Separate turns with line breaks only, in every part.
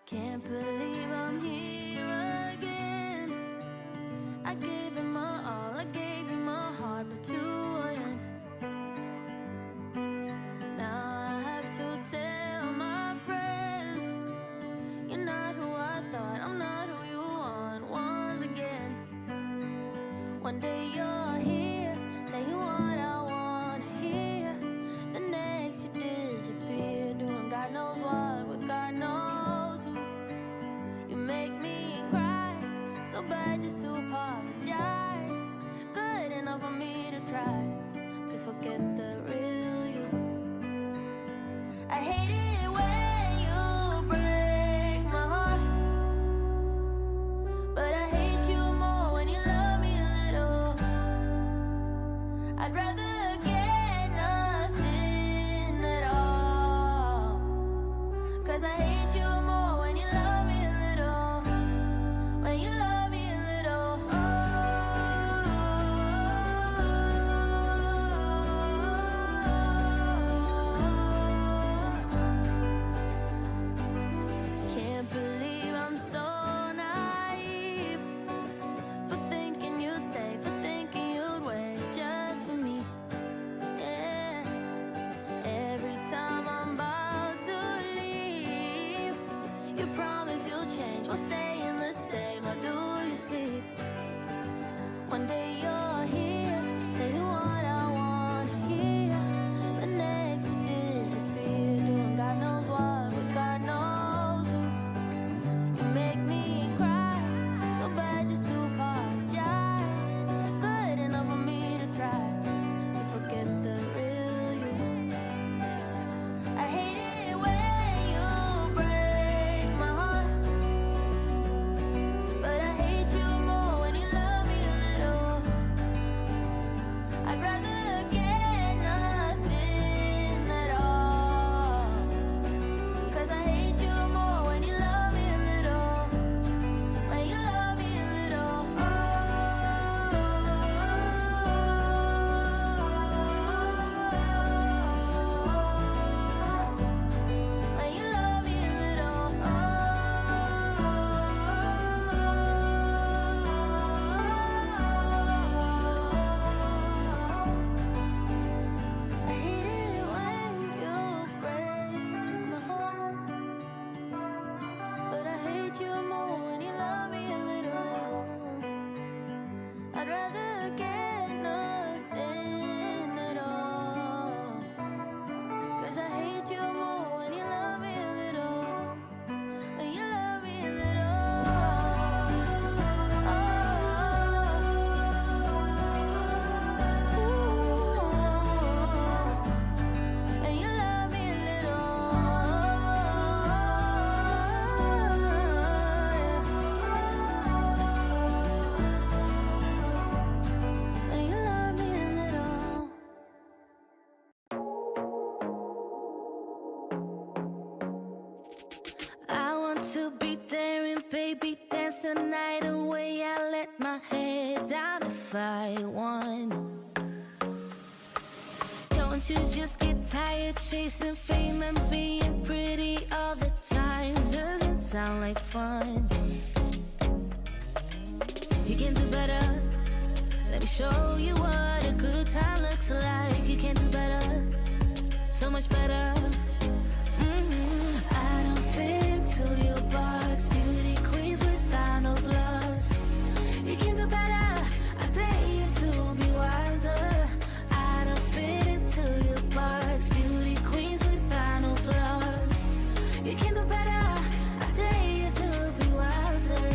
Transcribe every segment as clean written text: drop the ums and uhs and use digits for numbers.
Can't believe I'm here again. I gave it my all, I gave you my heart, but you wouldn't. Now I have to tell my friends, you're not who I thought, I'm not who you want once again. One day you're here, saying what I wanna hear. The next you disappear, doing God knows what with God knows who. You make me cry, so bad just to apologize. Good enough for me to try to forget the real you. I hate it when you break my heart, but I hate you more when you love me a little. I'd rather get nothing at all, 'cause I hate you more when you love me a little. When you love me a little. Can't believe I'm so naive for thinking you'd stay, for thinking you'd wait just for me. Yeah. Every time I'm about to leave, you promise you'll change while staying the same. Or do you sleep? One day you're here, saying what I wanna hear. The next you disappear, doing God knows what with God knows who. You make me cry, so bad just to apologize. Good enough for me to try to forget the real you. I hate it when you break my heart, but I hate you more when you love me a little. I'd rather get nothing at all, 'cause I hate you more when you love me a little. When you love me a little. When you love me a little. I hate it when you break my heart, but I hate you more when you love me a little. I'd rather get nothing at all, 'cause I hate you more when you love me a little. When you love me a little. When you love me a little. When you love me a little. I want to be there and baby dance the night away. I let my head down if I won. Don't you just get tired chasing fame and being pretty all the time? Doesn't sound like fun. You can do better. Let me show you what a good time looks like. You can do better, so much better. I don't fit into your box. Beauty queens without no flaws. You can do better. I dare you to be wilder. I don't fit into your box. Beauty queens without no flaws. You can do better. I dare you to be wilder.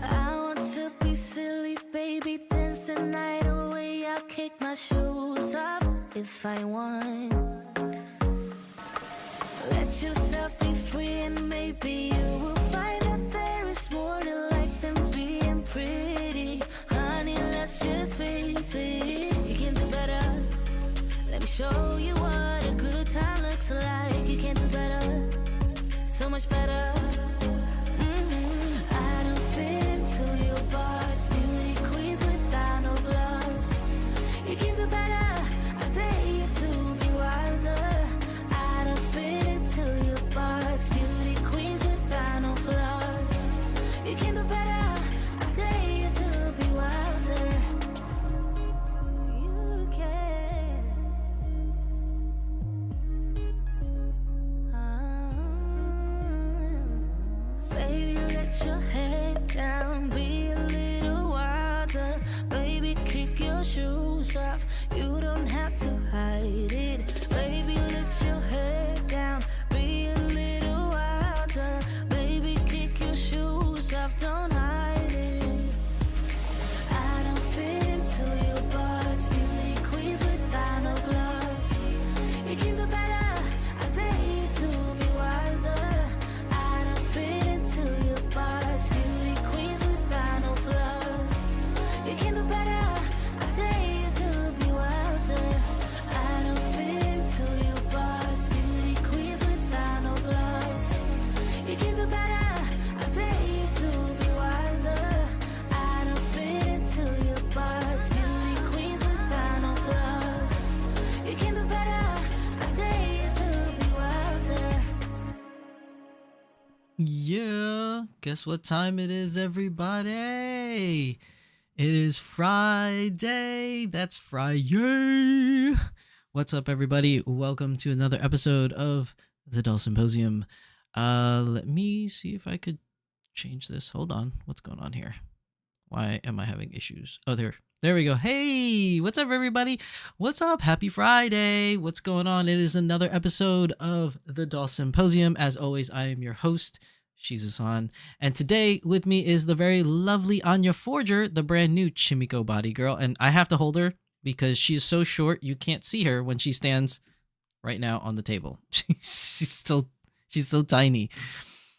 I want to be silly, baby, dance the night away. I'll kick my shoes off if I want. Let yourself be free and maybe you will find that there is more to life than being pretty. Honey, let's just face it. You can do better. Let me show you what a good time looks like. You can do better, so much better. I don't fit into your box. Beauty queens without no flaws. You can do better. I dare you to be let your head down, be a little wilder. Baby, kick your shoes off, you don't have to hide it. Baby, let your head down, be a little wilder. Baby, kick your shoes off, don't hide it. I don't fit into your box, beauty queens without no gloves. You can do better, I dare you to be wilder. I don't fit into your box, beauty queens without no gloves. You can do better, I dare you to be wilder. I don't fit into your box, beauty queens without no gloves. You can do better, I dare you to be wilder. I don't fit into your box, beauty queens without no gloves. You can do better, I dare you to be wilder.
Yeah, guess what time it is, everybody? It is Friday. That's Friday. What's up, everybody? Welcome to another episode of the Doll Symposium. Let me see if I could change this. Hold on. What's going on here? Why am I having issues? Oh, there we go. Hey, what's up, everybody? What's up? Happy Friday. What's going on? It is another episode of the Doll Symposium. As always, I am your host, Shizusan. And today with me is the very lovely Anya Forger, the brand new Chimiko body girl. And I have to hold her because she is so short you can't see her when she stands right now on the table. She's so tiny.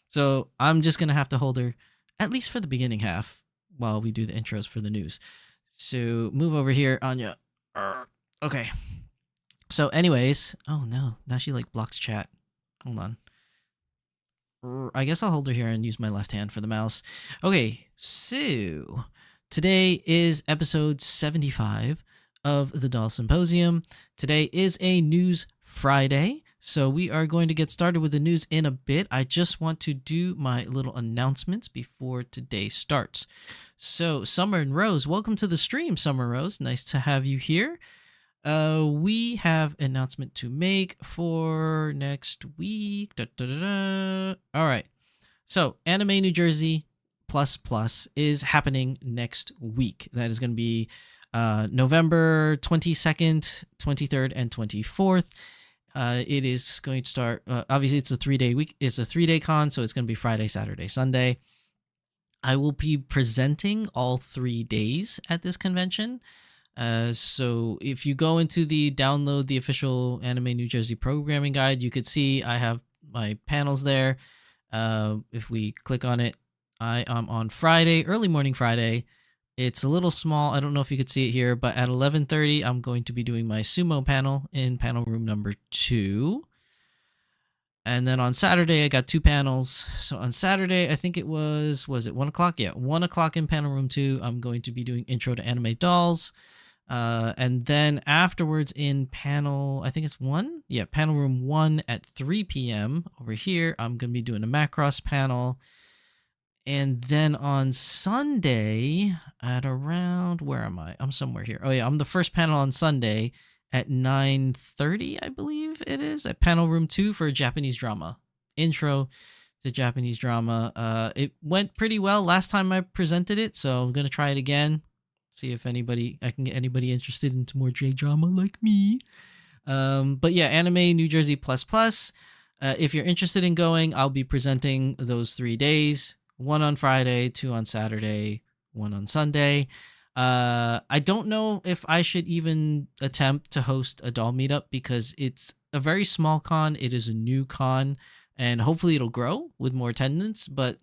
So I'm just going to have to hold her at least for the beginning half while we do the intros for the news. So move over here, Anya. Okay. So anyways, oh no, now she like blocks chat. Hold on. I guess I'll hold her here and use my left hand for the mouse. Okay, so today is episode 75 of the Doll Symposium. Today is a news Friday, so we are going to get started with the news in a bit. I just want to do my little announcements before today starts. So, Summer and Rose, welcome to the stream, Summer Rose. Nice to have you here. We have an announcement to make for next week. All right. So, Anime New Jersey Plus Plus is happening next week. That is going to be November 22nd, 23rd, and 24th. It is going to start, obviously it's a 3-day week. It's a 3-day con, so it's going to be Friday, Saturday, Sunday. I will be presenting all 3 days at this convention. So if you go into download the official Anime New Jersey programming guide, you could see I have my panels there. If we click on it, I am on Friday, early morning Friday. It's a little small. I don't know if you could see it here, but at 11:30, I'm going to be doing my sumo panel in panel room number 2. And then on Saturday, I got 2 panels. So on Saturday, I think was it 1 o'clock? Yeah, 1 o'clock in panel room 2. I'm going to be doing Intro to Anime Dolls. And then afterwards in panel, I think it's 1? Yeah, panel room 1 at 3 p.m. Over here, I'm going to be doing a Macross panel. And then on Sunday at around, where am I? I'm somewhere here. Oh yeah, I'm the first panel on Sunday at 9:30, I believe it is, at panel room 2 for Japanese drama. Intro to Japanese drama. It went pretty well last time I presented it, so I'm going to try it again. See if I can get anybody interested into more J-drama like me. But yeah, Anime New Jersey Plus Plus. If you're interested in going, I'll be presenting those 3 days. 1 on Friday, 2 on Saturday, 1 on Sunday. I don't know if I should even attempt to host a doll meetup because it's a very small con. It is a new con, and hopefully it'll grow with more attendance. But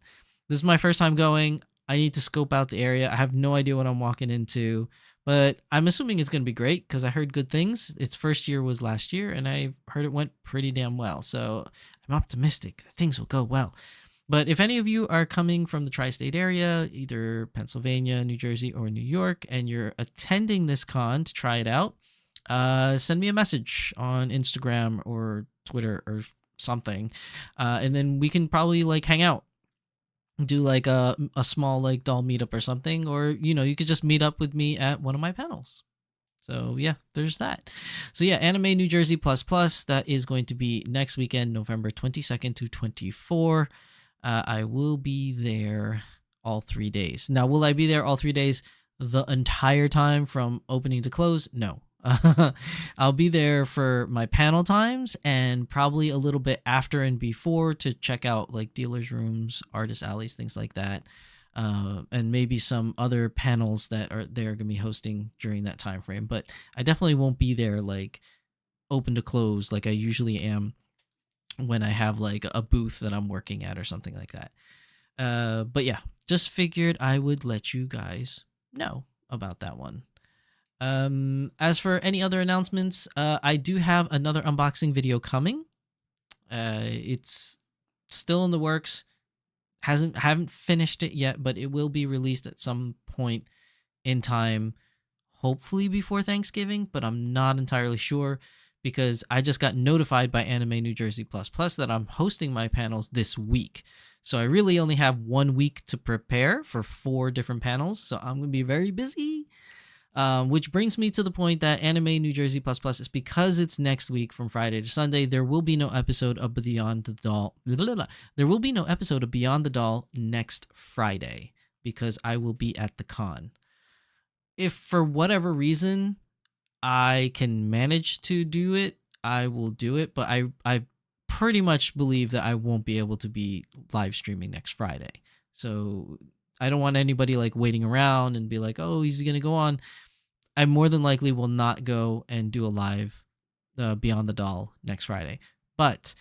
this is my first time going. I need to scope out the area. I have no idea what I'm walking into, but I'm assuming it's going to be great because I heard good things. Its first year was last year, and I heard it went pretty damn well. So I'm optimistic that things will go well. But if any of you are coming from the tri-state area, either Pennsylvania, New Jersey, or New York, and you're attending this con to try it out, send me a message on Instagram or Twitter or something. And then we can probably like hang out, do like a small like doll meetup or something. Or, you could just meet up with me at one of my panels. So yeah, there's that. So yeah, Anime New Jersey Plus Plus, that is going to be next weekend, November 22nd to 24th. I will be there all 3 days. Now, will I be there all 3 days the entire time from opening to close? No. I'll be there for my panel times and probably a little bit after and before to check out like dealers' rooms, artist alleys, things like that. And maybe some other panels that they're going to be hosting during that time frame. But I definitely won't be there like open to close like I usually am when I have like a booth that I'm working at or something like that. But yeah, just figured I would let you guys know about that one. As for any other announcements, I do have another unboxing video coming. It's still in the works. Haven't finished it yet, but it will be released at some point in time, hopefully before Thanksgiving, but I'm not entirely sure because I just got notified by Anime New Jersey Plus Plus that I'm hosting my panels this week. So I really only have 1 week to prepare for 4 different panels, so I'm going to be very busy. Which brings me to the point that Anime New Jersey Plus Plus is because it's next week from Friday to Sunday. There will be no episode of Beyond the Doll. There will be no episode of Beyond the Doll next Friday because I will be at the con. If for whatever reason I can manage to do it, I will do it. But I pretty much believe that I won't be able to be live streaming next Friday. So I don't want anybody like waiting around and be like, oh, he's going to go on. I more than likely will not go and do a live Beyond the Doll next Friday. But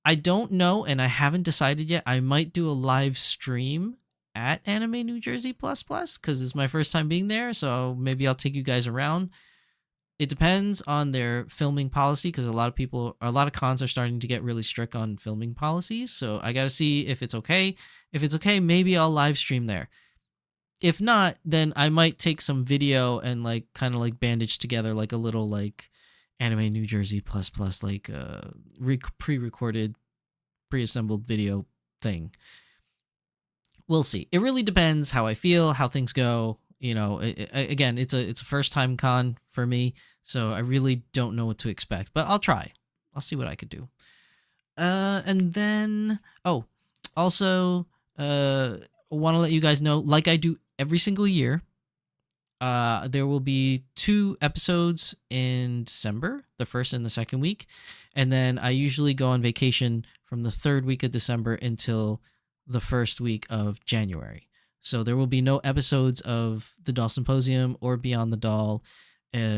I don't know, and I haven't decided yet. I might do a live stream at Anime New Jersey Plus Plus because it's my first time being there. So maybe I'll take you guys around. It depends on their filming policy because a lot of cons are starting to get really strict on filming policies. So I got to see if it's okay. If it's okay, maybe I'll live stream there. If not, then I might take some video and like kind of like bandage together like a little like Anime New Jersey Plus Plus like pre-recorded, pre-assembled video thing. We'll see. It really depends how I feel, how things go. You know, again, it's a first time con for me, so I really don't know what to expect. But I'll try. I'll see what I could do. And then also want to let you guys know, like I do every single year, there will be 2 episodes in December, the first and the second week, and then I usually go on vacation from the 3rd week of December until the 1st week of January. So there will be no episodes of the Doll Symposium or Beyond the Doll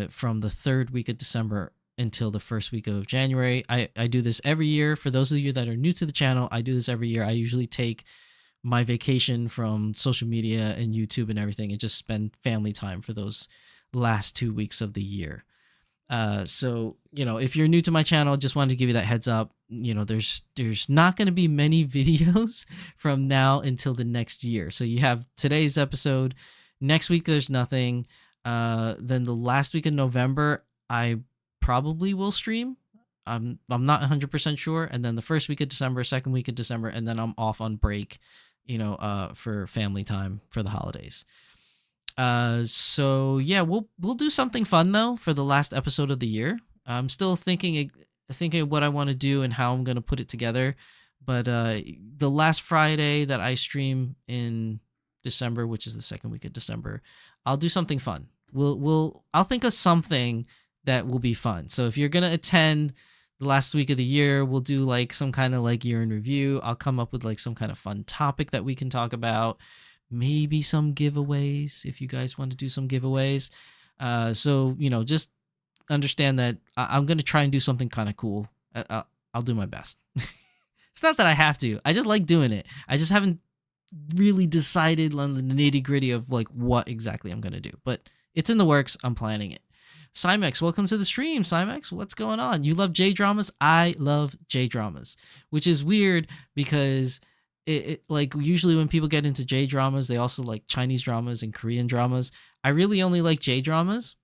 from the 3rd week of December until the 1st week of January. I do this every year. For those of you that are new to the channel, I do this every year. I usually take my vacation from social media and YouTube and everything and just spend family time for those last 2 weeks of the year. So, you know, if you're new to my channel, just wanted to give you that heads up. You know, there's not going to be many videos from now until the next year. So you have today's episode. Next week, there's nothing. Then the last week of November, I probably will stream. I'm not 100% sure. And then the 1st week of December, 2nd week of December, and then I'm off on break, you know, for family time for the holidays. So yeah, we'll do something fun though for the last episode of the year. I'm still thinking of what I want to do and how I'm going to put it together. But the last Friday that I stream in December, which is the 2nd week of December, I'll do something fun. I'll think of something that will be fun. So if you're going to attend the last week of the year, we'll do like some kind of like year in review. I'll come up with like some kind of fun topic that we can talk about. Maybe some giveaways if you guys want to do some giveaways. So, you know, just understand that I'm going to try and do something kind of cool. I'll do my best. It's not that I have to. I just like doing it. I just haven't really decided on the nitty gritty of like what exactly I'm going to do. But it's in the works. I'm planning it. Cymex, welcome to the stream. Cymex, what's going on? You love J-dramas? I love J-dramas, which is weird because it like usually when people get into J-dramas, they also like Chinese dramas and Korean dramas. I really only like J-dramas.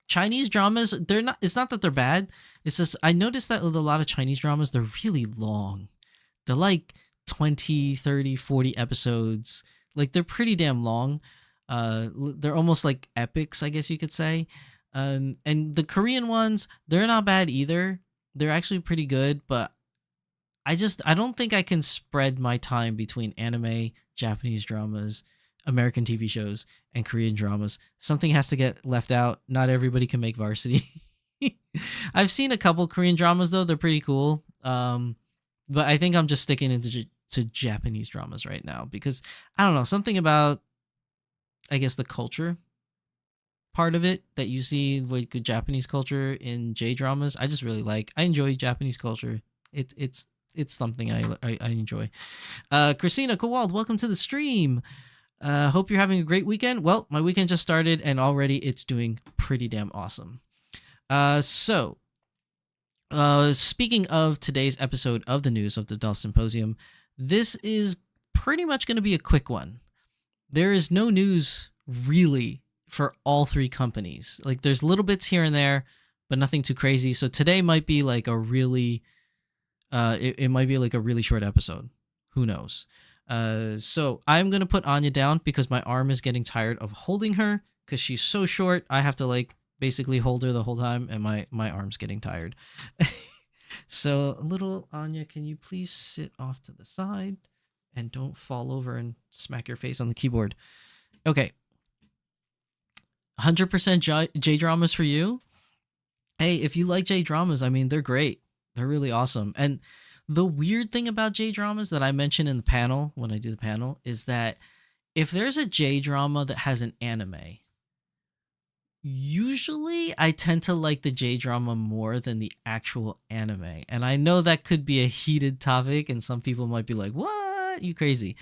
Chinese dramas, it's not that they're bad. It's just I noticed that with a lot of Chinese dramas, they're really long. They're like 20, 30, 40 episodes. Like they're pretty damn long. They're almost like epics, I guess you could say. And the Korean ones, they're not bad either. They're actually pretty good, but I don't think I can spread my time between anime, Japanese dramas, American TV shows, and Korean dramas. Something has to get left out. Not everybody can make Varsity. I've seen a couple Korean dramas though; they're pretty cool. But I think I'm just sticking to Japanese dramas right now because I don't know, something about, I guess, the culture part of it that you see with good Japanese culture in J dramas. I just really like. I enjoy Japanese culture. It's something I enjoy. Christina Kowald, welcome to the stream. Hope you're having a great weekend. Well, my weekend just started and already it's doing pretty damn awesome. So speaking of today's episode of the news of the Doll Symposium, this is pretty much going to be a quick one. There is no news really for all three companies. Like there's little bits here and there, but nothing too crazy. So today might be like a really, it might be like a really short episode. Who knows? So I'm going to put Anya down because my arm is getting tired of holding her because she's so short. I have to like basically hold her the whole time and my arm's getting tired. So little Anya, can you please sit off to the side and don't fall over and smack your face on the keyboard? Okay. 100% J-dramas for you. Hey, if you like J-dramas, I mean, they're great. They're really awesome. And the weird thing about J-dramas that I mention in the panel, when I do the panel, is that if there's a J-drama that has an anime, usually I tend to like the J-drama more than the actual anime. And I know that could be a heated topic and some people might be like, what? You crazy.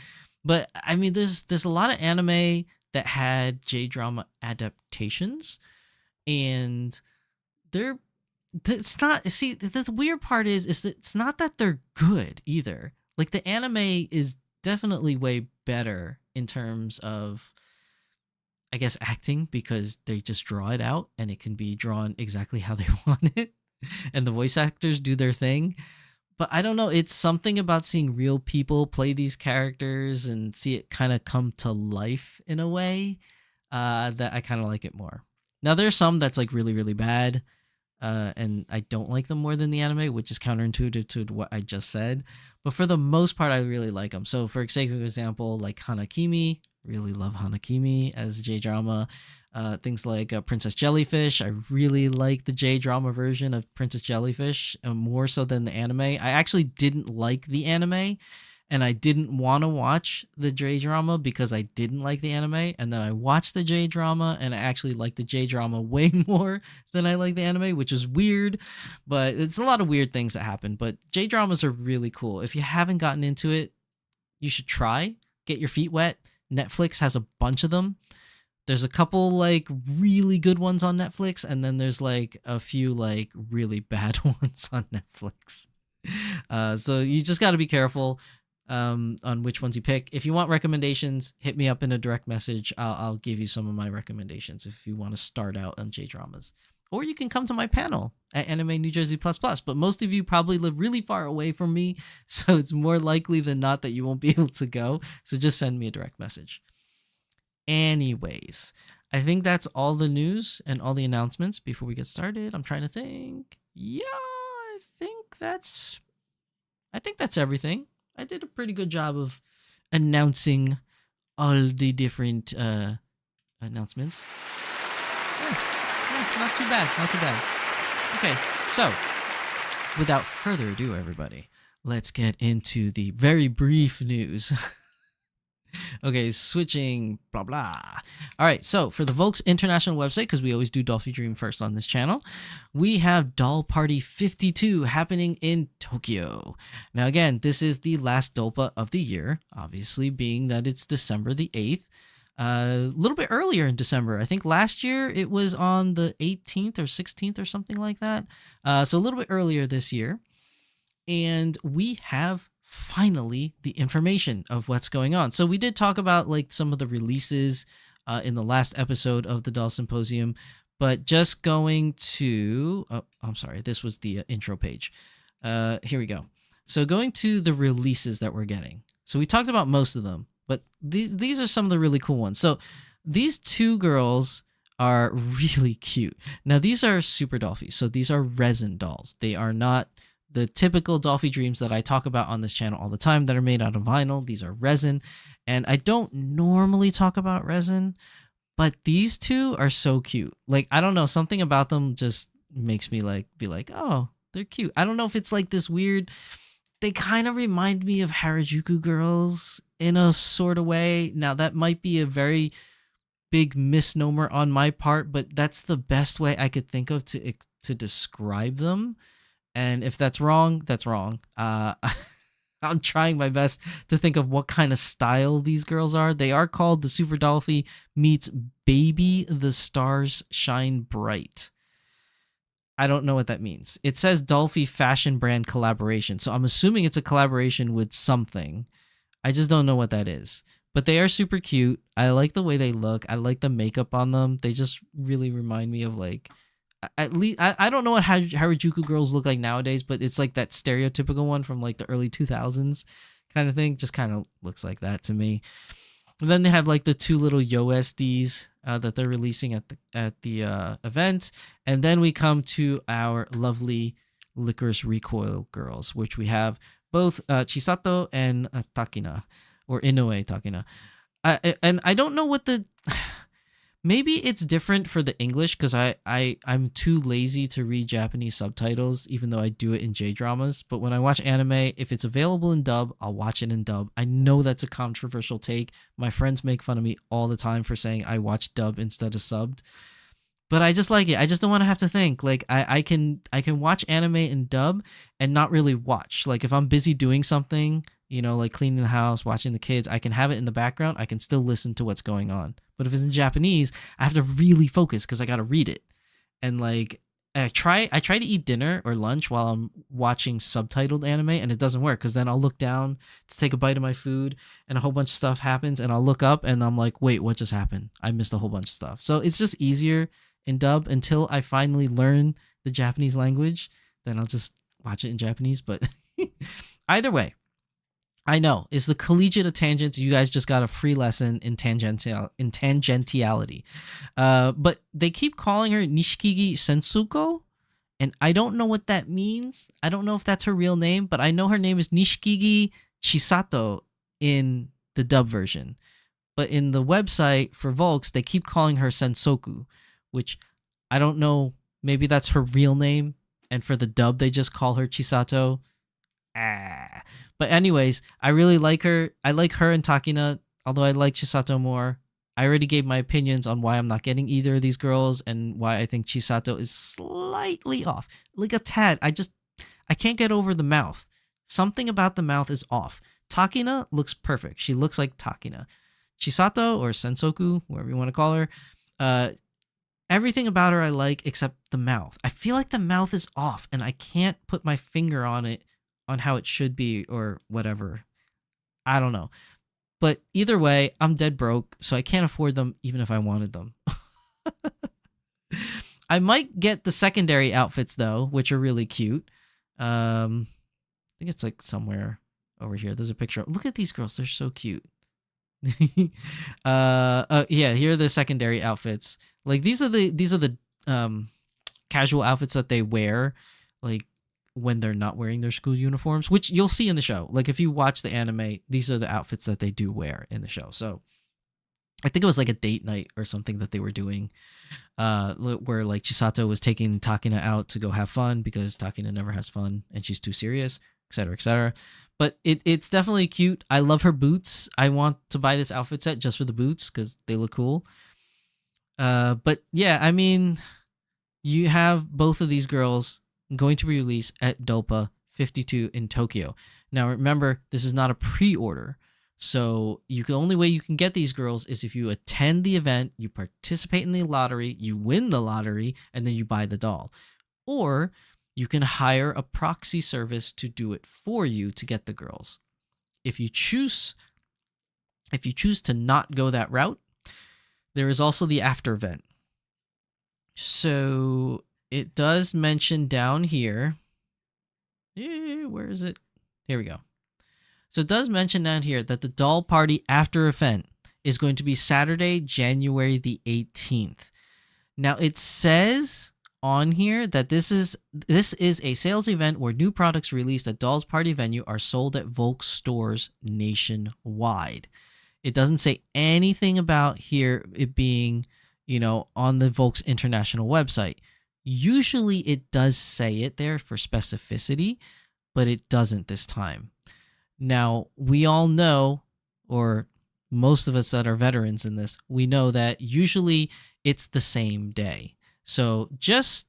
But I mean, there's a lot of anime that had J-drama adaptations and it's not, see, the weird part is that it's not that they're good either. Like the anime is definitely way better in terms of, I guess, acting because they just draw it out and it can be drawn exactly how they want it. And the voice actors do their thing. But I don't know, it's something about seeing real people play these characters and see it kind of come to life in a way that I kind of like it more. Now, there's some that's like really, really bad. And I don't like them more than the anime, which is counterintuitive to what I just said. But for the most part, I really like them. So for example, like Hanakimi, really love Hanakimi as a J-drama. Things like Princess Jellyfish. I really like the J-drama version of Princess Jellyfish more so than the anime. I actually didn't like the anime and I didn't want to watch the J-drama because I didn't like the anime. And then I watched the J-drama and I actually liked the J-drama way more than I like the anime, which is weird. But it's a lot of weird things that happen. But J-dramas are really cool. If you haven't gotten into it, you should try. Get your feet wet. Netflix has a bunch of them. There's a couple like really good ones on Netflix, and then there's like a few like really bad ones on Netflix. So you just got to be careful on which ones you pick. If you want recommendations, hit me up in a direct message. I'll give you some of my recommendations if you want to start out on J-dramas. Or you can come to my panel at Anime New Jersey Plus Plus. But most of you probably live really far away from me, so it's more likely than not that you won't be able to go. So just send me a direct message. Anyways, I think that's all the news and all the announcements before we get started. I'm trying to think. Yeah, I think that's everything. I did a pretty good job of announcing all the different announcements. Yeah, not too bad. Okay, so without further ado, everybody, let's get into the very brief news. Okay, switching, blah, blah. All right, so for the Volks International website, because we always do Dolphy Dream first on this channel, we have Doll Party 52 happening in Tokyo. Now, again, this is the last Dolpa of the year, obviously, being that it's December the 8th. A little bit earlier in December. I think last year it was on the 18th or 16th or something like that. So a little bit earlier this year. And we have finally the information of what's going on. So we did talk about like some of the releases in the last episode of the Doll Symposium, but just going to, oh, I'm sorry, this was the intro page. Here we go. So going to the releases that we're getting. So we talked about most of them, but these are some of the really cool ones. So these two girls are really cute. Now these are super Dolphy. So these are resin dolls. They are not the typical Dolphy dreams that I talk about on this channel all the time that are made out of vinyl. These are resin, and I don't normally talk about resin, but these two are so cute. Like, I don't know, something about them just makes me like be like, oh, they're cute. I don't know if it's like this weird, they kind of remind me of Harajuku girls in a sort of way. Now that might be a very big misnomer on my part, but that's the best way I could think of to describe them. And if that's wrong, that's wrong. I'm trying my best to think of what kind of style these girls are. They are called the Super Dolphy meets Baby the Stars Shine Bright. I don't know what that means. It says Dolphy fashion brand collaboration, so I'm assuming it's a collaboration with something. I just don't know what that is. But they are super cute. I like the way they look. I like the makeup on them. They just really remind me of like, at least I don't know what Harajuku girls look like nowadays, but it's like that stereotypical one from like the early 2000s kind of thing. Just kind of looks like that to me. And then they have like the two little YoSDs that they're releasing at the event. And then we come to our lovely Licorice Recoil girls, which we have both Chisato and Takina, or Inoue Takina. And I don't know what the... Maybe it's different for the English because I'm too lazy to read Japanese subtitles, even though I do it in J-dramas. But when I watch anime, if it's available in dub, I'll watch it in dub. I know that's a controversial take. My friends make fun of me all the time for saying I watch dub instead of subbed. But I just like it. I just don't want to have to think. Like I can watch anime in dub and not really watch. Like if I'm busy doing something, you know, like cleaning the house, watching the kids, I can have it in the background. I can still listen to what's going on. But if it's in Japanese, I have to really focus because I got to read it. And like I try to eat dinner or lunch while I'm watching subtitled anime, and it doesn't work because then I'll look down to take a bite of my food and a whole bunch of stuff happens and I'll look up and I'm like, wait, what just happened? I missed a whole bunch of stuff. So it's just easier in dub until I finally learn the Japanese language. Then I'll just watch it in Japanese. But either way, I know it's the collegiate of tangents. You guys just got a free lesson in tangentiality. But they keep calling her Nishikigi Sensuko, and I don't know what that means. I don't know if that's her real name, but I know her name is Nishikigi Chisato in the dub version. But in the website for Volks, they keep calling her Sensoku, which I don't know. Maybe that's her real name, and for the dub, they just call her Chisato. But anyways, I really like her. I like her and Takina, although I like Chisato more. I already gave my opinions on why I'm not getting either of these girls and why I think Chisato is slightly off. Like a tad. I can't get over the mouth. Something about the mouth is off. Takina looks perfect. She looks like Takina. Chisato, or Sensoku, whatever you want to call her, everything about her I like except the mouth. I feel like the mouth is off and I can't put my finger on it, on how it should be or whatever. I don't know. But either way, I'm dead broke, so I can't afford them even if I wanted them. I might get the secondary outfits though, which are really cute. I think it's like somewhere over here. There's a picture. Look at these girls. They're so cute. Yeah, here are the secondary outfits. Like these are the casual outfits that they wear, like when they're not wearing their school uniforms, which you'll see in the show. Like if you watch the anime, these are the outfits that they do wear in the show. So I think it was like a date night or something that they were doing, where like Chisato was taking Takina out to go have fun because Takina never has fun and she's too serious, etc., etc. But it's definitely cute. I love her boots. I want to buy this outfit set just for the boots because they look cool. But yeah, I mean, you have both of these girls going to be released at Dolpa 52 in Tokyo. Now remember, this is not a pre-order, so the only way you can get these girls is if you attend the event, you participate in the lottery, you win the lottery, and then you buy the doll. Or you can hire a proxy service to do it for you to get the girls. If you choose to not go that route, there is also the after event. So it does mention down here. Where is it? Here we go. So it does mention down here that the doll party after event is going to be Saturday, January the 18th. Now it says on here that this is a sales event where new products released at Doll's party venue are sold at Volks stores nationwide. It doesn't say anything about here it being, on the Volks International website. Usually it does say it there for specificity, but it doesn't this time. Now, we all know, or most of us that are veterans in this, we know that usually it's the same day. So just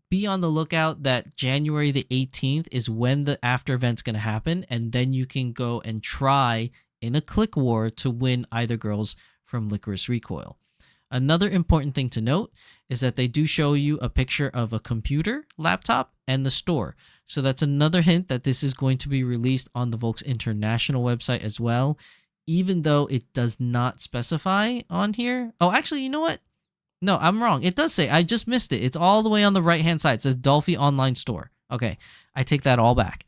be on the lookout that January the 18th is when the after event's going to happen, and then you can go and try in a click war to win either girls from Licorice Recoil. Another important thing to note is that they do show you a picture of a computer, laptop, and the store. So that's another hint that this is going to be released on the Volks International website as well, even though it does not specify on here. Oh, actually, you know what? No, I'm wrong. It does say, I just missed it. It's all the way on the right-hand side. It says Dolphy Online Store. Okay, I take that all back.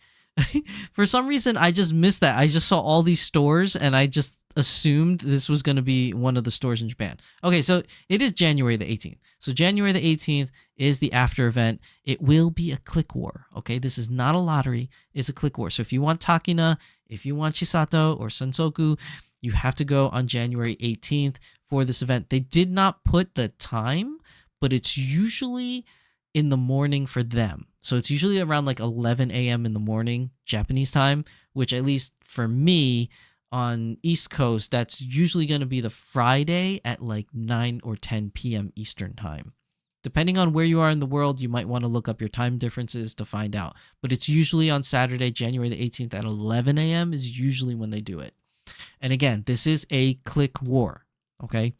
For some reason, I just missed that. I just saw all these stores, and I just assumed this was going to be one of the stores in Japan. Okay, so it is January the 18th. So January the 18th is the after event. It will be a click war, okay? This is not a lottery. It's a click war. So if you want Takina, if you want Chisato or Sensoku, you have to go on January 18th for this event. They did not put the time, but it's usually in the morning for them. So it's usually around like 11 a.m. in the morning, Japanese time, which at least for me on East Coast, that's usually going to be the Friday at like 9 or 10 p.m. Eastern time. Depending on where you are in the world, you might want to look up your time differences to find out. But it's usually on Saturday, January the 18th at 11 a.m. is usually when they do it. And again, this is a click war, okay?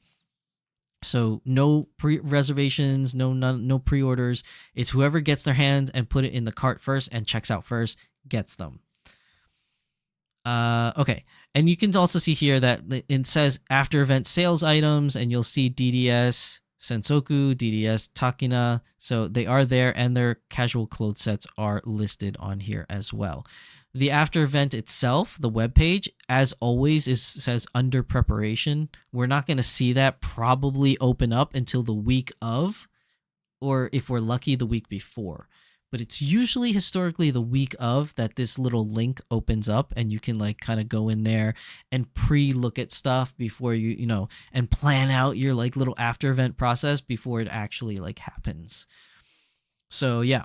So no reservations, no pre-orders. It's whoever gets their hands and put it in the cart first and checks out first gets them. Okay, and you can also see here that it says after event sales items, and you'll see DDS Sensoku, DDS Takina. So they are there, and their casual clothes sets are listed on here as well. The after event itself, the webpage, as always, says under preparation. We're not going to see that probably open up until the week of, or if we're lucky, the week before. But it's usually historically the week of that this little link opens up, and you can like kind of go in there and pre-look at stuff before you and plan out your like little after event process before it actually like happens. So yeah,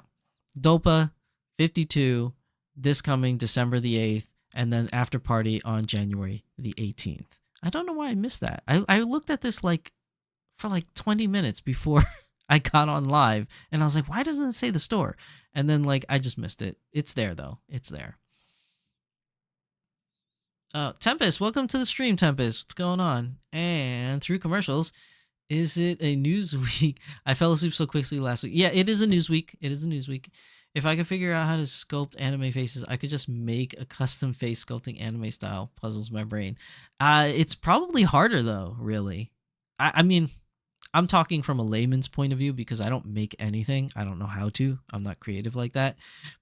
Dopa 52. This coming December the 8th, and then after party on January the 18th. I don't know why I missed that. I looked at this like for like 20 minutes before I got on live, and I was like, why doesn't it say the store? And then like I just missed it. It's there though. It's there. Tempest, welcome to the stream, Tempest. What's going on? And through commercials, is it a news week? I fell asleep so quickly last week. Yeah, it is a news week. It is a news week. If I could figure out how to sculpt anime faces, I could just make a custom face sculpting anime style. Puzzles my brain. It's probably harder though, really. I mean, I'm talking from a layman's point of view because I don't make anything. I don't know how to. I'm not creative like that.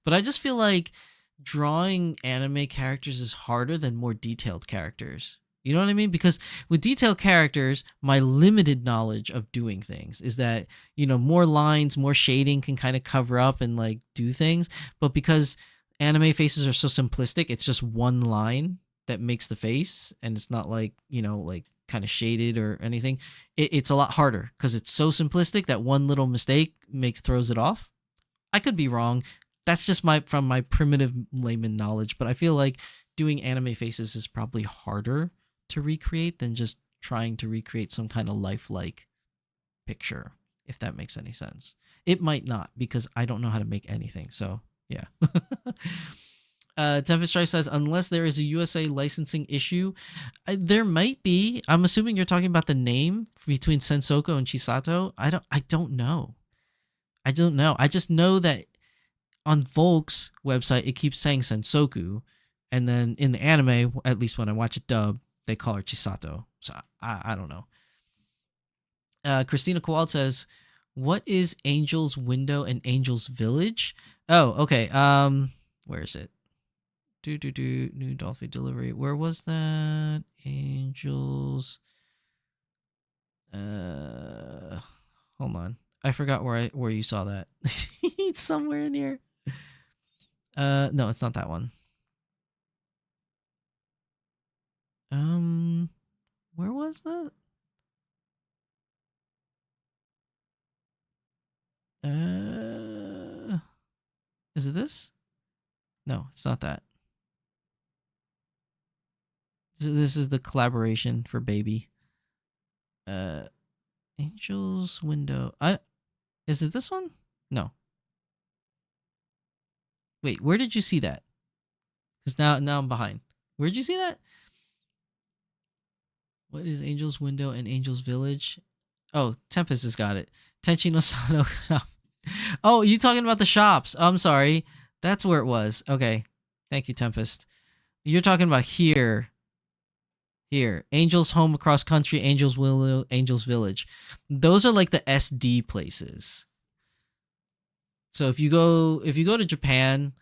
But I just feel like drawing anime characters is harder than more detailed characters. You know what I mean? Because with detailed characters, my limited knowledge of doing things is that, more lines, more shading can kind of cover up and like do things. But because anime faces are so simplistic, it's just one line that makes the face, and it's not like, like kind of shaded or anything. It's a lot harder because it's so simplistic that one little mistake throws it off. I could be wrong. That's just from my primitive layman knowledge, but I feel like doing anime faces is probably harder to recreate than just trying to recreate some kind of lifelike picture, if that makes any sense. It might not, because I don't know how to make anything, so yeah. Tempest Strike says, unless there is a USA licensing issue, there might be. I'm assuming you're talking about the name between Sensoko and Chisato. I don't know. I just know that on Volks website it keeps saying Sensoku, and then in the anime, at least when I watch it dub, they call her Chisato. So I don't know. Christina Kowal says, what is Angel's Window and Angel's Village? Oh, okay. Where is it? New Dolphin delivery. Where was that? Angels. Hold on. I forgot where you saw that. It's somewhere in here. No, it's not that one. Where was that? Is it this? No, it's not that. This is the collaboration for Baby. Angel's Window. Is it this one? No. Wait, where did you see that? Because now I'm behind. Where did you see that? What is Angel's Window and Angel's Village? Oh, Tempest has got it. Tenchi no Sano shop. Oh, you talking about the shops? I'm sorry. That's where it was. Okay. Thank you, Tempest. You're talking about here. Here. Angel's Home Across Country, Angel's Willow, Angel's Village. Those are like the SD places. So if you go to Japan,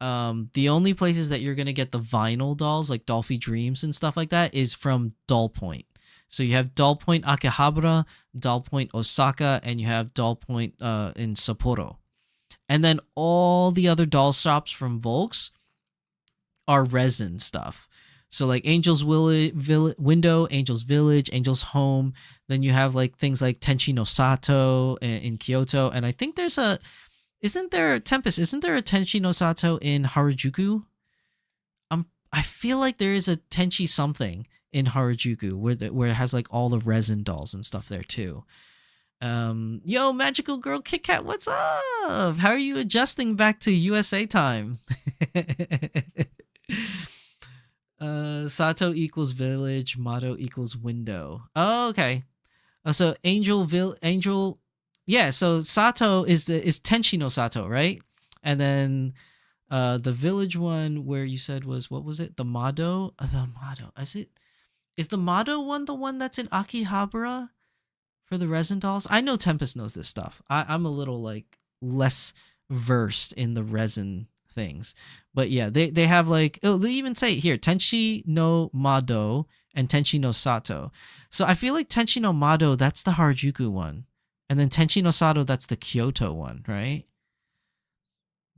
the only places that you're gonna get the vinyl dolls like Dolphy Dreams and stuff like that is from Doll Point. So you have Doll Point Akihabara, Doll Point Osaka, and you have Doll Point in Sapporo. And then all the other doll shops from Volks are resin stuff. So like Angel's Window, Angel's Village, Angel's Home. Then you have like things like Tenchi no Sato in Kyoto. And I think isn't there a Tenchi no Sato in Harajuku? I feel like there is a Tenchi something in Harajuku where it has like all the resin dolls and stuff there too. Yo, Magical Girl Kit Kat, what's up? How are you adjusting back to USA time? Sato equals village, Motto equals window. Oh, okay. So Angel. Yeah, so Sato is Tenchi no Sato, right? And then the village one where you said was, what was it? The Mado? The Mado. Is the Mado one the one that's in Akihabara for the resin dolls? I know Tempest knows this stuff. I'm a little like less versed in the resin things. But yeah, they have like, they even say it here, Tenchi no Mado and Tenchi no Sato. So I feel like Tenchi no Mado, that's the Harajuku one. And then Tenchi no Sato, that's the Kyoto one, right?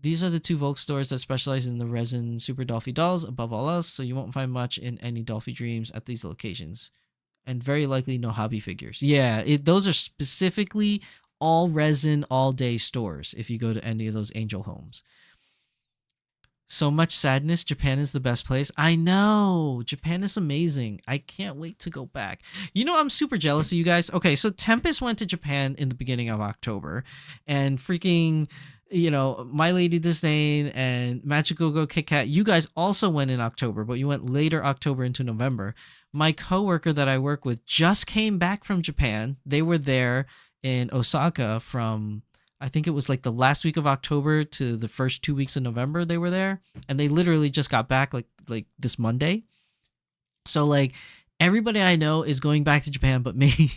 These are the two Volk stores that specialize in the resin Super Dolphy dolls above all else, so you won't find much in any Dolphy Dreams at these locations. And very likely no hobby figures. Yeah, those are specifically all resin, all day stores if you go to any of those Angel homes. So much sadness. Japan is the best place. I know. Japan is amazing. I can't wait to go back. You know, I'm super jealous of you guys. Okay, so Tempest went to Japan in the beginning of October, and freaking, My Lady Disdain and Magical Girl Kit Kat, you guys also went in October, but you went later October into November. My coworker that I work with just came back from Japan. They were there in Osaka from, I think it was like the last week of October to the first 2 weeks of November they were there. And they literally just got back like this Monday. So like everybody I know is going back to Japan but me.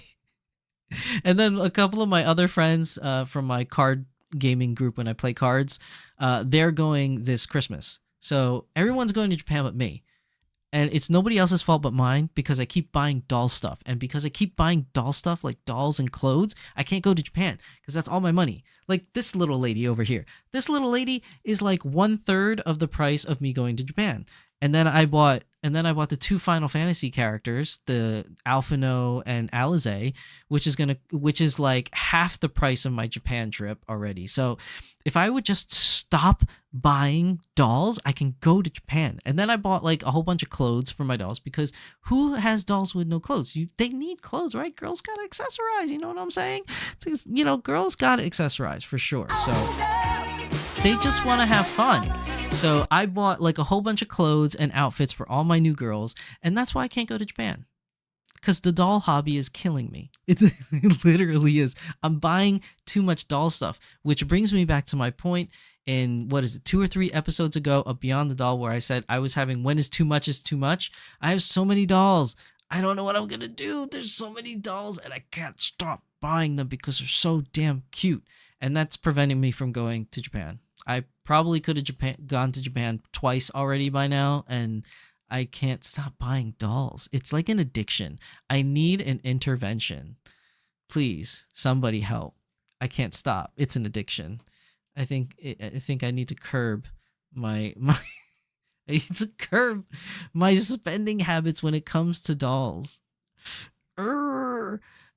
And then a couple of my other friends from my card gaming group when I play cards, they're going this Christmas. So everyone's going to Japan but me. And it's nobody else's fault but mine because I keep buying doll stuff. And because I keep buying doll stuff like dolls and clothes, I can't go to Japan because that's all my money. Like this little lady over here. This little lady is like 1/3 of the price of me going to Japan. And then I bought the two Final Fantasy characters, the Alphino and Alize, which is like half the price of my Japan trip already. So if I would just stop buying dolls, I can go to Japan. And then I bought like a whole bunch of clothes for my dolls because who has dolls with no clothes? They need clothes, right? Girls gotta accessorize. You know what I'm saying? Girls gotta accessorize for sure. So they just want to have fun. So I bought like a whole bunch of clothes and outfits for all my new girls, and that's why I can't go to Japan. Because the doll hobby is killing me. It literally is. I'm buying too much doll stuff, which brings me back to my point in, 2 or 3 episodes ago of Beyond the Doll, where I said I was having when is too much is too much. I have so many dolls. I don't know what I'm going to do. There's so many dolls, and I can't stop buying them because they're so damn cute. And that's preventing me from going to Japan. I probably could have gone to Japan twice already by now, and I can't stop buying dolls. It's like an addiction. I need an intervention. Please, somebody help. I can't stop. It's an addiction. I think I need to curb my I need to curb my spending habits when it comes to dolls.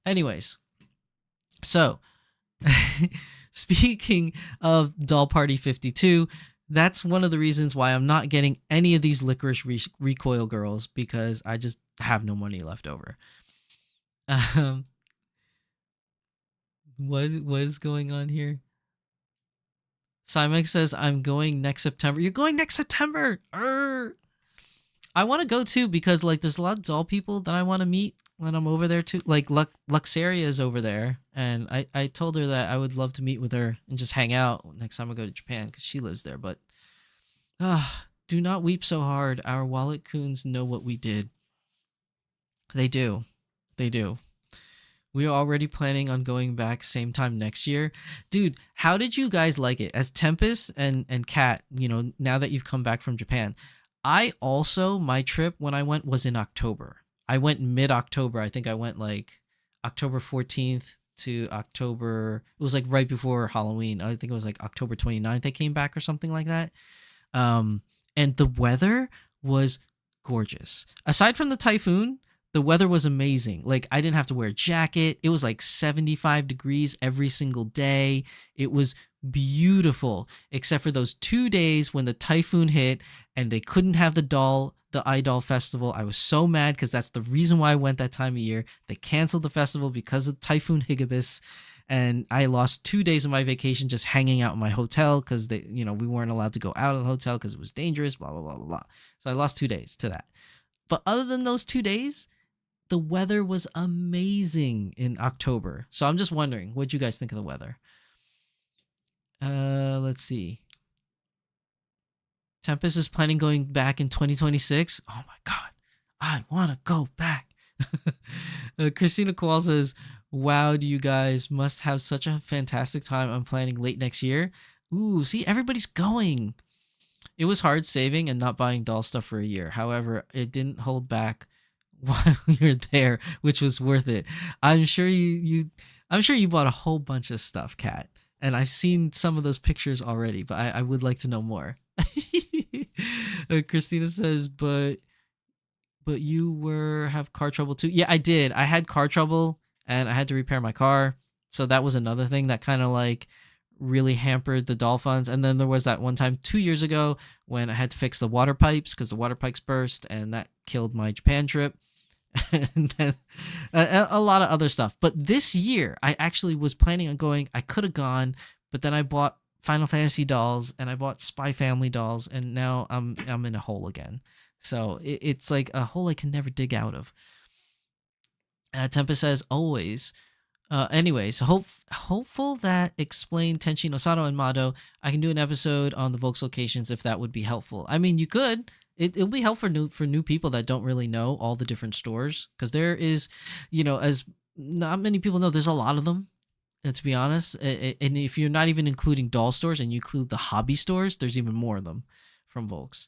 Anyways, so speaking of Doll Party 52, that's one of the reasons why I'm not getting any of these licorice recoil girls, because I just have no money left over. What is going on here? Simon says, I'm going next September. You're going next September. I want to go too, because like there's a lot of doll people that I want to meet when I'm over there too. Like Luxaria is over there, and I told her that I would love to meet with her and just hang out next time I go to Japan, because she lives there. But do not weep so hard. Our wallet coons know what we did. They do. We are already planning on going back same time next year. Dude, how did you guys like it? As Tempest and Kat, now that you've come back from Japan, my trip when I went was in October. I went mid-October. I think I went like October 14th to October. It was like right before Halloween. I think it was like October 29th I came back or something like that. And the weather was gorgeous. Aside from the typhoon, the weather was amazing. Like, I didn't have to wear a jacket. It was like 75 degrees every single day. It was beautiful, except for those 2 days when the typhoon hit and they couldn't have the iDoll festival. I was so mad, because that's the reason why I went that time of year. They canceled the festival because of Typhoon Higibis, and I lost 2 days of my vacation just hanging out in my hotel, because we weren't allowed to go out of the hotel because it was dangerous, blah, blah, blah, blah, blah. So I lost 2 days to that. But other than those 2 days, the weather was amazing in October. So I'm just wondering, what do you guys think of the weather? Let's see. Tempest is planning going back in 2026. Oh my God, I want to go back. Christina Kowal says, wow, do you guys must have such a fantastic time. I'm planning late next year. Ooh, see, everybody's going. It was hard saving and not buying doll stuff for a year. However, it didn't hold back while you're there, which was worth it. I'm sure you bought a whole bunch of stuff, Kat, and I've seen some of those pictures already, but I would like to know more. Christina says, but you have car trouble too. Yeah, I did. I had car trouble and I had to repair my car, so that was another thing that kind of like really hampered the doll funds. And then there was that one time 2 years ago when I had to fix the water pipes because the water pipes burst, and that killed my Japan trip. And then a lot of other stuff. But this year I actually was planning on going. I could have gone, but then I bought Final Fantasy dolls and I bought Spy Family dolls, and now I'm in a hole again. So it's like a hole I can never dig out of. Tempest says, always. Anyways, hopeful that explain Tenchi no Sano and Mado. I can do an episode on the Volks locations if that would be helpful. I mean, you could. It'll be helpful for new people that don't really know all the different stores, because there is, as not many people know, there's a lot of them. And to be honest, and if you're not even including doll stores and you include the hobby stores, there's even more of them from Volks.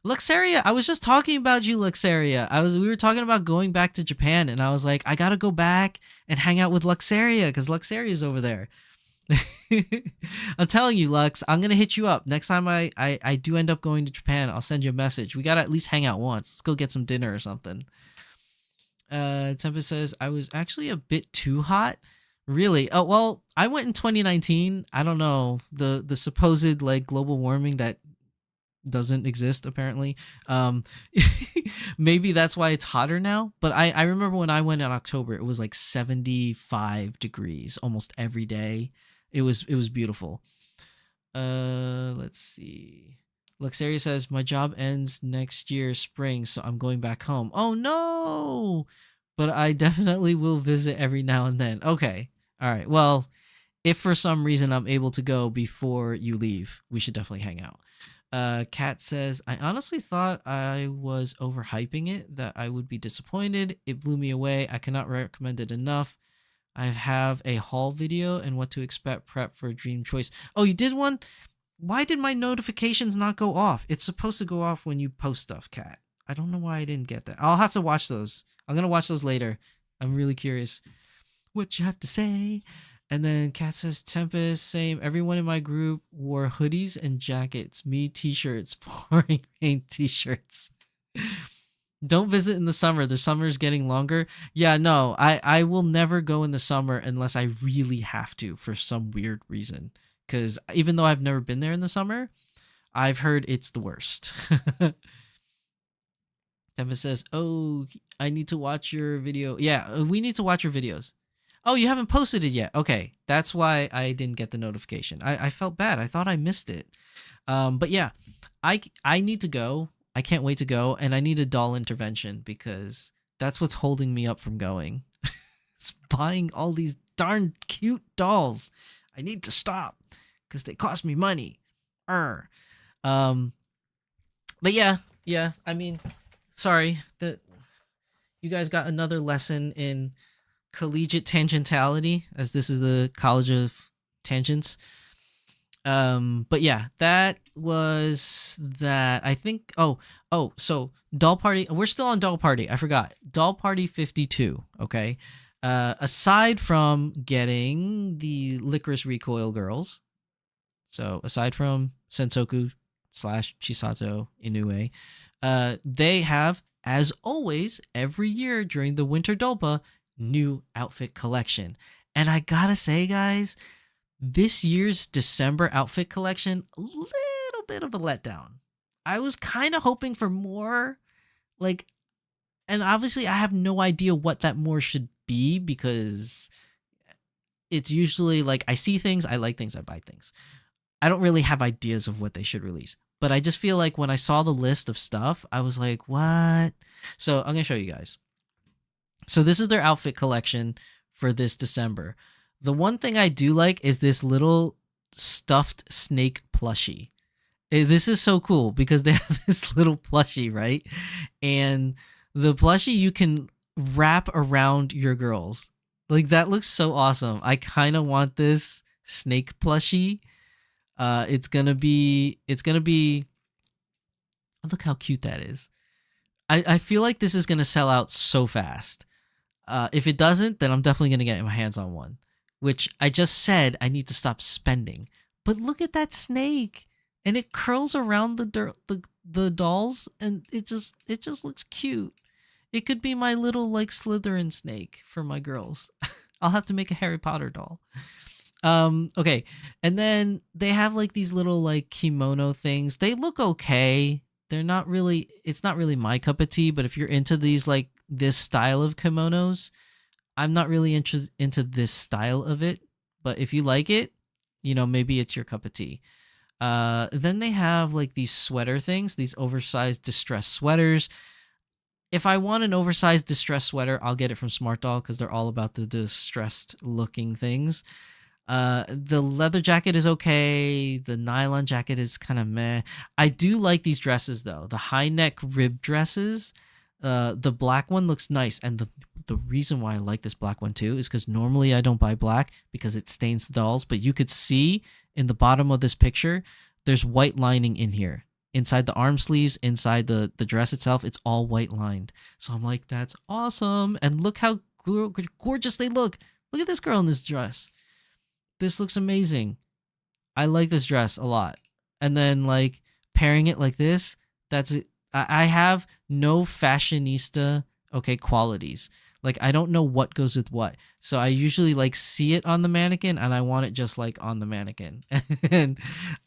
Luxaria, I was just talking about you, Luxaria. We were talking about going back to Japan, and I was like, I gotta go back and hang out with Luxaria, because Luxaria's over there. I'm telling you, Lux, I'm gonna hit you up next time I do end up going to Japan. I'll send you a message. We gotta at least hang out once. Let's go get some dinner or something. Tempest says, I was actually a bit too hot. Really? Oh, well, I went in 2019. I don't know, the supposed like global warming that doesn't exist apparently. Maybe that's why it's hotter now. But I remember when I went in October, it was like 75 degrees almost every day. It was beautiful. Let's see. Luxaria says, my job ends next year spring, so I'm going back home. Oh no! But I definitely will visit every now and then. Okay. All right. Well, if for some reason I'm able to go before you leave, we should definitely hang out. Kat says, I honestly thought I was overhyping it, that I would be disappointed. It blew me away. I cannot recommend it enough. I have a haul video and what to expect prep for Dream Choice. Oh, you did one? Why did my notifications not go off? It's supposed to go off when you post stuff, Kat. I don't know why I didn't get that. I'll have to watch those. I'm going to watch those later. I'm really curious what you have to say. And then Kat says, Tempest, same. Everyone in my group wore hoodies and jackets. Me, t-shirts, pouring rain t-shirts. Don't visit in the summer. The summer's getting longer. Yeah, no, I will never go in the summer unless I really have to for some weird reason. Because even though I've never been there in the summer, I've heard it's the worst. Tempest says, oh, I need to watch your video. Yeah, we need to watch your videos. Oh, you haven't posted it yet. Okay, that's why I didn't get the notification. I felt bad. I thought I missed it. But yeah, I need to go. I can't wait to go, and I need a doll intervention because that's what's holding me up from going. It's buying all these darn cute dolls. I need to stop because they cost me money. But yeah. I mean, sorry that you guys got another lesson in collegiate tangentiality, as this is the College of Tangents. But yeah, that was that. I think so Doll Party, we're still on Doll Party. I forgot. Doll Party 52, okay? Aside from getting the Licorice Recoil girls, so aside from Sensoku / Chisato Inoue, they have, as always, every year during the Winter Dolpa, new outfit collection. And I gotta say, guys, this year's December outfit collection, a little bit of a letdown. I was kind of hoping for more, like, and obviously I have no idea what that more should be because it's usually like I see things, I like things, I buy things. I don't really have ideas of what they should release. But I just feel like when I saw the list of stuff, I was like, what? So I'm going to show you guys. So this is their outfit collection for this December. The one thing I do like is this little stuffed snake plushie. This is so cool because they have this little plushie, right? And the plushie you can wrap around your girls. Like, that looks so awesome. I kind of want this snake plushie. It's gonna be look how cute that is. I feel like this is gonna sell out so fast. If it doesn't, then I'm definitely gonna get my hands on one, which I just said I need to stop spending. But look at that snake, and it curls around the dolls, and it just looks cute. It could be my little like Slytherin snake for my girls. I'll have to make a Harry Potter doll. Okay, and then they have like these little like kimono things. They look okay. They're not really, it's not really my cup of tea, but if you're into these like this style of kimonos, I'm not really into this style of it, but if you like it, you know, maybe it's your cup of tea. Then they have like these sweater things, these oversized distressed sweaters. If I want an oversized distressed sweater, I'll get it from Smart Doll because they're all about the distressed looking things. The leather jacket is okay. The nylon jacket is kind of meh. I do like these dresses though. The high neck rib dresses. The black one looks nice, and the reason why I like this black one too is because normally I don't buy black because it stains the dolls, but you could see in the bottom of this picture there's white lining in here. Inside the arm sleeves, inside the dress itself, it's all white lined. So I'm like, that's awesome. And look how gorgeous they look. Look at this girl in this dress. This looks amazing. I like this dress a lot. And then like pairing it like this, that's it. I have no fashionista, qualities. Like, I don't know what goes with what. So I usually like see it on the mannequin and I want it just like on the mannequin. And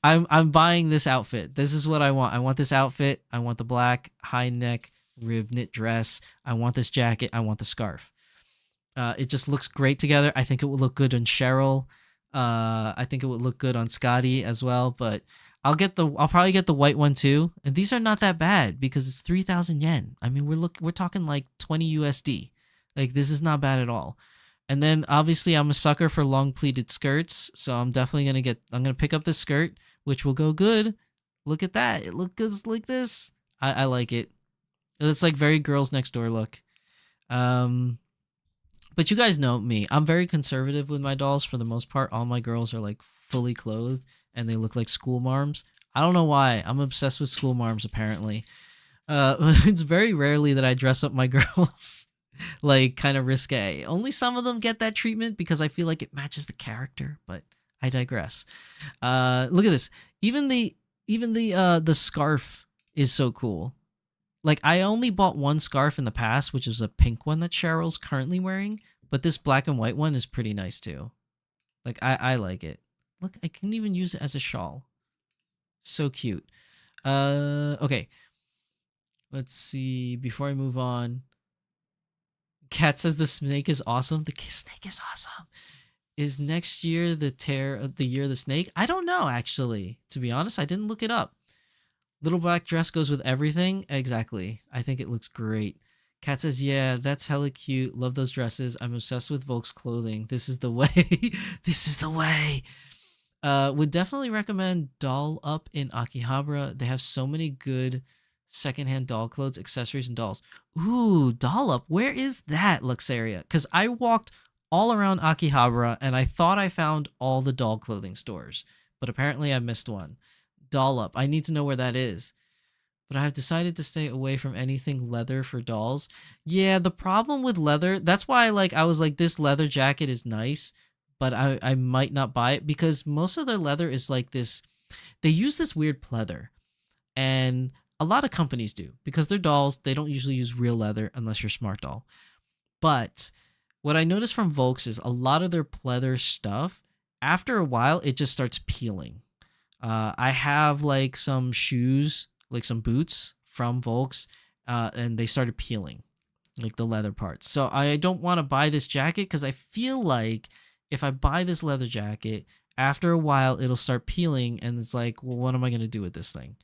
I'm buying this outfit. This is what I want. I want this outfit. I want the black high neck rib knit dress. I want this jacket. I want the scarf. It just looks great together. I think it would look good on Cheryl. I think it would look good on Scotty as well, but I'll probably get the white one too. And these are not that bad because it's 3,000 yen. I mean, we're talking like 20 USD. Like, this is not bad at all. And then obviously I'm a sucker for long pleated skirts, so I'm definitely I'm gonna pick up this skirt, which will go good. Look at that. It looks good like this. I like it. It's like very Girls Next Door look. But you guys know me. I'm very conservative with my dolls for the most part. All my girls are like fully clothed and they look like school marms. I don't know why. I'm obsessed with school marms apparently. It's very rarely that I dress up my girls. like kind of risque. Only some of them get that treatment because I feel like it matches the character, but I digress. Look at this. Even the scarf is so cool. Like, I only bought one scarf in the past, which is a pink one that Cheryl's currently wearing, but this black and white one is pretty nice too. Like, I like it. Look, I can even use it as a shawl. So cute. Okay. Let's see. Before I move on, Kat says the snake is awesome. The snake is awesome. Is next year the tear of the year of the snake? I don't know, actually. To be honest, I didn't look it up. Little black dress goes with everything. Exactly. I think it looks great. Kat says, yeah, that's hella cute. Love those dresses. I'm obsessed with Volks clothing. This is the way. This is the way. Would definitely recommend Doll Up in Akihabara. They have so many good secondhand doll clothes, accessories, and dolls. Ooh, Doll Up. Where is that, Luxaria? Because I walked all around Akihabara and I thought I found all the doll clothing stores, but apparently I missed one. Doll Up. I need to know where that is. But I have decided to stay away from anything leather for dolls. Yeah, the problem with leather, that's why I was like, this leather jacket is nice, but I might not buy it because most of their leather is like this. They use this weird pleather. And a lot of companies do because they're dolls. They don't usually use real leather unless you're smart doll. But what I noticed from Volks is a lot of their pleather stuff, after a while, it just starts peeling. I have like some shoes, like some boots from Volks, and they started peeling, like the leather parts. So I don't want to buy this jacket because I feel like if I buy this leather jacket, after a while it'll start peeling, and it's like, well, what am I gonna do with this thing?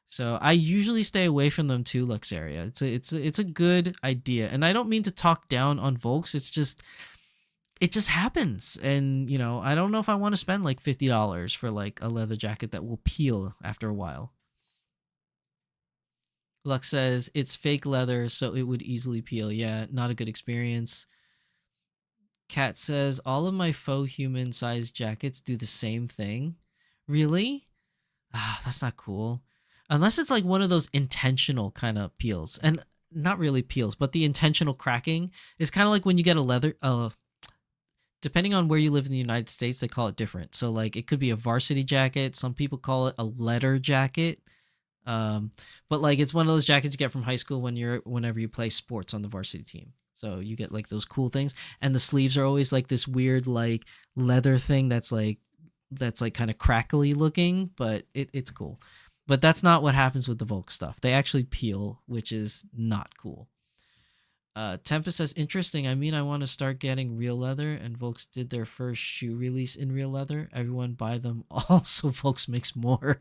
So I usually stay away from them too, Luxaria. It's a good idea, and I don't mean to talk down on Volks. It's just. It just happens, and I don't know if I want to spend like $50 for like a leather jacket that will peel after a while. Lux says it's fake leather, so it would easily peel. Yeah, not a good experience. Kat says all of my faux human sized jackets do the same thing. Really? Ah, that's not cool. Unless it's like one of those intentional kind of peels, and not really peels, but the intentional cracking is kind of like when you get a leather. Depending on where you live in the United States, they call it different. So like it could be a varsity jacket. Some people call it a letter jacket. But like it's one of those jackets you get from high school whenever you play sports on the varsity team. So you get like those cool things, and the sleeves are always like this weird like leather thing that's like kind of crackly looking, but it's cool. But that's not what happens with the Volk stuff. They actually peel, which is not cool. Tempest says, interesting. I mean, I want to start getting real leather, and Volks did their first shoe release in real leather. Everyone buy them all, so Volks makes more.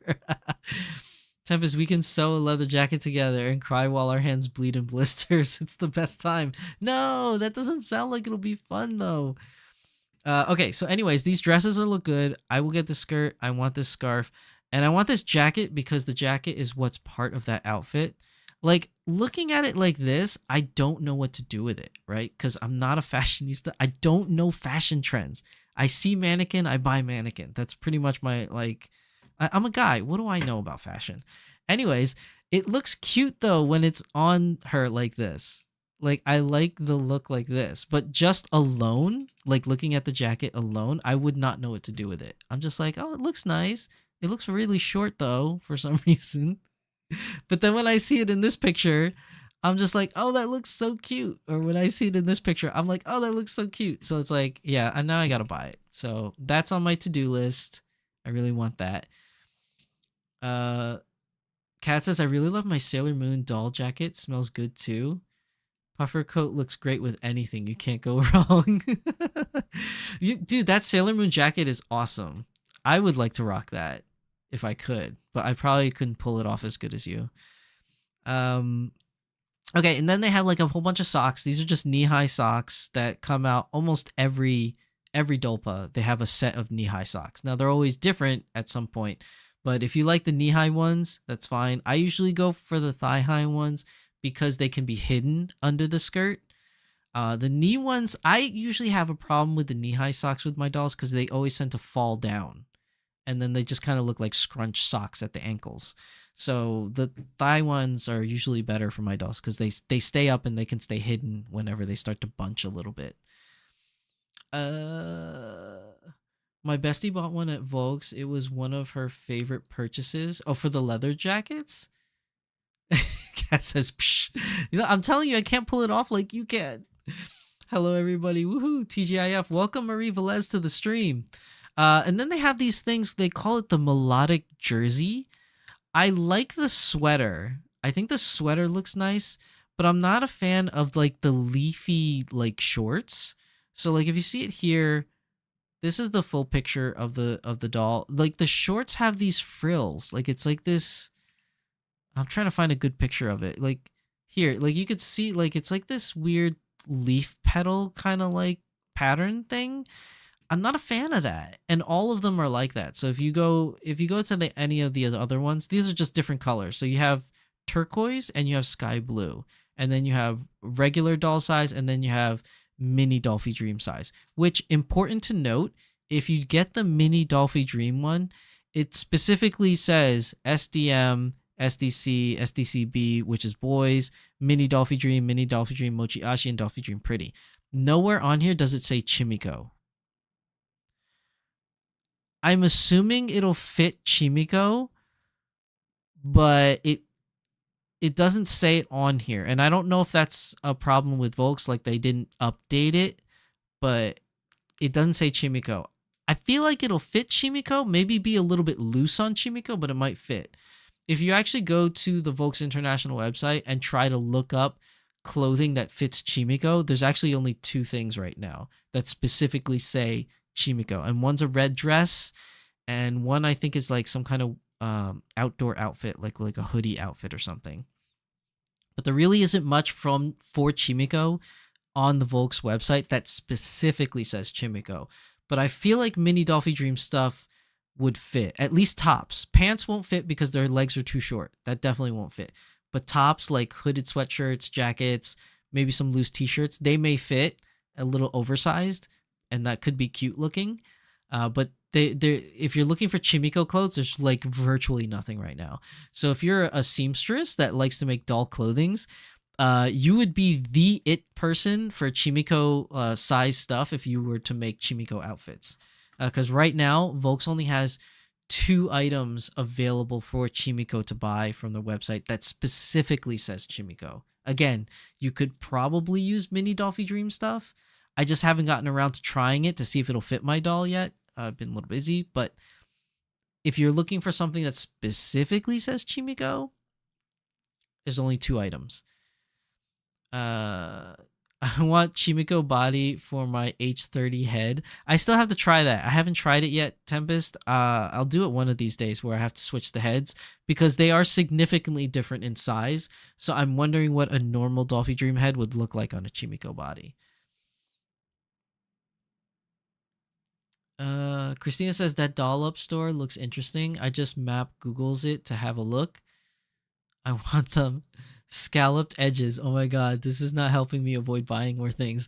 Tempest, we can sew a leather jacket together and cry while our hands bleed in blisters. It's the best time. No, that doesn't sound like it'll be fun, though. Okay, so anyways, these dresses will look good. I will get the skirt. I want this scarf. And I want this jacket because the jacket is what's part of that outfit. Like, looking at it like this, I don't know what to do with it, right? Because I'm not a fashionista. I don't know fashion trends. I see mannequin, I buy mannequin. That's pretty much my, like, I'm a guy. What do I know about fashion? Anyways, it looks cute, though, when it's on her like this. Like, I like the look like this. But just alone, like, looking at the jacket alone, I would not know what to do with it. I'm just like, oh, it looks nice. It looks really short, though, for some reason. But then when I see it in this picture, I'm just like, oh, that looks so cute. Or when I see it in this picture, I'm like, oh, that looks so cute. So it's like, yeah, and now I gotta buy it. So that's on my to-do list. I really want that. Kat says, I really love my Sailor Moon doll jacket. Smells good too. Puffer coat looks great with anything. You can't go wrong. Dude, that Sailor Moon jacket is awesome. I would like to rock that if I could, but I probably couldn't pull it off as good as you. Okay, and then they have like a whole bunch of socks. These are just knee-high socks that come out almost every Dolpa. They have a set of knee-high socks. Now, they're always different at some point, but if you like the knee-high ones, that's fine. I usually go for the thigh-high ones because they can be hidden under the skirt. The knee ones, I usually have a problem with the knee-high socks with my dolls because they always tend to fall down. And then they just kind of look like scrunch socks at the ankles. So the thigh ones are usually better for my dolls because they stay up and they can stay hidden whenever they start to bunch a little bit. My bestie bought one at Volks. It was one of her favorite purchases. Oh, for the leather jackets? Cat says, psh. I'm telling you, I can't pull it off like you can. Hello, everybody. Woohoo. TGIF. Welcome, Marie Velez, to the stream. And then they have these things. They call it the melodic jersey. I like the sweater. I think the sweater looks nice, but I'm not a fan of like the leafy like shorts. So like if you see it here, this is the full picture of the doll. Like the shorts have these frills. Like it's like this. I'm trying to find a good picture of it. Like here, like you could see like it's like this weird leaf petal kind of like pattern thing. I'm not a fan of that, and all of them are like that. So if you go to any of the other ones, these are just different colors. So you have turquoise and you have sky blue, and then you have regular doll size, and then you have mini Dolphy Dream size. Which, important to note, if you get the mini Dolphy Dream one, it specifically says SDM, SDC, SDCB, which is boys, mini Dolphy Dream, Mochi Ashi, and Dolphy Dream Pretty. Nowhere on here does it say Chimiko. I'm assuming it'll fit Chimiko, but it doesn't say it on here. And I don't know if that's a problem with Volks, like they didn't update it, but it doesn't say Chimiko. I feel like it'll fit Chimiko, maybe be a little bit loose on Chimiko, but it might fit. If you actually go to the Volks International website and try to look up clothing that fits Chimiko, there's actually only 2 things right now that specifically say Chimiko, and one's a red dress, and one I think is like some kind of outdoor outfit, like a hoodie outfit or something. But there really isn't much for Chimiko on the Volks website that specifically says Chimiko. But I feel like mini Dolphy Dream stuff would fit, at least tops. Pants won't fit because their legs are too short. That definitely won't fit. But tops, like hooded sweatshirts, jackets, maybe some loose t-shirts, they may fit a little oversized, and that could be cute looking. But if you're looking for Chimiko clothes, there's like virtually nothing right now. So if you're a seamstress that likes to make doll clothings, you would be the it person for Chimiko size stuff if you were to make Chimiko outfits. Because right now, Volks only has 2 items available for Chimiko to buy from the website that specifically says Chimiko. Again, you could probably use mini Dolphy Dream stuff. I just haven't gotten around to trying it to see if it'll fit my doll yet. I've been a little busy, but if you're looking for something that specifically says Chimiko, there's only 2 items. I want Chimiko body for my H30 head. I still have to try that. I haven't tried it yet, Tempest. I'll do it one of these days where I have to switch the heads because they are significantly different in size. So I'm wondering what a normal Dolphy Dream head would look like on a Chimiko body. Christina says that doll up store looks interesting. I just Googles it to have a look. I want them scalloped edges. Oh my god, this is not helping me avoid buying more things.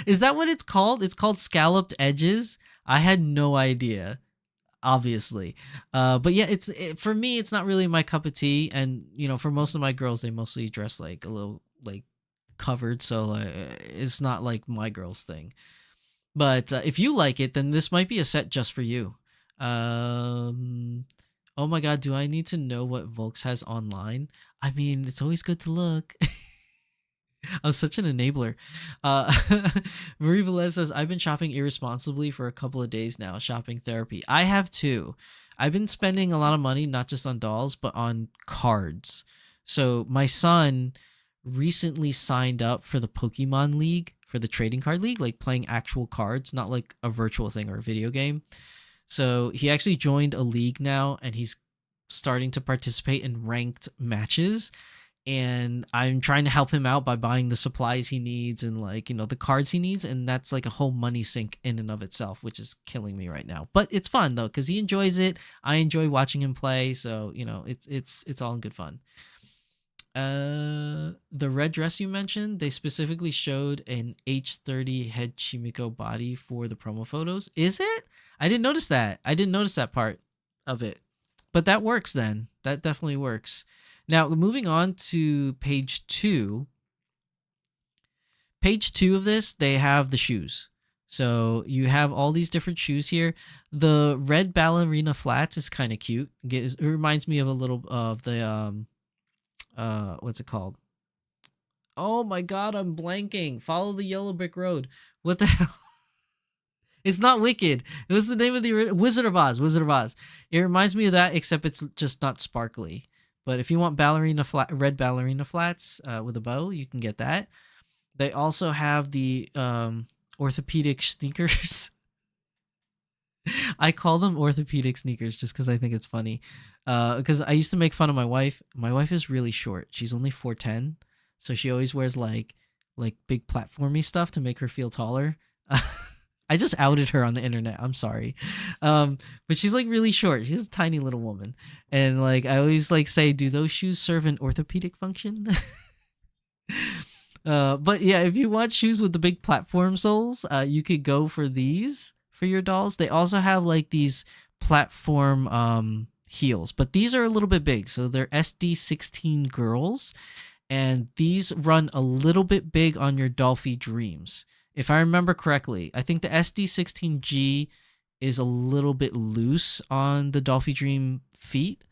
Is that what it's called? It's called scalloped edges? I had no idea, obviously. But yeah, for me, it's not really my cup of tea. And, for most of my girls, they mostly dress like a little like covered. So it's not like my girl's thing. But if you like it, then this might be a set just for you. Oh my god, do I need to know what Volks has online? I mean, it's always good to look. I'm such an enabler. Marie Velez says, I've been shopping irresponsibly for a couple of days now, shopping therapy. I have too. I've been spending a lot of money, not just on dolls, but on cards. So my son recently signed up for the Pokemon League, for the trading card league, like playing actual cards, not like a virtual thing or a video game. So he actually joined a league now, and he's starting to participate in ranked matches. And I'm trying to help him out by buying the supplies he needs and the cards he needs. And that's like a whole money sink in and of itself, which is killing me right now. But it's fun though, because he enjoys it. I enjoy watching him play. So, it's all in good fun. The red dress you mentioned, they specifically showed an H30 head Chimiko body for the promo photos. Is it? I didn't notice that. I didn't notice that part of it. But that works then. That definitely works. Now, moving on to page 2. Page 2 of this, they have the shoes. So you have all these different shoes here. The red ballerina flats is kind of cute. It reminds me of a little of the what's it called? Oh my god, I'm blanking. Follow the Yellow Brick Road. What the hell? It's not Wicked. It was the name of the Wizard of Oz. Wizard of Oz. It reminds me of that, except it's just not sparkly. But if you want red ballerina flats with a bow, you can get that. They also have the orthopedic sneakers. I call them orthopedic sneakers just because I think it's funny. Because I used to make fun of my wife. My wife is really short. She's only 4'10", so she always wears like big platformy stuff to make her feel taller. I just outed her on the internet. I'm sorry. But she's like really short. She's a tiny little woman. And like I always like say, do those shoes serve an orthopedic function? But yeah, if you want shoes with the big platform soles, you could go for these for your dolls. They also have like these platform heels, but these are a little bit big. So they're SD16 girls, and these run a little bit big on your Dolphy Dreams. If I remember correctly, I think the SD16G is a little bit loose on the Dolphy Dream feet,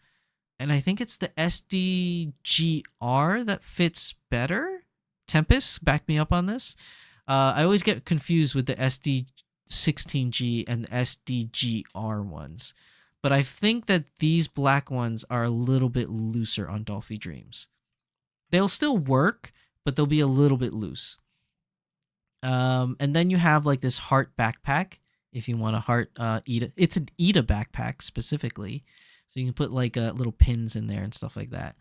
and I think it's the SDGR that fits better. Tempest, back me up on this. I always get confused with the SD16G and the SDGR ones, but I think that these black ones are a little bit looser on Dolphy Dreams. They'll still work, but they'll be a little bit loose. And then you have like this heart backpack. If you want a heart Ida, it's an Ida backpack specifically, so you can put like little pins in there and stuff like that.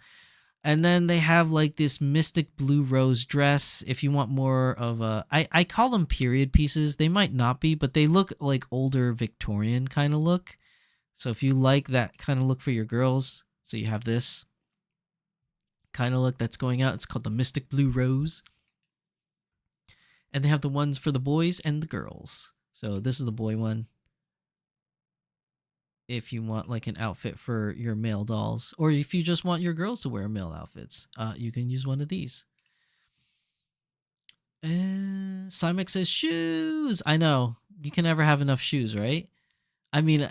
And then they have like this mystic blue rose dress. If you want more of I call them period pieces. They might not be, but they look like older Victorian kind of look. So if you like that kind of look for your girls, so you have this kind of look that's going out. It's called the mystic blue rose. And they have the ones for the boys and the girls. So this is the boy one. If you want like an outfit for your male dolls, or if you just want your girls to wear male outfits, you can use one of these. Simex says shoes. I know you can never have enough shoes, right? I mean,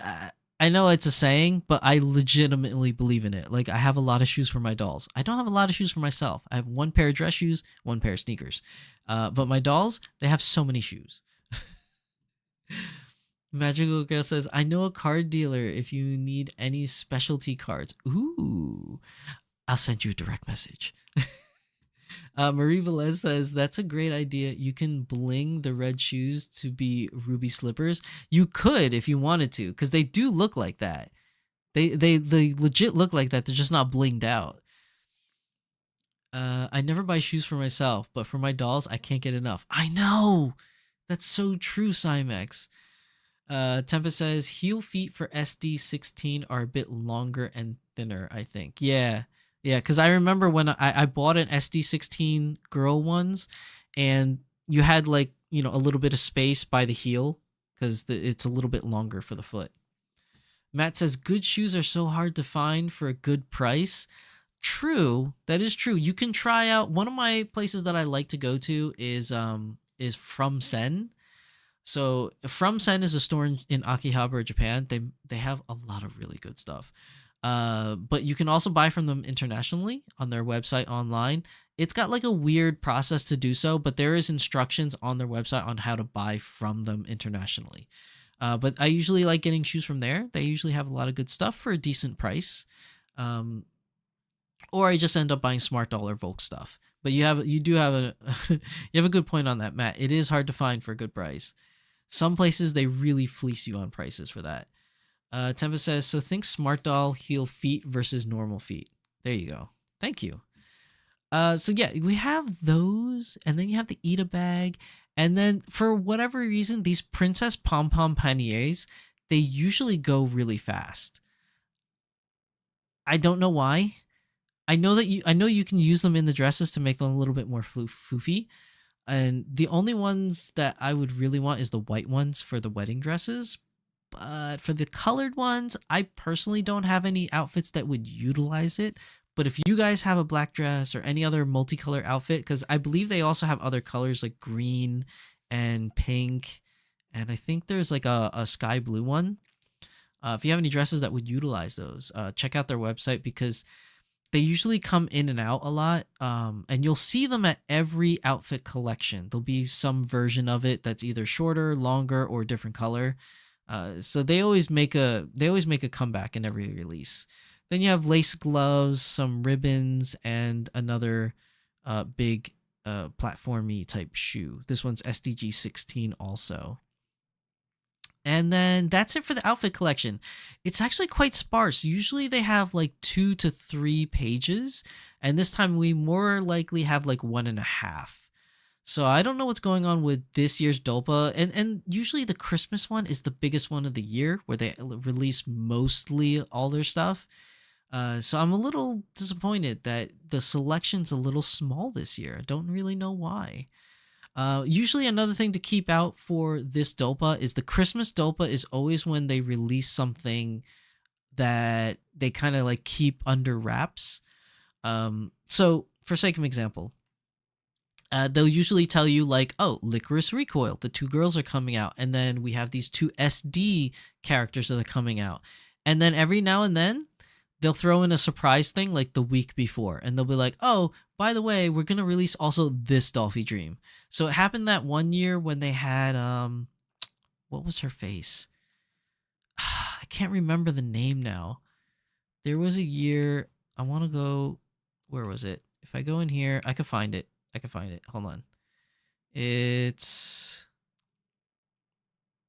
I know it's a saying, but I legitimately believe in it. Like I have a lot of shoes for my dolls. I don't have a lot of shoes for myself. I have one pair of dress shoes, one pair of sneakers. But my dolls, they have so many shoes. Magical Girl says, I know a card dealer if you need any specialty cards. Ooh, I'll send you a direct message. Marie Velez says, that's a great idea. You can bling the red shoes to be ruby slippers. You could if you wanted to, because they do look like that. They legit look like that. They're just not blinged out. I never buy shoes for myself, but for my dolls, I can't get enough. I know! That's so true, Cymex. Tempest says, heel feet for SD16 are a bit longer and thinner, I think. Yeah, because I remember when I bought an SD16 girl ones, and you had like, you know, a little bit of space by the heel, because it's a little bit longer for the foot. Matt says, good shoes are so hard to find for a good price. True, that is true. You can try out, one of my places that I like to go to is From Sen. So From Sen is a store in Akihabara, Japan. They have a lot of really good stuff. But you can also buy from them internationally on their website online. It's got like a weird process to do so, but there is instructions on their website on how to buy from them internationally. But I usually like getting shoes from there. They usually have a lot of good stuff for a decent price. Or I just end up buying Smart Doll or Volks stuff. But you have a good point on that, Matt. It is hard to find for a good price. Some places they really fleece you on prices for that. Tempest says, so think Smart Doll heel feet versus normal feet. There you go. Thank you. So yeah, we have those, and then you have the Ida bag, and then for whatever reason, these Princess Pom Pom Panniers, they usually go really fast. I don't know why. I know you can use them in the dresses to make them a little bit more foofy. And the only ones that I would really want is the white ones for the wedding dresses. But for the colored ones, I personally don't have any outfits that would utilize it. But if you guys have a black dress or any other multicolor outfit, because I believe they also have other colors like green and pink, and I think there's like a sky blue one. If you have any dresses that would utilize those, check out their website because they usually come in and out a lot, and you'll see them at every outfit collection. There'll be some version of it that's either shorter, longer, or different color. So they always make a comeback in every release. Then you have lace gloves, some ribbons, and another big platformy type shoe. This one's SDG 16 also. And then that's it for the outfit collection. It's actually quite sparse. Usually they have like 2 to 3 pages, and this time we more likely have like 1.5. So I don't know what's going on with this year's Dolpa, and usually the Christmas one is the biggest one of the year where they release mostly all their stuff. So I'm a little disappointed that the selection's a little small this year. I don't really know why. Usually another thing to keep out for this Dolpa is the Christmas Dolpa is always when they release something that they kind of like keep under wraps. So for sake of example, they'll usually tell you like, oh, Licorice Recoil, the 2 girls are coming out. And then we have these 2 SD characters that are coming out. And then every now and then they'll throw in a surprise thing like the week before. And they'll be like, oh, by the way, we're going to release also this Dolphy Dream. So it happened that one year when they had, what was her face? I can't remember the name now. There was a year, I want to go, where was it? If I go in here, I could find it. Hold on. It's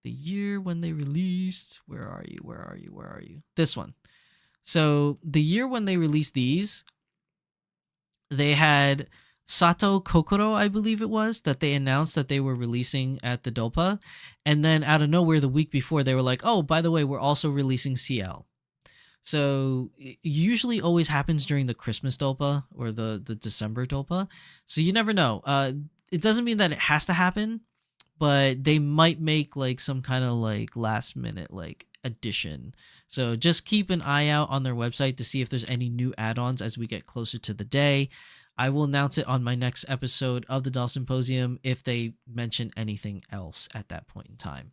the year when they released, where are you? This one. So the year when they released these, they had Sato Kokoro, I believe it was, that they announced that they were releasing at the Dolpa. And then out of nowhere, the week before, they were like, oh, by the way, we're also releasing CL. So it usually always happens during the Christmas Dolpa or the December Dolpa. So you never know. It doesn't mean that it has to happen, but they might make like some kind of like last minute like addition. So just keep an eye out on their website to see if there's any new add-ons as we get closer to the day. I will announce it on my next episode of the Doll Symposium if they mention anything else at that point in time.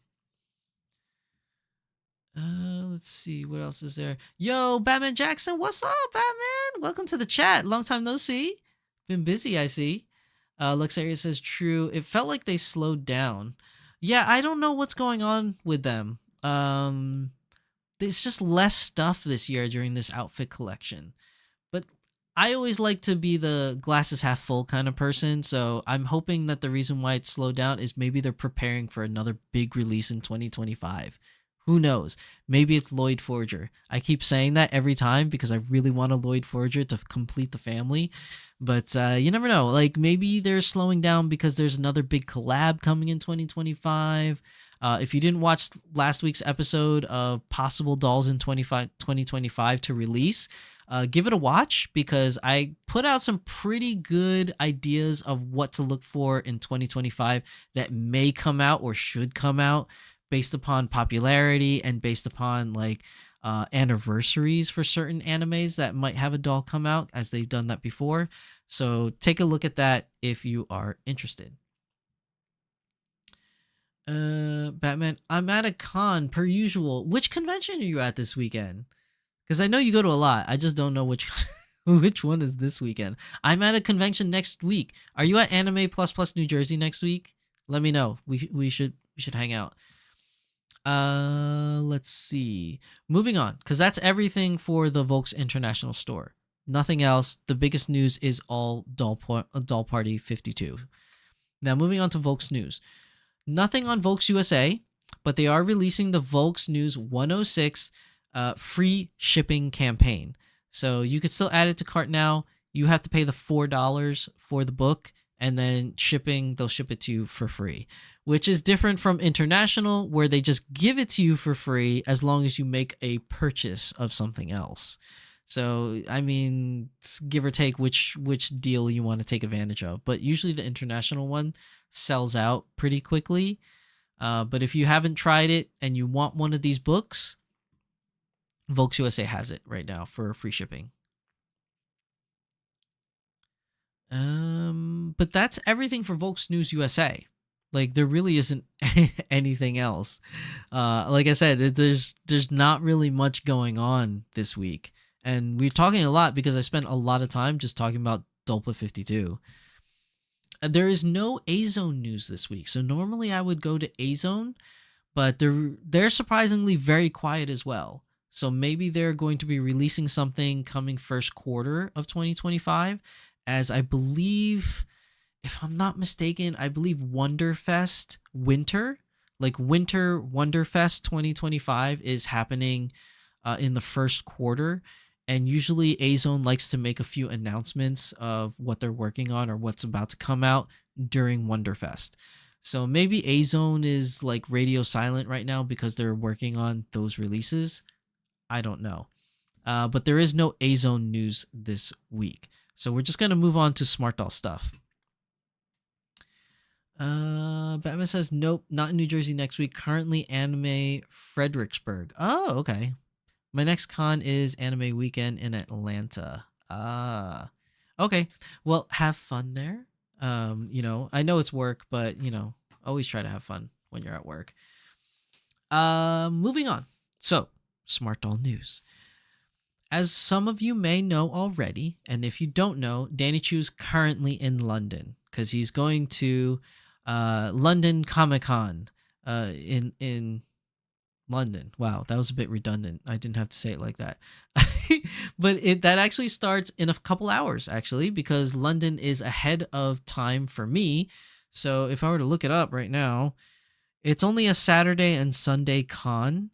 Let's see, what else is there? Yo, Batman Jackson, what's up, Batman? Welcome to the chat. Long time no see. Been busy, I see. Luxaria says, true. It felt like they slowed down. Yeah, I don't know what's going on with them. There's just less stuff this year during this outfit collection. But I always like to be the glasses half full kind of person, so I'm hoping that the reason why it's slowed down is maybe they're preparing for another big release in 2025. Who knows? Maybe it's Lloyd Forger. I keep saying that every time because I really want a Lloyd Forger to complete the family. But you never know. Like maybe they're slowing down because there's another big collab coming in 2025. If you didn't watch last week's episode of possible dolls in 2025 to release, give it a watch because I put out some pretty good ideas of what to look for in 2025 that may come out or should come out based upon popularity and based upon like anniversaries for certain animes that might have a doll come out as they've done that before. So take a look at that if you are interested. Batman, I'm at a con per usual. Which convention are you at this weekend? Because I know you go to a lot. I just don't know which which one is this weekend. I'm at a convention next week. Are you at Anime Plus Plus New Jersey next week? Let me know. We should hang out. Let's see. Moving on, because that's everything for the Volks International Store. Nothing else. The biggest news is all Doll Party 52. Now moving on to Volks News. Nothing on Volks USA, but they are releasing the Volks News 106 free shipping campaign. So you could still add it to cart now. You have to pay the $4 for the book, and then shipping, they'll ship it to you for free, which is different from international, where they just give it to you for free as long as you make a purchase of something else. So, I mean, give or take which deal you want to take advantage of. But usually the international one sells out pretty quickly. But if you haven't tried it and you want one of these books, Volks USA has it right now for free shipping. But that's everything for Volks News USA. Like, there really isn't anything else. Like I said, there's not really much going on this week, and we're talking a lot because I spent a lot of time just talking about Dolpa 52. There is no Azone news this week, so normally I would go to Azone, but they're surprisingly very quiet as well. So maybe they're going to be releasing something coming first quarter of 2025, as I believe, if I'm not mistaken, I believe Wonderfest Winter Wonderfest 2025 is happening in the first quarter. And usually Azone likes to make a few announcements of what they're working on or what's about to come out during Wonderfest. So maybe Azone is like radio silent right now because they're working on those releases. I don't know. But there is no Azone news this week. So we're just going to move on to Smart Doll stuff. Batman says, nope, not in New Jersey next week. Currently Anime Fredericksburg. Oh, okay. My next con is Anime Weekend in Atlanta. Okay. Well, have fun there. I know it's work, but always try to have fun when you're at work. Moving on. So, Smart Doll news. As some of you may know already, and if you don't know, Danny Chu's currently in London because he's going to London Comic-Con in London. Wow, that was a bit redundant. I didn't have to say it like that. But that actually starts in a couple hours, actually, because London is ahead of time for me. So if I were to look it up right now, it's only a Saturday and Sunday con.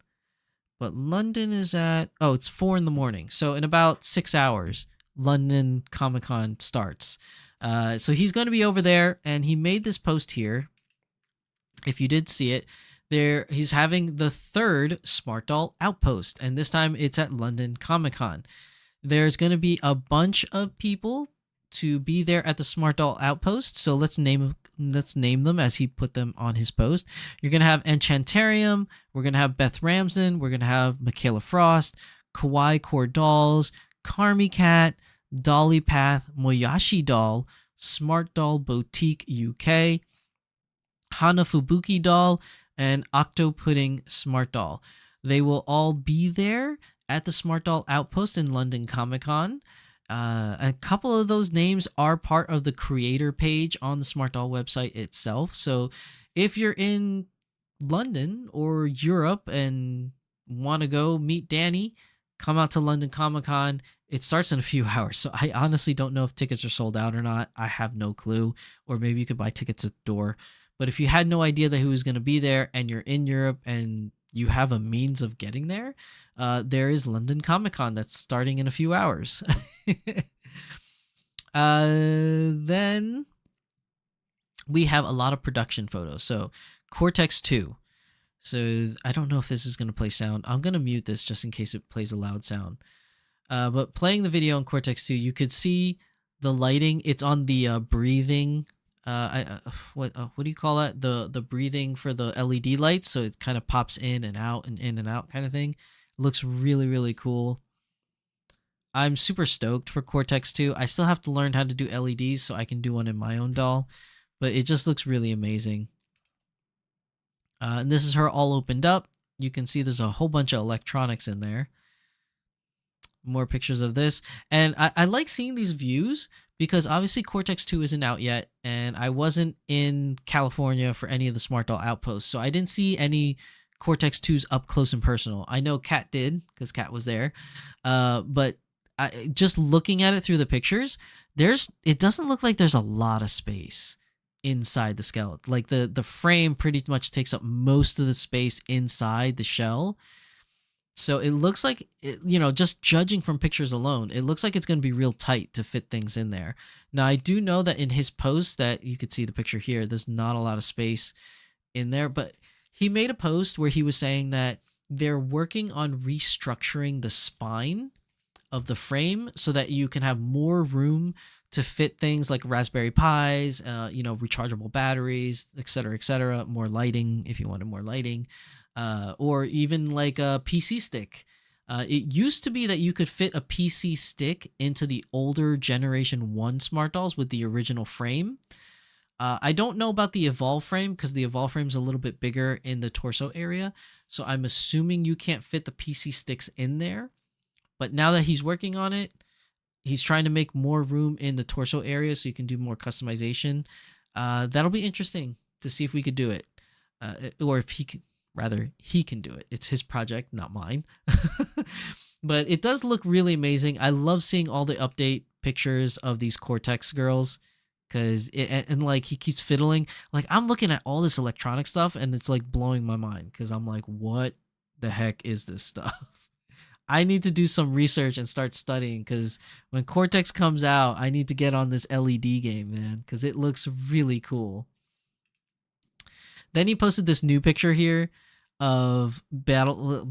But London is it's 4 a.m. So in about 6 hours, London Comic-Con starts. So he's going to be over there, and he made this post here. If you did see it, he's having the 3rd Smart Doll Outpost, and this time it's at London Comic-Con. There's going to be a bunch of people to be there at the Smart Doll Outpost, so let's name them as he put them on his post. You're going to have Enchantarium, we're going to have Beth Ramsden, we're going to have Michaela Frost, Kawaii Core Dolls, Carmi Cat, Dolly Path, Moyashi Doll, Smart Doll Boutique UK, Hana Fubuki Doll, and Octo Pudding Smart Doll. They will all be there at the Smart Doll Outpost in London Comic-Con. A couple of those names are part of the creator page on the Smart Doll website itself. So if you're in London or Europe and want to go meet Danny, come out to London Comic-Con. It starts in a few hours. So I honestly don't know if tickets are sold out or not. I have no clue. Or maybe you could buy tickets at the door. But if you had no idea that he was going to be there and you're in Europe and you have a means of getting there, there is London Comic-Con that's starting in a few hours. Then we have a lot of production photos. So Cortex 2. So I don't know if this is going to play sound. I'm going to mute this just in case it plays a loud sound. But playing the video on Cortex 2, you could see the lighting. It's on the breathing. What do you call that? The breathing for the LED lights. So it kind of pops in and out kind of thing. It looks really, really cool. I'm super stoked for Cortex 2. I still have to learn how to do LEDs so I can do one in my own doll, but it just looks really amazing. And this is her all opened up. You can see there's a whole bunch of electronics in there. More pictures of this. And I like seeing these views because obviously Cortex 2 isn't out yet, and I wasn't in California for any of the Smart Doll Outposts, so I didn't see any Cortex 2s up close and personal. I know Kat did because Kat was there, but just looking at it through the pictures, it doesn't look like there's a lot of space inside the skeleton. Like the frame pretty much takes up most of the space inside the shell. So it looks like, just judging from pictures alone, it looks like it's going to be real tight to fit things in there. Now, I do know that in his post that you could see the picture here, there's not a lot of space in there, but he made a post where he was saying that they're working on restructuring the spine of the frame so that you can have more room to fit things like Raspberry Pis, rechargeable batteries, etc., more lighting if you wanted more lighting, or even like a PC stick. It used to be that you could fit a PC stick into the older Generation 1 Smart Dolls with the original frame. I don't know about the Evolve frame because the Evolve frame is a little bit bigger in the torso area. So I'm assuming you can't fit the PC sticks in there. But now that he's working on it, he's trying to make more room in the torso area so you can do more customization. That'll be interesting to see if we could do it. Or if he could, rather, he can do it. It's his project, not mine. But it does look really amazing. I love seeing all the update pictures of these Cortex girls. Cause like he keeps fiddling. Like I'm looking at all this electronic stuff and it's like blowing my mind. Cause I'm like, what the heck is this stuff? I need to do some research and start studying. Cause when Cortex comes out, I need to get on this LED game, man. Cause it looks really cool. Then he posted this new picture here of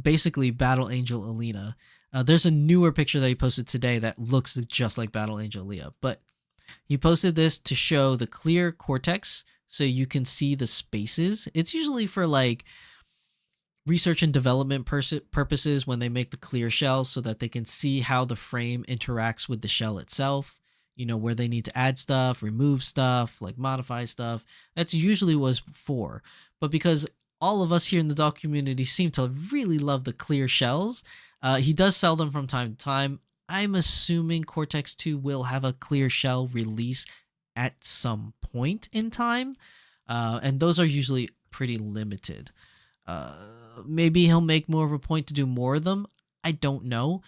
basically Battle Angel Alina. There's a newer picture that he posted today that looks just like Battle Angel Alina, but he posted this to show the clear Cortex so you can see the spaces. It's usually for like research and development purposes when they make the clear shell so that they can see how the frame interacts with the shell itself. You know, where they need to add stuff, remove stuff, like modify stuff. That's usually what it's for. But because all of us here in the doll community seem to really love the clear shells, he does sell them from time to time. I'm assuming Cortex 2 will have a clear shell release at some point in time. And those are usually pretty limited. Maybe he'll make more of a point to do more of them. I don't know.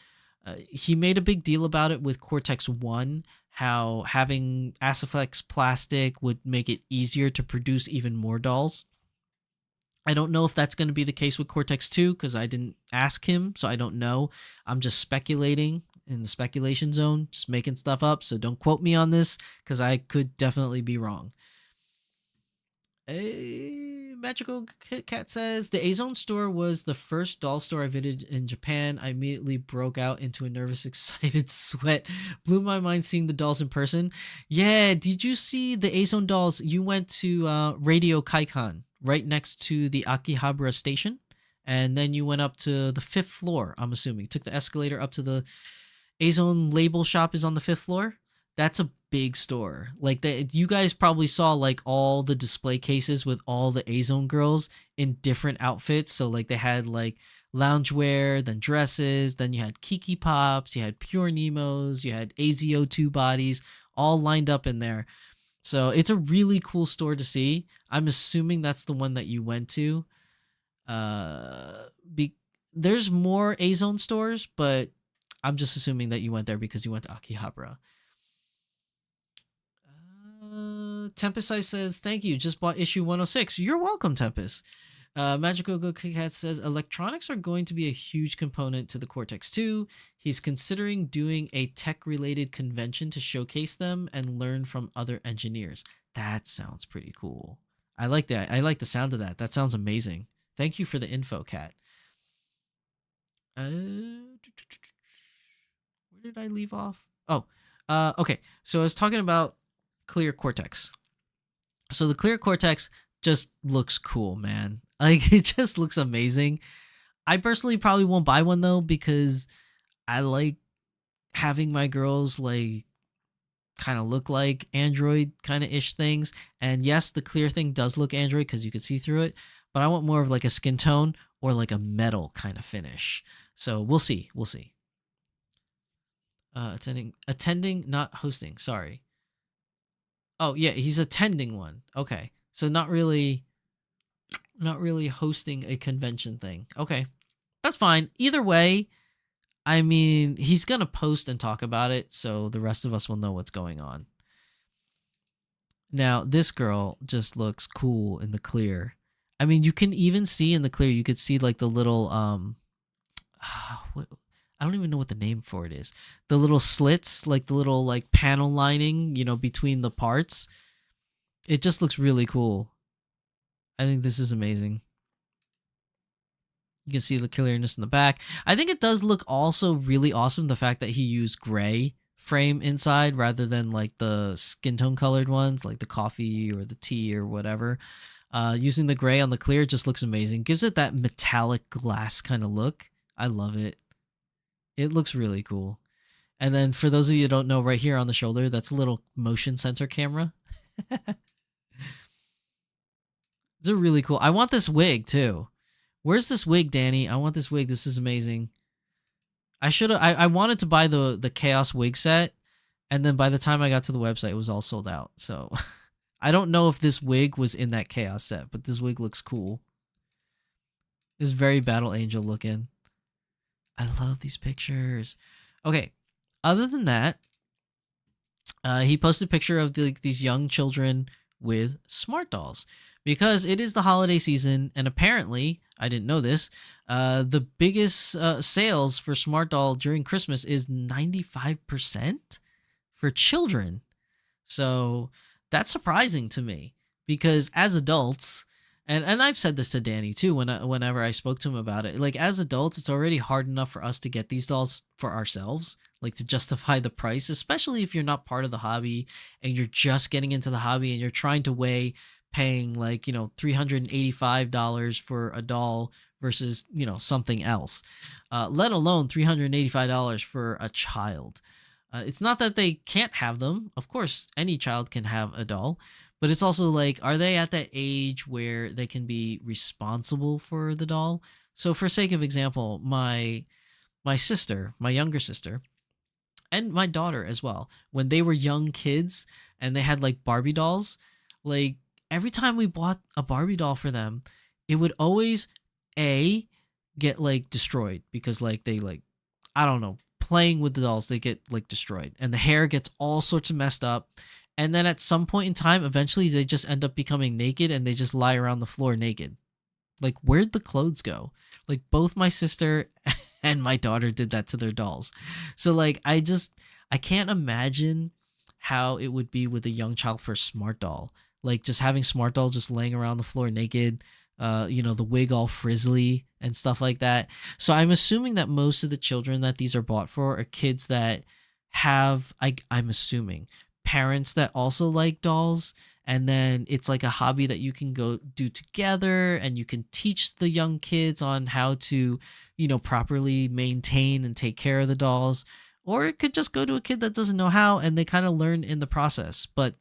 He made a big deal about it with Cortex 1, how having Asiflex plastic would make it easier to produce even more dolls. I don't know if that's going to be the case with Cortex 2 because I didn't ask him, so I don't know. I'm just speculating in the speculation zone, just making stuff up, so don't quote me on this because I could definitely be wrong. Magical Cat says, the Azone store was the first doll store I visited in Japan. I immediately broke out into a nervous, excited sweat. Blew my mind seeing the dolls in person. Yeah, did you see the Azone dolls? You went to Radio Kaikan, right next to the Akihabara station. And then you went up to the 5th floor, I'm assuming. Took the escalator up to the Azone label shop is on the 5th floor. That's a big store. Like you guys probably saw like all the display cases with all the Azone girls in different outfits. So like they had like loungewear, then dresses, then you had Kiki Pops, you had Pure Nemos, you had AZO2 bodies all lined up in there. So it's a really cool store to see. I'm assuming that's the one that you went to. There's more Azone stores, but I'm just assuming that you went there because you went to Akihabara. Tempest Life says, thank you. Just bought issue 106. You're welcome, Tempest. Magical Go Cat says, electronics are going to be a huge component to the Cortex 2. He's considering doing a tech-related convention to showcase them and learn from other engineers. That sounds pretty cool. I like that. I like the sound of that. That sounds amazing. Thank you for the info, Cat. Where did I leave off? Oh, okay. So I was talking about clear Cortex. So the clear Cortex just looks cool, man. Like it just looks amazing. I personally probably won't buy one though because I like having my girls like kind of look like Android kind of ish things. And yes, the clear thing does look Android because you can see through it, but I want more of like a skin tone or like a metal kind of finish. So we'll see. We'll see. Attending, not hosting. Sorry. Oh yeah, he's attending one. Okay, so not really hosting a convention thing. Okay, that's fine. Either way, I mean, he's gonna post and talk about it, so the rest of us will know what's going on. Now, this girl just looks cool in the clear. I mean, you can even see in the clear, you could see like the little I don't even know what the name for it is. The little slits, like the little like panel lining, you know, between the parts. It just looks really cool. I think this is amazing. You can see the clearness in the back. I think it does look also really awesome, the fact that he used gray frame inside rather than like the skin tone colored ones, like the coffee or the tea or whatever. Using the gray on the clear just looks amazing. Gives it that metallic glass kind of look. I love it. It looks really cool. And then for those of you who don't know, right here on the shoulder, that's a little motion sensor camera. It's a really cool. I want this wig too. Where's this wig, Danny? I want this wig. This is amazing. I wanted to buy the Chaos wig set, and then by the time I got to the website, it was all sold out. So I don't know if this wig was in that Chaos set, but this wig looks cool. It's very Battle Angel looking. I love these pictures. Okay, other than that, he posted a picture of these young children with smart dolls because it is the holiday season, and apparently, I didn't know this, the biggest sales for smart doll during Christmas is 95% for children. So that's surprising to me because as adults, and I've said this to Danny too whenever I spoke to him about it, like as adults, it's already hard enough for us to get these dolls for ourselves, like to justify the price, especially if you're not part of the hobby and you're just getting into the hobby and you're trying to weigh paying like, $385 for a doll versus, something else, let alone $385 for a child. It's not that they can't have them. Of course, any child can have a doll, but it's also like, are they at that age where they can be responsible for the doll? So for sake of example, my sister, my younger sister, and my daughter as well, when they were young kids and they had like Barbie dolls, like every time we bought a Barbie doll for them, it would always get like destroyed because like they like, I don't know, playing with the dolls, they get like destroyed and the hair gets all sorts of messed up. And then at some point in time, eventually they just end up becoming naked and they just lie around the floor naked. Like, where'd the clothes go? Like both my sister and my daughter did that to their dolls. So like, I can't imagine how it would be with a young child for a smart doll. Like just having smart doll just laying around the floor naked, the wig all frizzly and stuff like that. So I'm assuming that most of the children that these are bought for are kids that have, I'm assuming, parents that also like dolls. And then it's like a hobby that you can go do together and you can teach the young kids on how to, properly maintain and take care of the dolls. Or it could just go to a kid that doesn't know how and they kind of learn in the process. But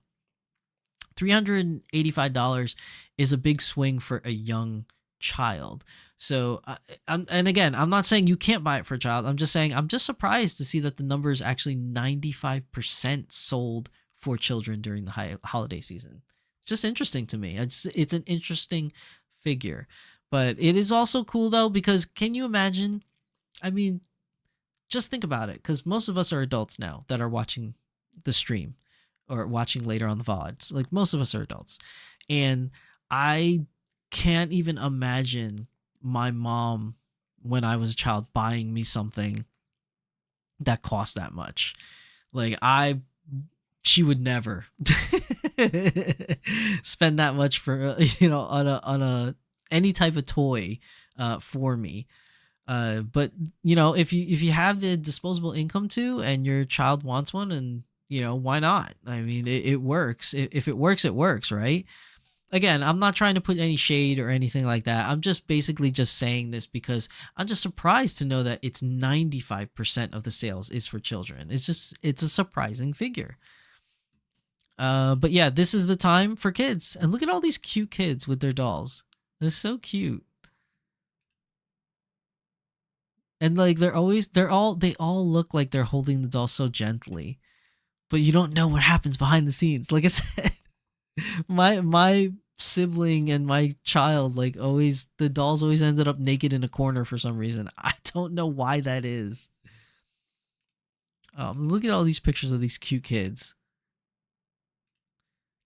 $385 is a big swing for a young child. So, and again, I'm not saying you can't buy it for a child. I'm just saying I'm just surprised to see that the number is actually 95% sold for children during the holiday season. It's just interesting to me. It's an interesting figure. But it is also cool though, because can you imagine? I mean, just think about it, because most of us are adults now that are watching the stream or watching later on the VODs. Like most of us are adults. And I can't even imagine my mom when I was a child buying me something that cost that much. Like she would never spend that much for, on any type of toy for me. But if you have the disposable income too, and your child wants one, and why not? I mean, it works. If it works, it works, right? Again, I'm not trying to put any shade or anything like that. I'm just basically just saying this because I'm just surprised to know that it's 95% of the sales is for children. It's a surprising figure. But yeah, this is the time for kids. And look at all these cute kids with their dolls. They're so cute. And like they all look like they're holding the doll so gently. But you don't know what happens behind the scenes. Like I said, my sibling and my child, like always, the dolls always ended up naked in a corner for some reason. I don't know why that is. Look at all these pictures of these cute kids.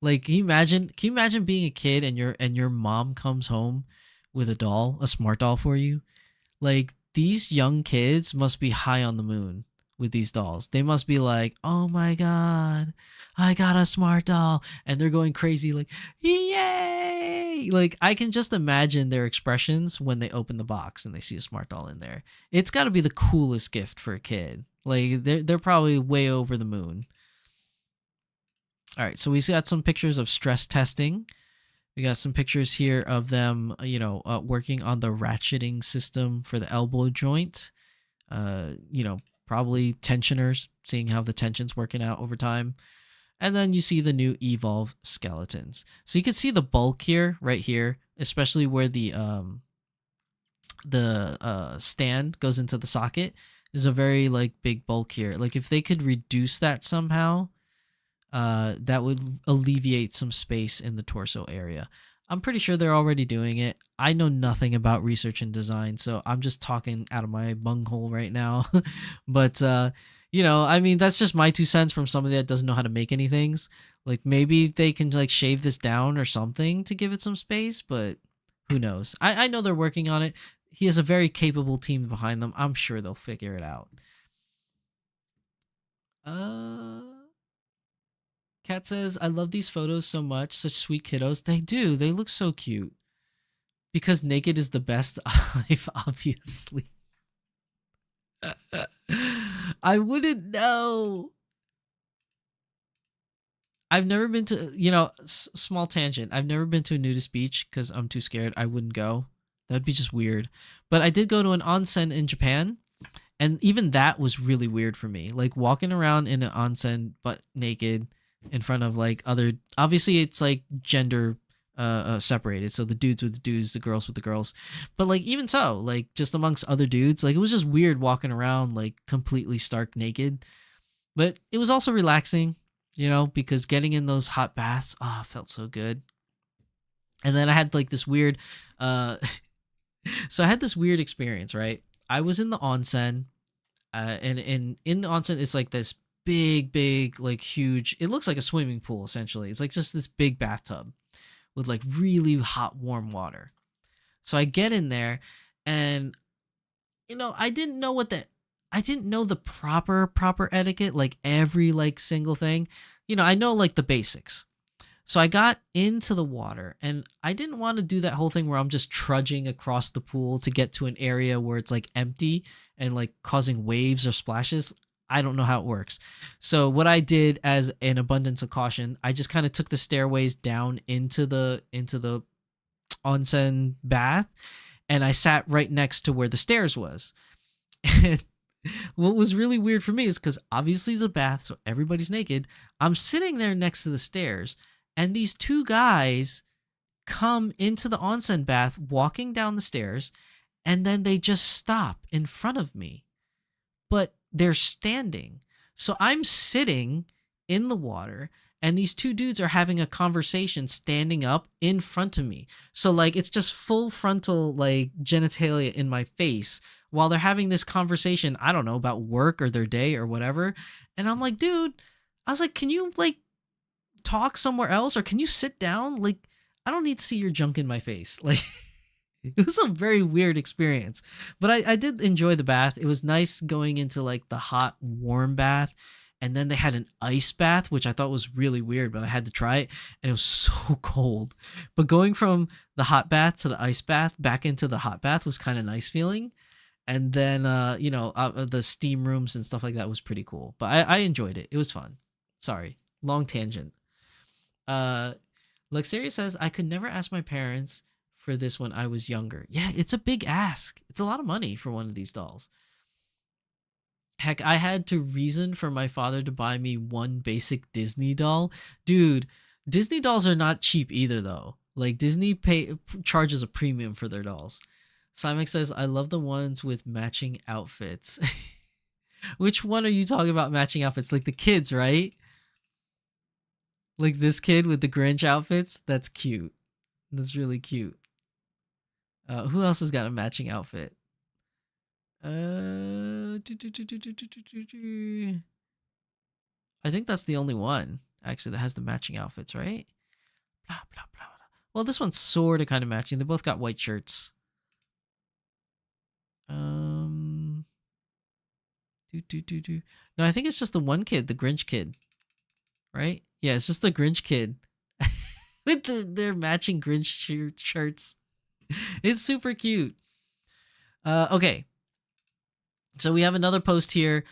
Like, can you imagine being a kid and your mom comes home with a doll, a smart doll for you? Like, these young kids must be high on the moon with these dolls. They must be like, oh my God, I got a smart doll. And they're going crazy like, yay! yay! Like I can just imagine their expressions when they open the box and they see a smart doll in there. It's got to be the coolest gift for a kid. Like they're probably way over the moon. All right, so we got some pictures of stress testing. We got some pictures here of them, working on the ratcheting system for the elbow joint. Probably tensioners, seeing how the tension's working out over time. And then you see the new Evolve skeletons. So you can see the bulk here, right here, especially where the stand goes into the socket. There's a very like big bulk here. Like if they could reduce that somehow, that would alleviate some space in the torso area. I'm pretty sure they're already doing it. I know nothing about research and design, so I'm just talking out of my bunghole right now. But that's just my 2 cents from somebody that doesn't know how to make any things. Like maybe they can like shave this down or something to give it some space, but who knows? I know they're working on it. He has a very capable team behind them. I'm sure they'll figure it out. Kat says, I love these photos so much. Such sweet kiddos. They do. They look so cute. Because naked is the best life, obviously. I wouldn't know. I've never been to, small tangent. I've never been to a nudist beach because I'm too scared. I wouldn't go. That'd be just weird. But I did go to an onsen in Japan. And even that was really weird for me. Like walking around in an onsen, but naked in front of like other, obviously it's like gender separated. So the dudes with the dudes, the girls with the girls. But like even so, like just amongst other dudes, like it was just weird walking around like completely stark naked. But it was also relaxing, because getting in those hot baths, felt so good. And then I had like this weird, so I had this weird experience, right? I was in the onsen, and in the onsen, it's like this big, like huge, it looks like a swimming pool, essentially. It's like just this big bathtub with like really hot, warm water. So I get in there and, I didn't know the proper etiquette, like every like single thing. I know like the basics. So I got into the water and I didn't want to do that whole thing where I'm just trudging across the pool to get to an area where it's like empty and like causing waves or splashes. I don't know how it works. So what I did as an abundance of caution, I just kind of took the stairways down into the onsen bath and I sat right next to where the stairs was. And what was really weird for me is because obviously it's a bath, so everybody's naked. I'm sitting there next to the stairs and these two guys come into the onsen bath walking down the stairs and then they just stop in front of me. But they're standing. So I'm sitting in the water and these two dudes are having a conversation standing up in front of me. So like it's just full frontal like genitalia in my face while they're having this conversation, I don't know, about work or their day or whatever. And I'm like, dude, I was like, can you like talk somewhere else or can you sit down? Like, I don't need to see your junk in my face. Like it was a very weird experience, but I did enjoy the bath. It was nice going into like the hot, warm bath. And then they had an ice bath, which I thought was really weird, but I had to try it and it was so cold. But going from the hot bath to the ice bath back into the hot bath was kind of nice feeling. And then, the steam rooms and stuff like that was pretty cool, but I enjoyed it. It was fun. Sorry, long tangent. Luxeria says, I could never ask my parents for this when I was younger. Yeah, it's a big ask. It's a lot of money for one of these dolls. Heck, I had to reason for my father to buy me one basic Disney doll. Dude, Disney dolls are not cheap either, though. Like, Disney charges a premium for their dolls. Simon says, I love the ones with matching outfits. Which one are you talking about matching outfits? Like the kids, right? Like this kid with the Grinch outfits? That's cute. That's really cute. Who else has got a matching outfit? I think that's the only one, actually, that has the matching outfits, right? Blah, blah, blah, blah. Well, this one's sort of kind of matching. They both got white shirts. No, I think it's just the one kid, the Grinch kid. Right? Yeah, it's just the Grinch kid. with their matching Grinch shirts. It's super cute. Okay. So we have another post here.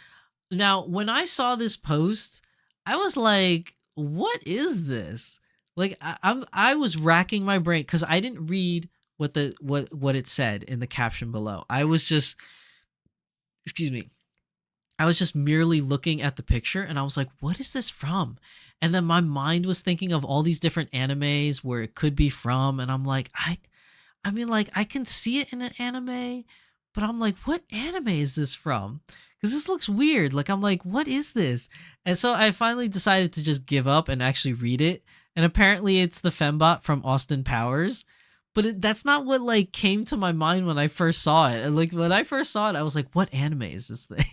Now, when I saw this post, I was like, what is this? Like I was racking my brain because I didn't read what it said in the caption below. I was just, excuse me, I was just merely looking at the picture and I was like, what is this from? And then my mind was thinking of all these different animes where it could be from, and I'm like, I mean, like, I can see it in an anime, but I'm like, what anime is this from? Because this looks weird. Like, I'm like, what is this? And so I finally decided to just give up and actually read it. And apparently it's the fembot from Austin Powers. But that's not what, like, came to my mind when I first saw it. And, like, when I first saw it, I was like, what anime is this thing?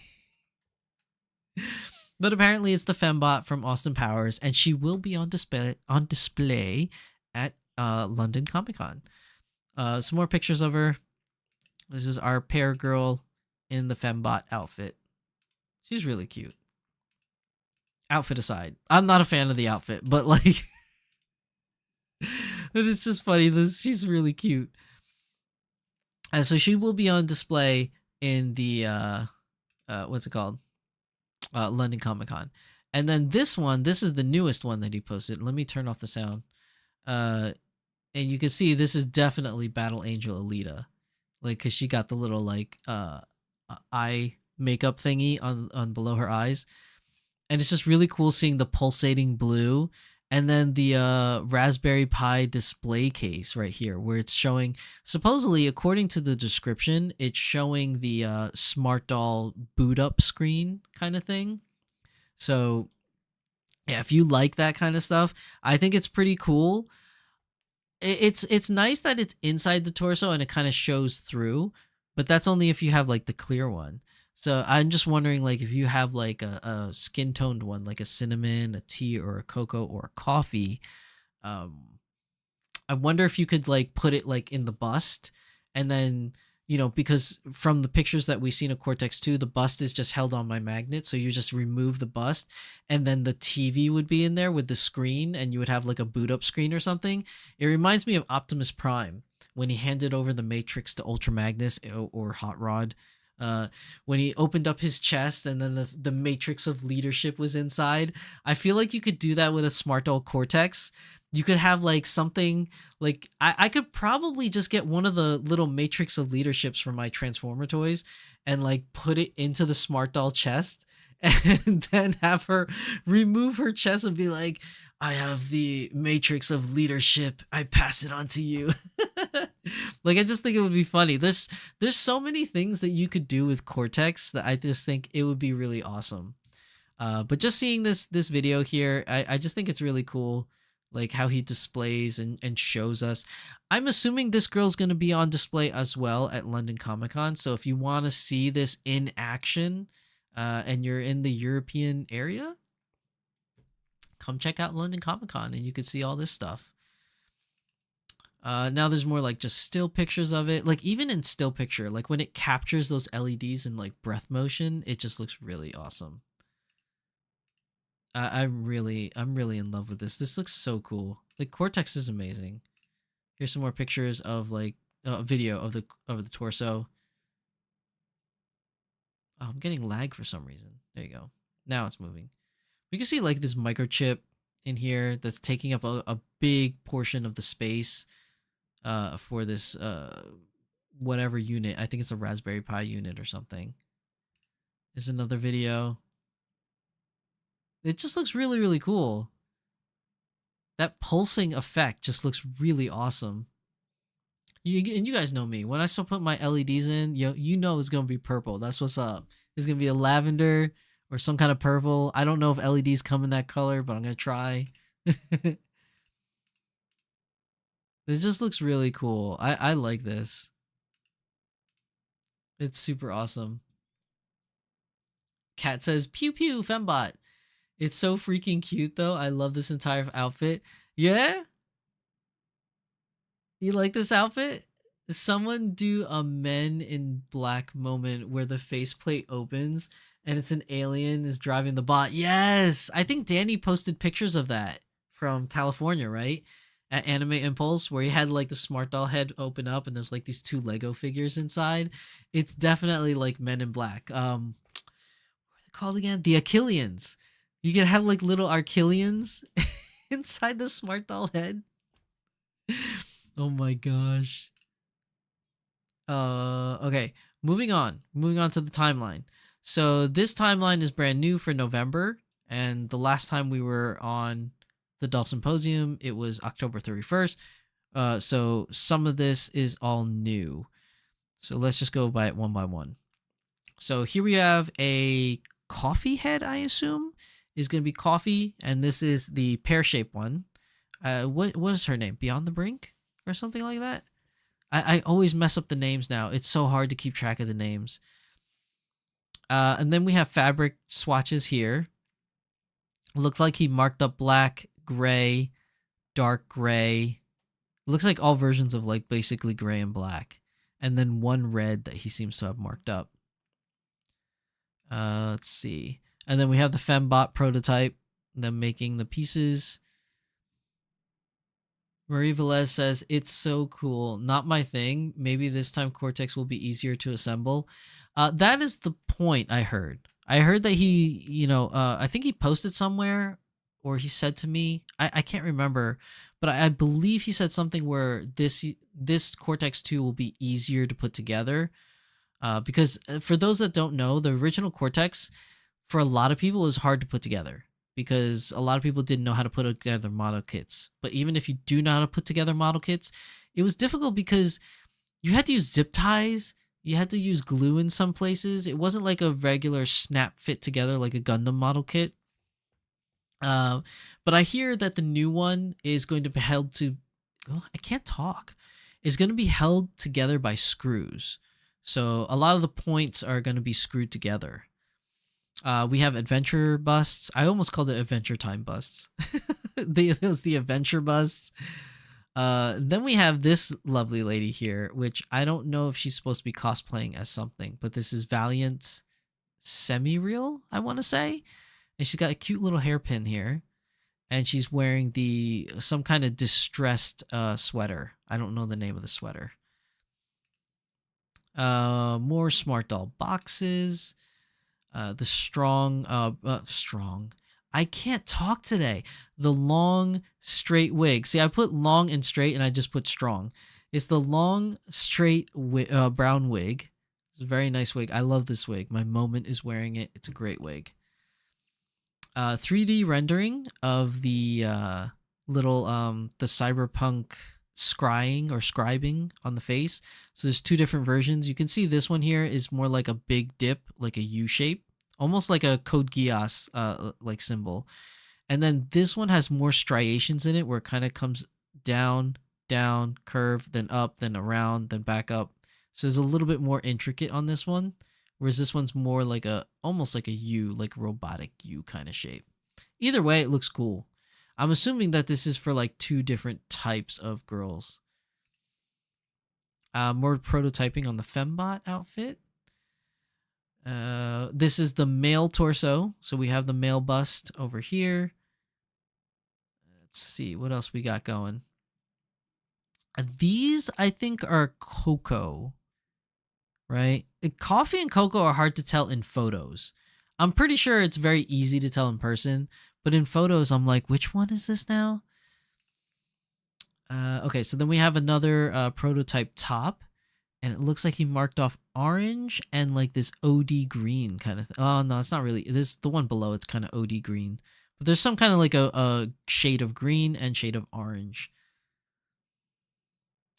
But apparently it's the fembot from Austin Powers. And she will be on display at London Comic Con. Some more pictures of her. This is our pear girl in the fembot outfit. She's really cute. Outfit aside, I'm not a fan of the outfit, but like, but it's just funny. She's really cute. And so she will be on display in the what's it called? London Comic Con. And then this is the newest one that he posted. Let me turn off the sound. And you can see this is definitely Battle Angel Alita, like, because she got the little like eye makeup thingy on below her eyes, and it's just really cool seeing the pulsating blue, and then the Raspberry Pi display case right here where it's showing, supposedly according to the description, it's showing the Smart Doll boot up screen kind of thing. So yeah, if you like that kind of stuff, I think it's pretty cool. It's nice that it's inside the torso and it kind of shows through, but that's only if you have like the clear one. So I'm just wondering, like, if you have like a skin toned one, like a cinnamon, a tea, or a cocoa, or a coffee, I wonder if you could like put it like in the bust, and then, you know, because from the pictures that we've seen of Cortex 2, the bust is just held on by magnet. So you just remove the bust, and then the TV would be in there with the screen, and you would have like a boot up screen or something. It reminds me of Optimus Prime when he handed over the Matrix to Ultra Magnus, or Hot Rod. When he opened up his chest and then the matrix of leadership was inside. I feel like you could do that with a Smart Doll Cortex. You could have like something like, I could probably just get one of the little matrix of leaderships from my Transformer toys and like put it into the Smart Doll chest, and then have her remove her chest and be like, I have the matrix of leadership, I pass it on to you. Like, I just think it would be funny. There's so many things that you could do with Cortex that I just think it would be really awesome. But just seeing this video here, I just think it's really cool, like how he displays and shows us. I'm assuming this girl's going to be on display as well at London Comic Con. So if you want to see this in action, and you're in the European area, come check out London Comic Con and you can see all this stuff. Now there's more like just still pictures of it. Like, even in still picture, like when it captures those LEDs in like breath motion, it just looks really awesome. I'm really in love with this. This looks so cool. Like, Cortex is amazing. Here's some more pictures of like a video of the torso. Oh, I'm getting lag for some reason. There you go. Now it's moving. We can see like this microchip in here that's taking up a big portion of the space for this whatever unit. I think it's a Raspberry Pi unit or something. There's another video. It just looks really, really cool. That pulsing effect just looks really awesome. You guys know me. When I still put my LEDs in, you know it's gonna be purple. That's what's up. It's gonna be a lavender or some kind of purple. I don't know if LEDs come in that color, but I'm gonna try. It just looks really cool. I like this. It's super awesome. Cat says, pew pew, fembot. It's so freaking cute though. I love this entire outfit. Yeah? You like this outfit? Someone do a Men in Black moment where the faceplate opens and it's an alien is driving the bot. Yes! I think Danny posted pictures of that from California, right? at Anime Impulse where he had like the smart doll head open up and there's like these two Lego figures inside. It's definitely like Men in Black. What are they called again? The Achilleans. You can have like little Achilleans inside the smart doll head. Oh my gosh. Okay. Moving on to the timeline. So this timeline is brand new for November, and the last time we were on the Doll Symposium, it was October 31st. So some of this is all new. So let's just go by it one by one. So here we have a coffee head, I assume is going to be coffee, and this is the pear-shaped one. What is her name? Beyond the Brink or something like that? I always mess up the names now. It's so hard to keep track of the names. And then we have fabric swatches here. Looks like he marked up black, gray, dark gray. Looks like all versions of like basically gray and black. And then one red that he seems to have marked up. Let's see. And then we have the Fembot prototype, them making the pieces. Marie Velez says, it's so cool. Not my thing. Maybe this time Cortex will be easier to assemble. That is the point I heard. I heard that he, I think he posted somewhere or he said to me, I can't remember, but I believe he said something where this Cortex 2 will be easier to put together. Because for those that don't know, the original Cortex, for a lot of people, was hard to put together. Because a lot of people didn't know how to put together model kits. But even if you do know how to put together model kits, it was difficult because you had to use zip ties. You had to use glue in some places. It wasn't like a regular snap fit together like a Gundam model kit. But I hear that the new one is going to be held to... Oh, I can't talk. It's going to be held together by screws. So a lot of the points are going to be screwed together. We have adventure busts. I almost called it Adventure Time busts. It was the adventure busts. Then we have this lovely lady here, which I don't know if she's supposed to be cosplaying as something, but this is Valiant Semi-Real, I want to say. And she's got a cute little hairpin here. And she's wearing some kind of distressed sweater. I don't know the name of the sweater. More Smart Doll boxes. The strong, I can't talk today. The long, straight wig. See, I put long and straight and I just put strong. It's the long, straight brown wig. It's a very nice wig. I love this wig. My moment is wearing it. It's a great wig. 3D rendering of the little, the cyberpunk scrying or scribing on the face. So there's two different versions. You can see this one here is more like a big dip, like a U shape, almost like a Code Geass like symbol. And then this one has more striations in it where it kind of comes down, curve, then up, then around, then back up. So it's a little bit more intricate on this one, whereas this one's more like almost like a U, like a robotic U kind of shape. Either way, it looks cool. I'm assuming that this is for like two different types of girls. More prototyping on the Fembot outfit. This is the male torso. So we have the male bust over here. Let's see what else we got going. These, I think, are Cocoa, right? Coffee and Cocoa are hard to tell in photos. I'm pretty sure it's very easy to tell in person. But in photos, I'm like, which one is this now? Okay, so then we have another prototype top. And it looks like he marked off orange and like this OD green kind of thing. Oh, no, it's not really. This the one below, it's kind of OD green. But there's some kind of like a shade of green and shade of orange.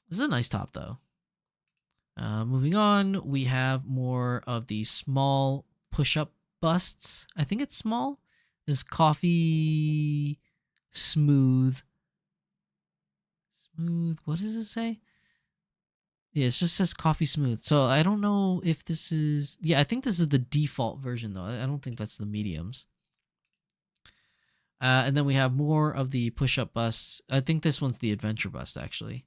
This is a nice top, though. Moving on, we have more of the small push-up busts. I think it's small. This coffee smooth. What does it say? Yeah, it just says coffee smooth. So I don't know if this is... Yeah, I think this is the default version, though. I don't think that's the mediums. And then we have more of the push-up busts. I think this one's the adventure bust, actually.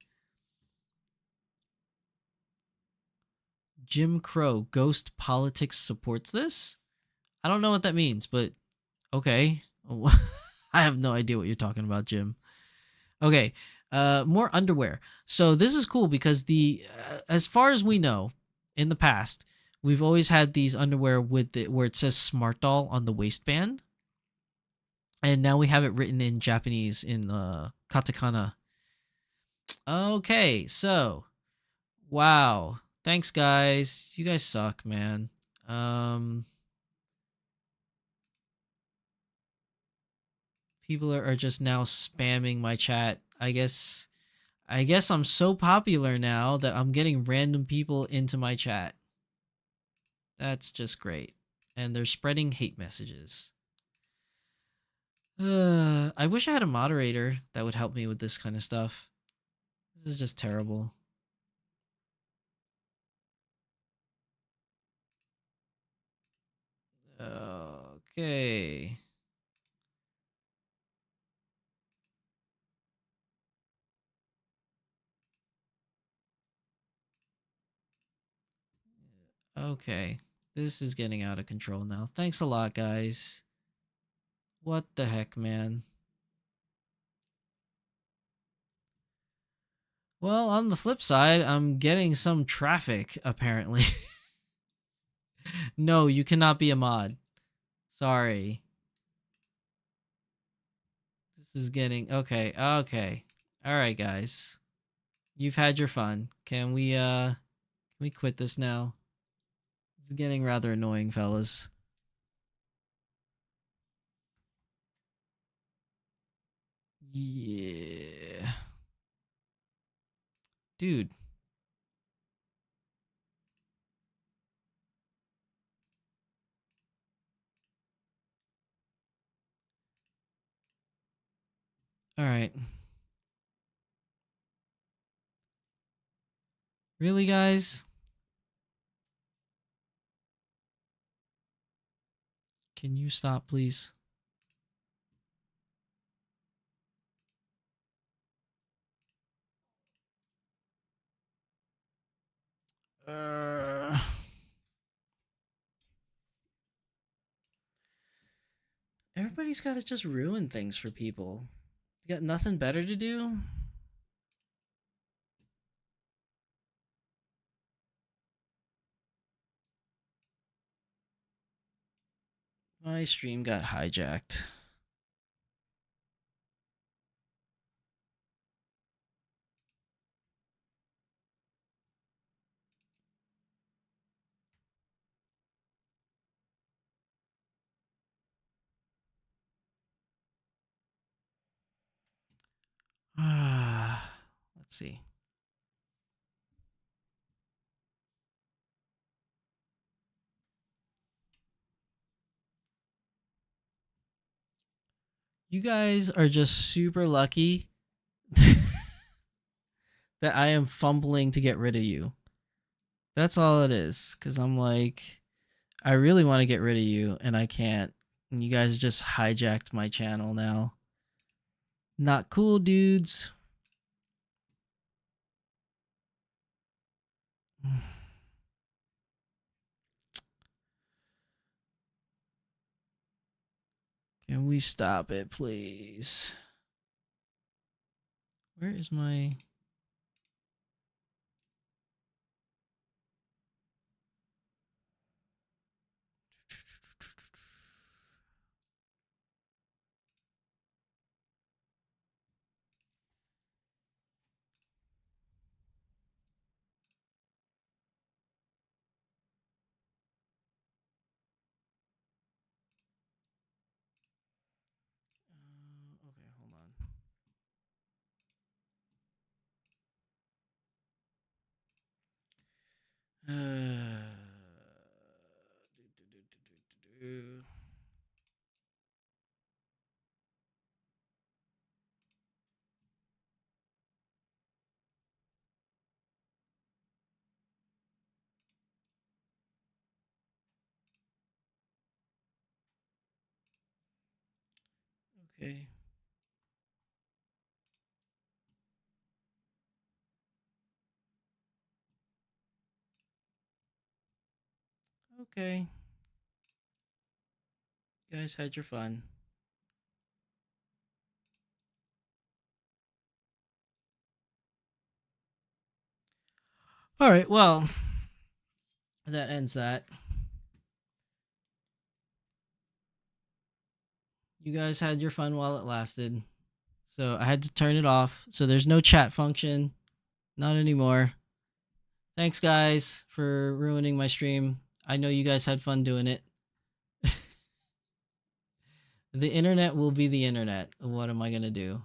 Jim Crow, Ghost Politics supports this? I don't know what that means, but... Okay. I have no idea what you're talking about, Jim. Okay. More underwear. So this is cool because the as far as we know, in the past, we've always had these underwear with where it says Smart Doll on the waistband, and now we have it written in Japanese in katakana. Okay, so wow, thanks guys. You guys suck, man. People are just now spamming my chat. I guess I'm so popular now that I'm getting random people into my chat. That's just great. And they're spreading hate messages. I wish I had a moderator that would help me with this kind of stuff. This is just terrible. Okay. Okay. This is getting out of control now. Thanks a lot, guys. What the heck, man? Well, on the flip side, I'm getting some traffic, apparently. No, you cannot be a mod. Sorry. This is getting... Okay. Alright, guys. You've had your fun. Can we quit this now? It's getting rather annoying, fellas. Yeah. Dude. Alright. Really, guys? Can you stop, please? Uh... Everybody's gotta just ruin things for people. You got nothing better to do? My stream got hijacked. Let's see. You guys are just super lucky that I am fumbling to get rid of you. That's all it is. Because I'm like, I really want to get rid of you, and I can't. And you guys just hijacked my channel now. Not cool, dudes. Can we stop it, please? Where is my... Okay, hold on. Okay. Okay. You guys had your fun. All right, well, that ends that. You guys had your fun while it lasted. So I had to turn it off. So there's no chat function. Not anymore. Thanks, guys, for ruining my stream. I know you guys had fun doing it. The internet will be the internet. What am I going to do?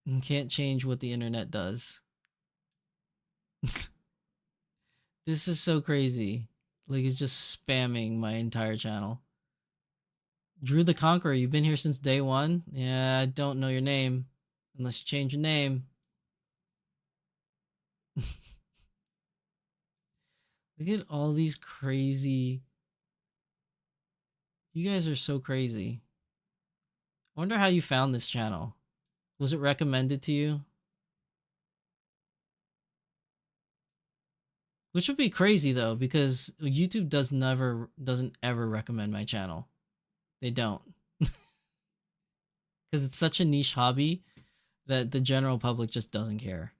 You can't change what the internet does. This is so crazy. Like, it's just spamming my entire channel. Drew the Conqueror, you've been here since day one? Yeah, I don't know your name. Unless you change your name. Look at all these crazy... You guys are so crazy. I wonder how you found this channel. Was it recommended to you? Which would be crazy though, because YouTube doesn't ever recommend my channel. They don't. Because it's such a niche hobby that the general public just doesn't care.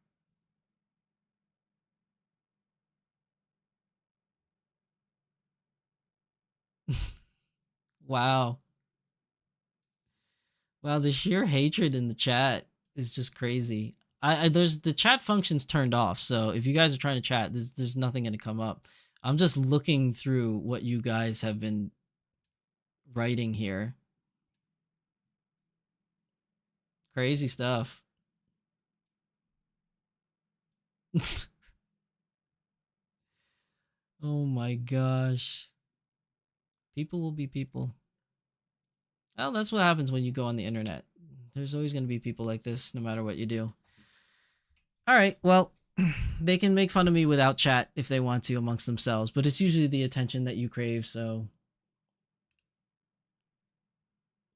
Wow. Wow, the sheer hatred in the chat is just crazy. There's the chat function's turned off, so if you guys are trying to chat, there's nothing gonna come up. I'm just looking through what you guys have been writing here. Crazy stuff. Oh my gosh. People will be people. Well, that's what happens when you go on the internet. There's always going to be people like this, no matter what you do. All right, well, they can make fun of me without chat if they want to amongst themselves, but it's usually the attention that you crave, so...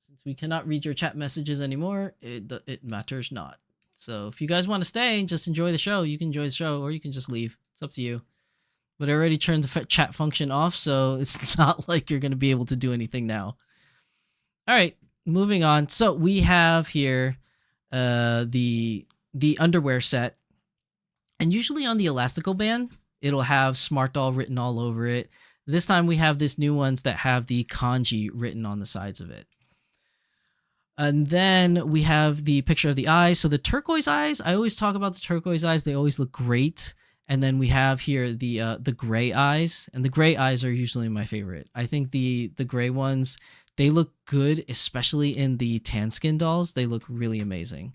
Since we cannot read your chat messages anymore, it matters not. So if you guys want to stay and just enjoy the show, you can enjoy the show, or you can just leave. It's up to you. But I already turned the chat function off, so it's not like you're going to be able to do anything now. All right, moving on. So we have here the underwear set. And usually on the elastical band, it'll have Smart Doll written all over it. This time we have this new ones that have the kanji written on the sides of it. And then we have the picture of the eyes. So the turquoise eyes, I always talk about the turquoise eyes. They always look great. And then we have here the gray eyes. And the gray eyes are usually my favorite. I think the gray ones, they look good, especially in the tan skin dolls. They look really amazing.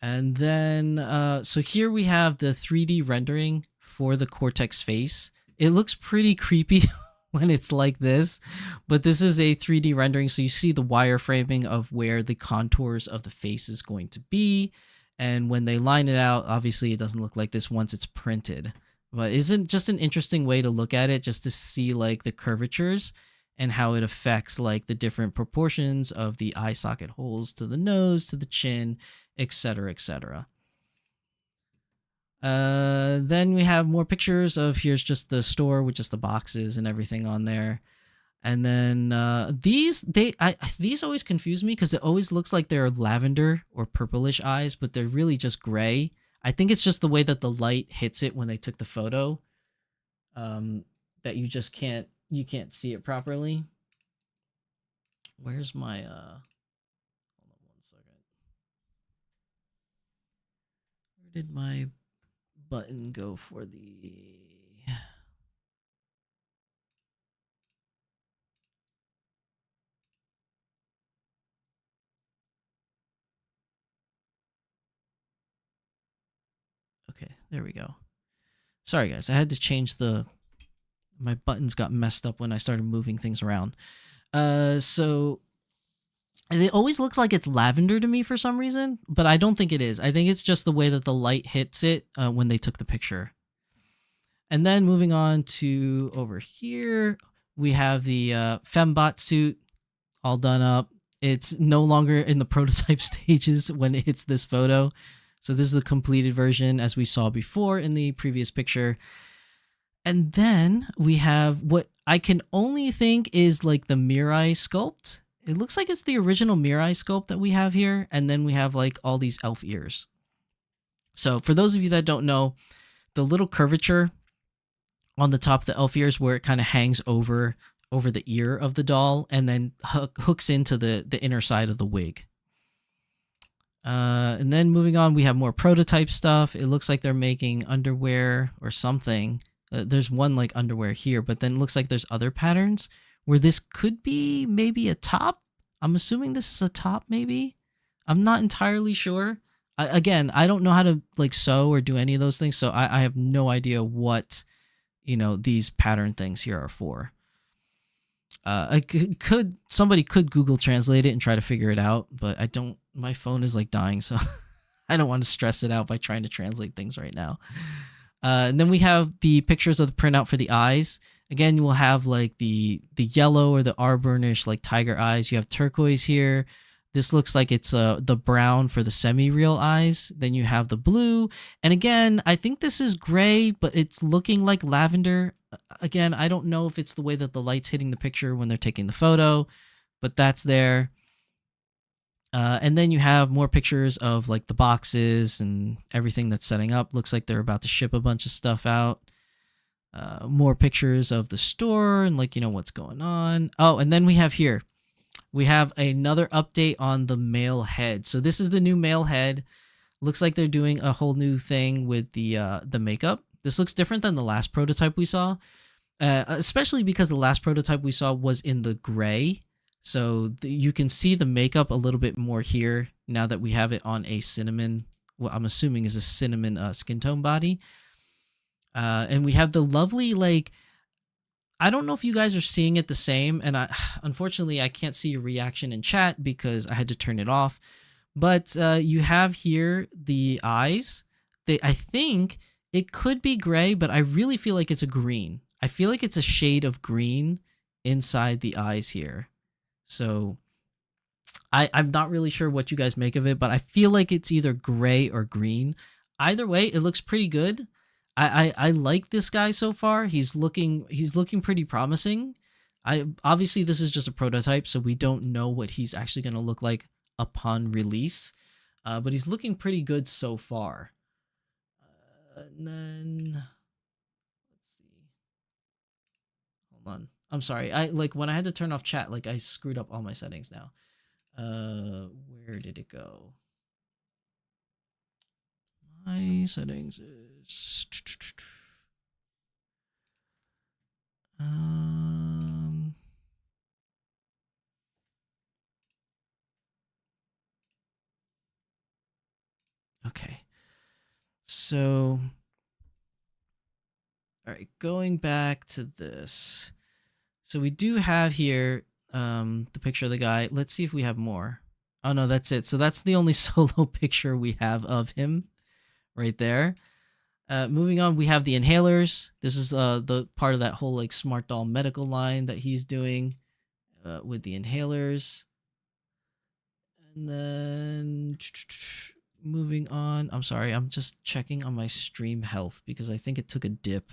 And then, so here we have the 3D rendering for the Cortex face. It looks pretty creepy when it's like this, but this is a 3D rendering, so you see the wireframing of where the contours of the face is going to be. And when they line it out, obviously it doesn't look like this once it's printed. But isn't just an interesting way to look at it, just to see like the curvatures and how it affects like the different proportions of the eye socket holes to the nose, to the chin, etc., etc. Then we have more pictures of, here's just the store with just the boxes and everything on there. And then these always confuse me because it always looks like they're lavender or purplish eyes, but they're really just gray. I think it's just the way that the light hits it when they took the photo, that you just can't see it properly. Where's my hold on one second. Where did my button go for the... Okay, there we go. Sorry guys, I had to change my buttons got messed up when I started moving things around. So it always looks like it's lavender to me for some reason, but I don't think it is. I think it's just the way that the light hits it when they took the picture. And then moving on to over here, we have the Fembot suit all done up. It's no longer in the prototype stages when it hits this photo. So this is the completed version as we saw before in the previous picture. And then we have what I can only think is like the Mirai sculpt. It looks like it's the original Mirai sculpt that we have here, and then we have like all these elf ears. So for those of you that don't know, the little curvature on the top of the elf ears where it kind of hangs over the ear of the doll and then hooks into the inner side of the wig. And then moving on, we have more prototype stuff. It looks like they're making underwear or something. There's one like underwear here, but then it looks like there's other patterns where this could be maybe a top. I'm assuming this is a top, maybe. I'm not entirely sure. Again, I don't know how to like sew or do any of those things, so I have no idea what, you know, these pattern things here are for. Somebody could Google translate it and try to figure it out, but I don't. My phone is like dying, so I don't want to stress it out by trying to translate things right now. And then we have the pictures of the printout for the eyes. Again, you will have like the yellow or the arburnish like tiger eyes. You have turquoise here. This looks like it's the brown for the semi-real eyes. Then you have the blue. And again, I think this is gray, but it's looking like lavender. Again, I don't know if it's the way that the light's hitting the picture when they're taking the photo, but that's there. And then you have more pictures of like the boxes and everything that's setting up. Looks like they're about to ship a bunch of stuff out. More pictures of the store and like, you know, what's going on. Oh, and then we have here. We have another update on the male head. So this is the new male head. Looks like they're doing a whole new thing with the makeup. This looks different than the last prototype we saw, especially because the last prototype we saw was in the gray. So you can see the makeup a little bit more here now that we have it on a cinnamon, what I'm assuming is a cinnamon skin tone body. And we have the lovely, like, I don't know if you guys are seeing it the same, and unfortunately I can't see your reaction in chat because I had to turn it off. But you have here the eyes. I think it could be gray, but I really feel like it's a green. I feel like it's a shade of green inside the eyes here. So I'm not really sure what you guys make of it, but I feel like it's either gray or green. Either way, it looks pretty good. I like this guy so far. He's looking pretty promising. Obviously this is just a prototype, so we don't know what he's actually going to look like upon release. But he's looking pretty good so far. And then let's see. Hold on. I'm sorry. When I had to turn off chat, like I screwed up all my settings now. Where did it go? My settings is okay. So all right, going back to this. So we do have here the picture of the guy. Let's see if we have more. Oh no, that's it. So that's the only solo picture we have of him right there. Moving on, we have the inhalers. This is the part of that whole like smart doll medical line that he's doing with the inhalers. And then moving on. I'm sorry, I'm just checking on my stream health because I think it took a dip.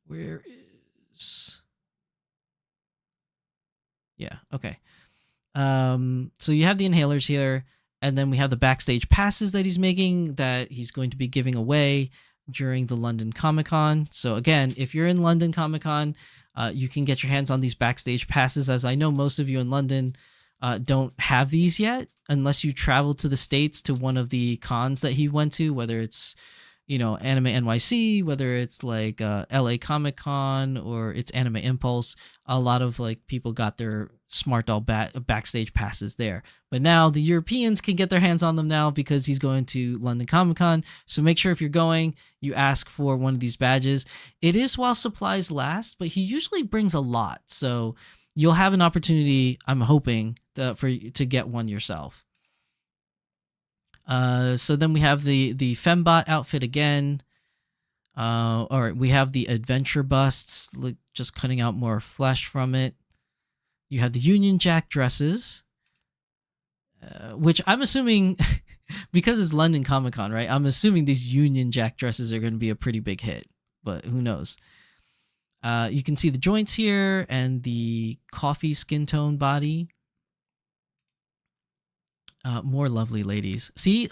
Where is... Yeah, okay. So you have the inhalers here, and then we have the backstage passes that he's making that he's going to be giving away during the London Comic-Con. So again, if you're in London Comic-Con, you can get your hands on these backstage passes, as I know most of you in London don't have these yet, unless you travel to the States to one of the cons that he went to, whether it's, you know, Anime NYC, whether it's like LA Comic Con or it's Anime Impulse. A lot of like people got their Smart Doll backstage passes there. But now the Europeans can get their hands on them now because he's going to London Comic Con. So make sure if you're going, you ask for one of these badges. It is while supplies last, but he usually brings a lot. So you'll have an opportunity, I'm hoping, for you to get one yourself. So then we have the Fembot outfit again. Or we have the adventure busts, like just cutting out more flesh from it. You have the Union Jack dresses, which I'm assuming, because it's London Comic Con, right? I'm assuming these Union Jack dresses are going to be a pretty big hit, but who knows? You can see the joints here and the coffee skin tone body. More lovely ladies. See,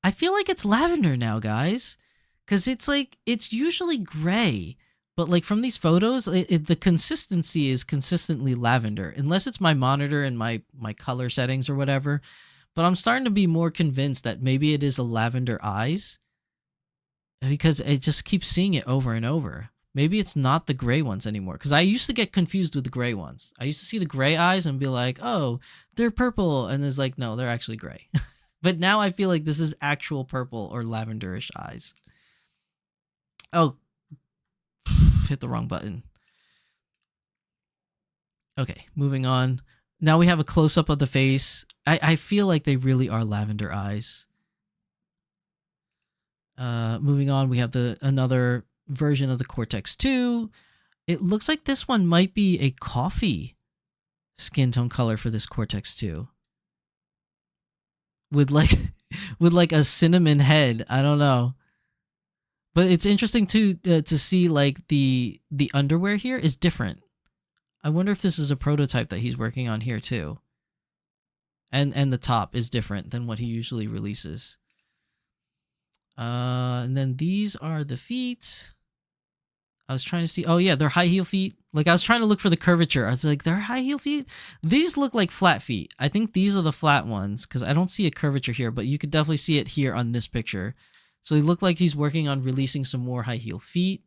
I feel like it's lavender now, guys, because it's like it's usually gray, but like from these photos, the consistency is consistently lavender, unless it's my monitor and my color settings or whatever. But I'm starting to be more convinced that maybe it is a lavender eyes, because I just keep seeing it over and over. Maybe it's not the gray ones anymore, because I used to get confused with the gray ones. I used to see the gray eyes and be like, oh, they're purple, and it's like, no, they're actually gray. But now I feel like this is actual purple or lavenderish eyes. Oh, hit the wrong button. Okay, moving on. Now we have a close-up of the face. I feel like they really are lavender eyes. Moving on, we have another version of the Cortex 2. It looks like this one might be a coffee skin tone color for this Cortex 2. With like a cinnamon head. I don't know. But it's interesting to see like the underwear here is different. I wonder if this is a prototype that he's working on here too. And the top is different than what he usually releases. And then these are the feet. I was trying to see. Oh yeah, they're high heel feet. Like I was trying to look for the curvature. I was like, they're high heel feet? These look like flat feet. I think these are the flat ones because I don't see a curvature here, but you could definitely see it here on this picture. So he looked like he's working on releasing some more high heel feet.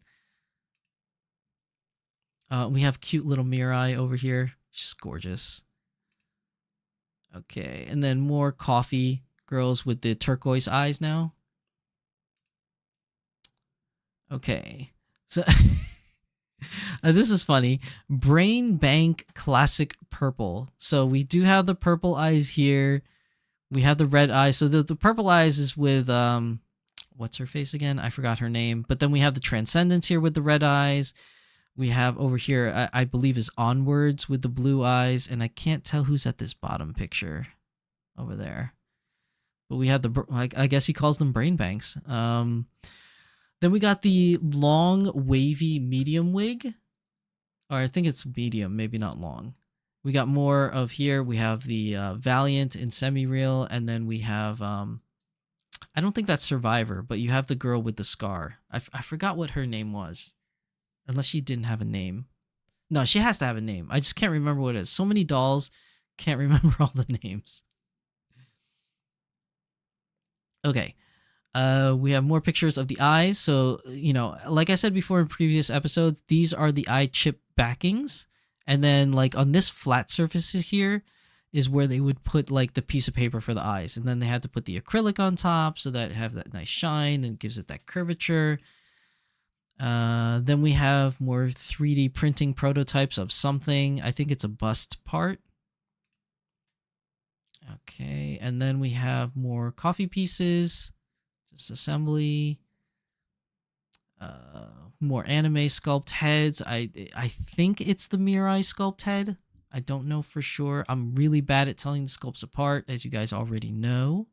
We have cute little Mirai over here. She's gorgeous. Okay, and then more coffee girls with the turquoise eyes now. Okay, so this is funny. Brain Bank Classic Purple. So we do have the purple eyes here. We have the red eyes. So the purple eyes is with, what's her face again? I forgot her name. But then we have the Transcendence here with the red eyes. We have over here, I believe is Onwards with the blue eyes. And I can't tell who's at this bottom picture over there. But we have I guess he calls them brain banks. Then we got the long, wavy medium wig. Or I think it's medium, maybe not long. We got more of here. We have the Valiant in semi-real. And then we have, I don't think that's Survivor, but you have the girl with the scar. I forgot what her name was. Unless she didn't have a name. No, she has to have a name. I just can't remember what it is. So many dolls, can't remember all the names. Okay. We have more pictures of the eyes. So, you know, like I said before in previous episodes, these are the eye chip backings. And then like on this flat surface here is where they would put like the piece of paper for the eyes. And then they had to put the acrylic on top so that it have that nice shine and gives it that curvature. Then we have more 3D printing prototypes of something. I think it's a bust part. Okay, and then we have more coffee pieces. Just assembly. More anime sculpt heads. I think it's the Mirai sculpt head. I don't know for sure. I'm really bad at telling the sculpts apart, as you guys already know.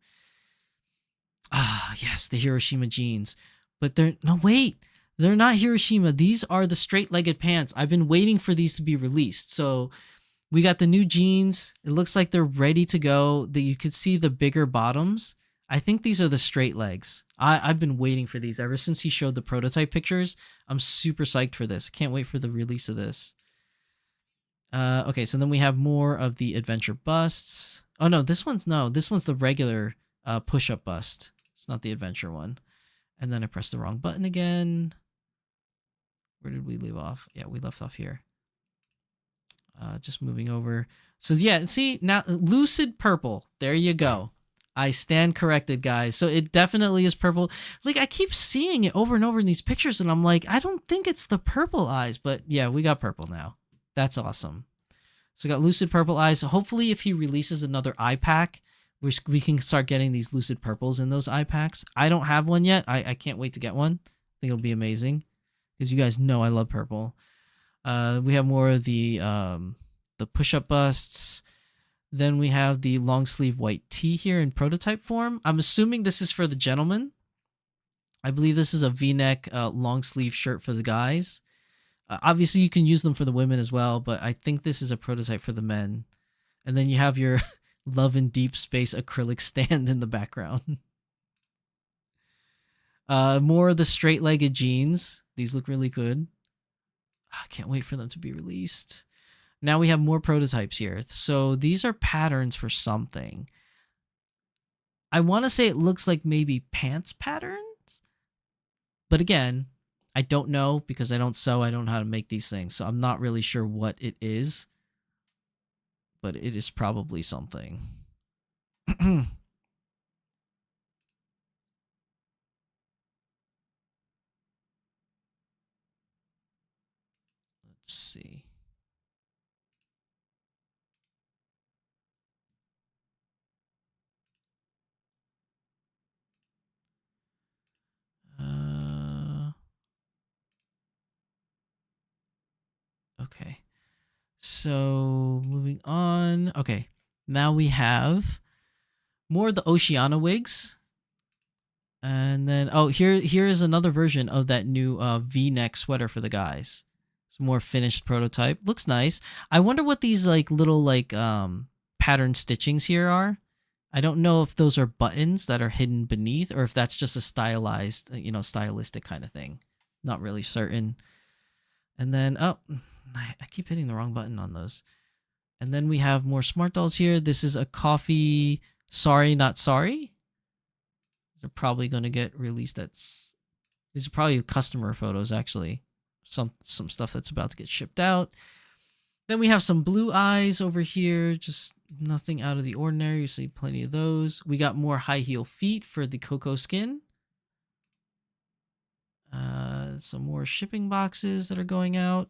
Ah, yes, the Hiroshima jeans. But they're not Hiroshima. These are the straight-legged pants. I've been waiting for these to be released. So we got the new jeans. It looks like they're ready to go. That you could see the bigger bottoms. I think these are the straight legs. I've been waiting for these ever since he showed the prototype pictures. I'm super psyched for this. Can't wait for the release of this. Okay, so then we have more of the adventure busts. Oh no, this one's the regular push-up bust. It's not the adventure one. And then I pressed the wrong button again. Where did we leave off? Yeah, we left off here. Just moving over. So yeah, see now lucid purple. There you go. I stand corrected, guys. So it definitely is purple. Like I keep seeing it over and over in these pictures, and I'm like, I don't think it's the purple eyes, but yeah, we got purple now. That's awesome. So we got lucid purple eyes. Hopefully, if he releases another eye pack, we can start getting these lucid purples in those eye packs. I don't have one yet. I can't wait to get one. I think it'll be amazing because you guys know I love purple. We have more of the push-up busts. Then we have the long sleeve white tee here in prototype form. I'm assuming this is for the gentleman. I believe this is a V-neck long sleeve shirt for the guys. Obviously, you can use them for the women as well, but I think this is a prototype for the men. And then you have your Love in Deep Space acrylic stand in the background. More of the straight-legged jeans. These look really good. I can't wait for them to be released. Now we have more prototypes here. So these are patterns for something. I want to say it looks like maybe pants patterns. But again, I don't know because I don't sew. I don't know how to make these things. So I'm not really sure what it is. But it is probably something. Let's see. Okay. So moving on. Okay. Now we have more of the Oceana wigs. And then here is another version of that new V-neck sweater for the guys. It's a more finished prototype. Looks nice. I wonder what these like little like pattern stitchings here are. I don't know if those are buttons that are hidden beneath or if that's just a stylized, stylistic kind of thing. Not really certain. And then, I keep hitting the wrong button on those. And then we have more smart dolls here. This is a coffee, sorry, not sorry. These are probably going to get released. These are probably customer photos, actually. Some stuff that's about to get shipped out. Then we have some blue eyes over here. Just nothing out of the ordinary. You see plenty of those. We got more high heel feet for the cocoa skin. Some more shipping boxes that are going out.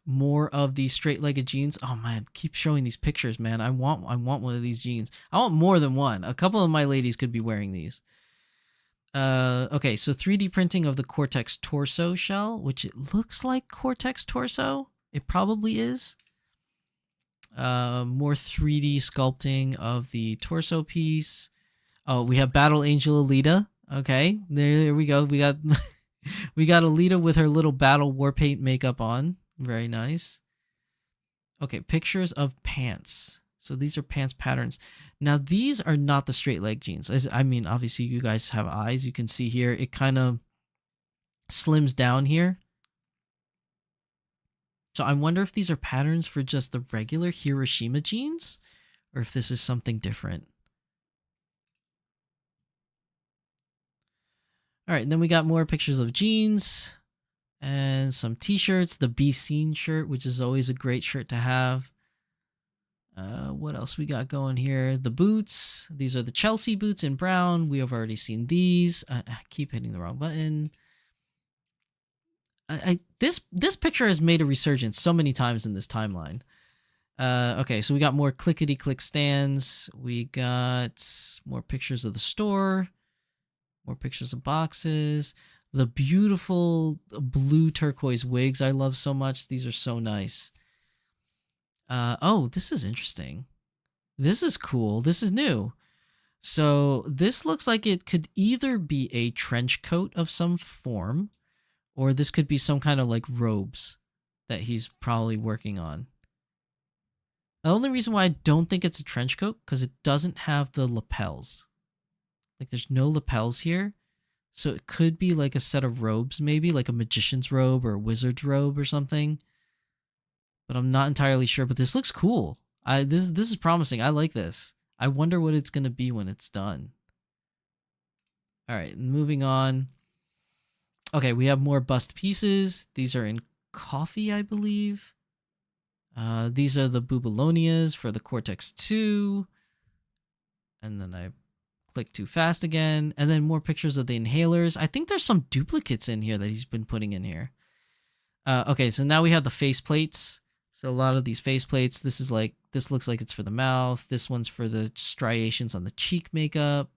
More of these straight-legged jeans. Oh man, keep showing these pictures, man. I want one of these jeans. I want more than one. A couple of my ladies could be wearing these. Okay, so 3D printing of the Cortex torso shell, which it looks like Cortex torso. It probably is. More 3D sculpting of the torso piece. Oh, we have Battle Angel Alita. Okay, there we go. We got we got Alita with her little battle war paint makeup on. Very nice. Okay, pictures of pants. So these are pants patterns. Now these are not the straight leg jeans. I mean, obviously you guys have eyes. You can see here it kind of slims down here. So I wonder if these are patterns for just the regular Hiroshima jeans or if this is something different. All right, and then we got more pictures of jeans and some t-shirts. The Be Seen shirt, which is always a great shirt to have. What else we got going here? The boots. These are the Chelsea boots in brown. We have already seen these. I keep hitting the wrong button. This picture has made a resurgence so many times in this timeline. Okay, so we got more clickety-click stands. We got more pictures of the store. More pictures of boxes. The beautiful blue turquoise wigs I love so much. These are so nice. Oh, this is interesting. This is cool. This is new. So this looks like it could either be a trench coat of some form, or this could be some kind of like robes that he's probably working on. The only reason why I don't think it's a trench coat, because it doesn't have the lapels. Like there's no lapels here. So it could be like a set of robes, maybe like a magician's robe or a wizard's robe or something. But I'm not entirely sure. But this looks cool. This is promising. I like this. I wonder what it's gonna be when it's done. All right, moving on. Okay, we have more bust pieces. These are in coffee, I believe. These are the Bubalonias for the Cortex 2. And then I click too fast again. And then more pictures of the inhalers. I think there's some duplicates in here that he's been putting in here. Okay, so now we have the face plates. So a lot of these face plates, this looks like it's for the mouth. This one's for the striations on the cheek makeup.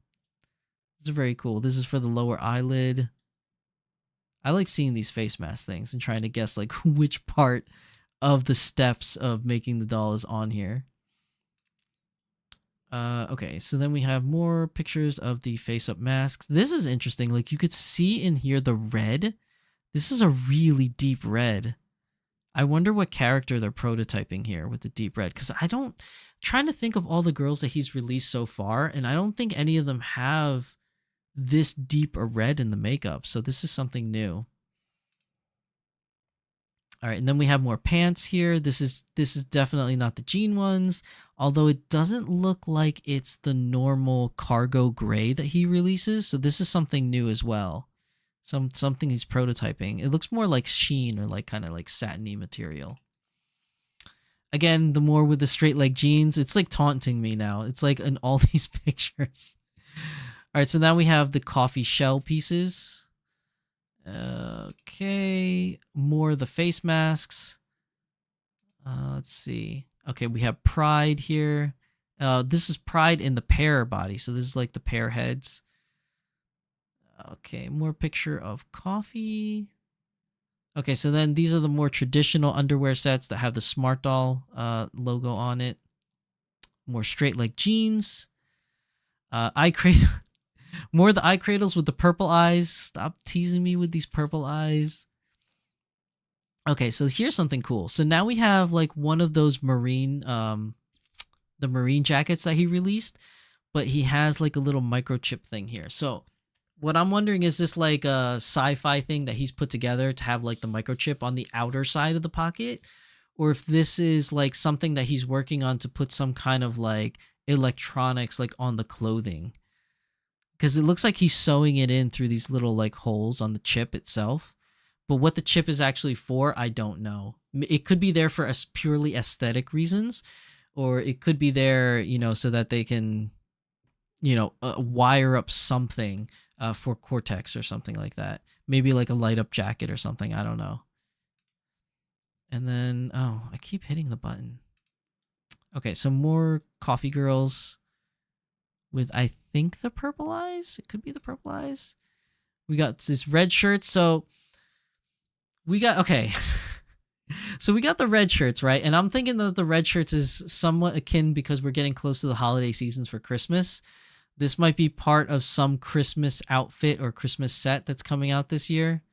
This is very cool. This is for the lower eyelid. I like seeing these face mask things and trying to guess like which part of the steps of making the doll is on here. Okay, so then we have more pictures of the face-up masks. This is interesting. Like you could see in here the red This is a really deep red. I wonder what character they're prototyping here with the deep red, because trying to think of all the girls that he's released so far, and I don't think any of them have this deep a red in the makeup, so this is something new. All right, and then we have more pants here. This is definitely not the jean ones, although it doesn't look like it's the normal cargo gray that he releases, so this is something new as well. Something he's prototyping. It looks more like sheen or like kind of like satiny material. Again, the more with the straight leg jeans, it's like taunting me now. It's like in all these pictures. All right, so now we have the coffee shell pieces. Okay, more of the face masks. Let's see. Okay, we have Pride here. This is Pride in the pear body. So this is like the pear heads. Okay, more picture of coffee. Okay, so then these are the more traditional underwear sets that have the Smart Doll logo on it. More straight leg jeans. Eye cradle. More of the eye cradles with the purple eyes. Stop teasing me with these purple eyes. Okay, so here's something cool. So now we have like one of those marine, the marine jackets that he released, but he has like a little microchip thing here. So what I'm wondering, is this like a sci-fi thing that he's put together to have like the microchip on the outer side of the pocket? Or if this is like something that he's working on to put some kind of like electronics like on the clothing. Because it looks like he's sewing it in through these little like holes on the chip itself. But what the chip is actually for, I don't know. It could be there for purely aesthetic reasons. Or it could be there, you know, so that they can, you know, wire up something for Cortex or something like that. Maybe like a light up jacket or something. I don't know. And then, oh, I keep hitting the button. Okay, so more coffee girls with, I think, the purple eyes. It could be the purple eyes. We got this red shirt. So we got, okay. So we got the red shirts, right? And I'm thinking that the red shirts is somewhat akin because we're getting close to the holiday seasons for Christmas. This might be part of some Christmas outfit or Christmas set that's coming out this year.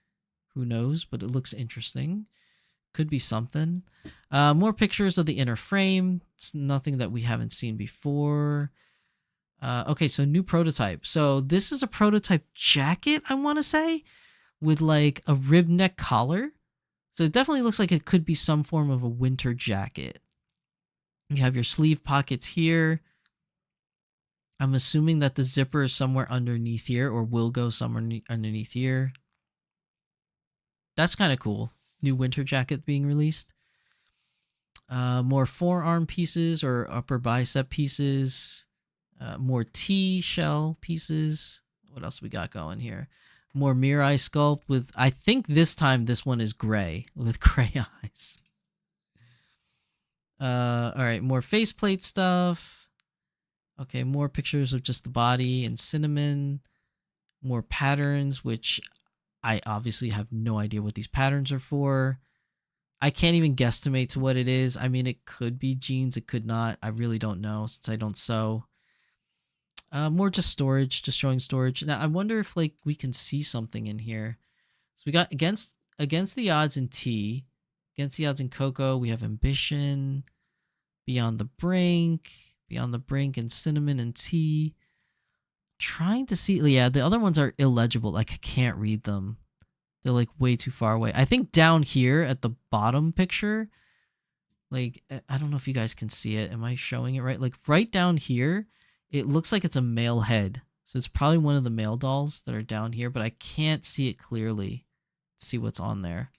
Who knows? But it looks interesting. Could be something. More pictures of the inner frame. It's nothing that we haven't seen before. Okay, so new prototype. So this is a prototype jacket, I want to say, with like a rib neck collar. So it definitely looks like it could be some form of a winter jacket. You have your sleeve pockets here. I'm assuming that the zipper is somewhere underneath here, or will go somewhere underneath here. That's kind of cool. New winter jacket being released. More forearm pieces or upper bicep pieces. More T-shell pieces. What else we got going here? More Mirai sculpt with, I think this time this one is gray, with gray eyes. All right, more faceplate stuff. Okay, more pictures of just the body and cinnamon. More patterns, which I obviously have no idea what these patterns are for. I can't even guesstimate to what it is. I mean, it could be jeans, it could not. I really don't know since I don't sew. More just storage, just showing storage. Now, I wonder if like we can see something in here. So we got against the odds in T, against the odds in Coco, we have ambition, beyond the brink, and cinnamon and tea. Trying to see, yeah, the other ones are illegible. Like I can't read them. They're like way too far away. I think down here at the bottom picture, like I don't know if you guys can see it. Am I showing it right? Like right down here, it looks like it's a male head. So it's probably one of the male dolls that are down here, but I can't see it clearly. Let's see what's on there.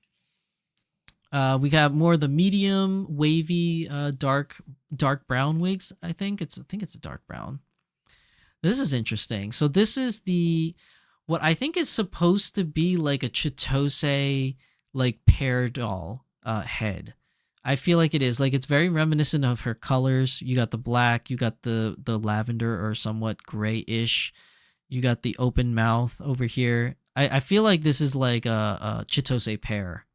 We got more of the medium, wavy, dark brown wigs. I think it's a dark brown. This is interesting. So this is what I think is supposed to be like a Chitose like pear doll head. I feel like it is. Like it's very reminiscent of her colors. You got the black, you got the lavender or somewhat grayish. You got the open mouth over here. I feel like this is like a Chitose pear.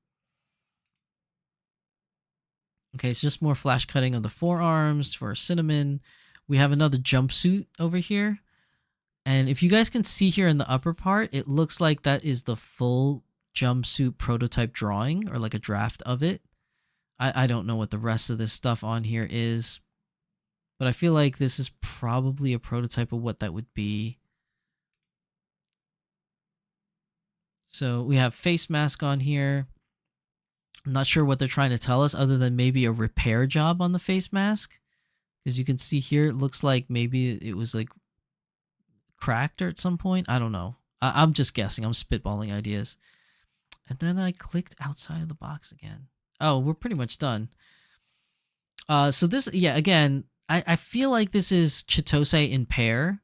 Okay, it's just more flash cutting of the forearms for cinnamon. We have another jumpsuit over here. And if you guys can see here in the upper part, it looks like that is the full jumpsuit prototype drawing or like a draft of it. I don't know what the rest of this stuff on here is, but I feel like this is probably a prototype of what that would be. So we have face mask on here. I'm not sure what they're trying to tell us other than maybe a repair job on the face mask. Because you can see here, it looks like maybe it was like cracked or at some point. I don't know. I'm just guessing. I'm spitballing ideas. And then I clicked outside of the box again. Oh, we're pretty much done. So this, yeah, again, I feel like this is Chitose in pair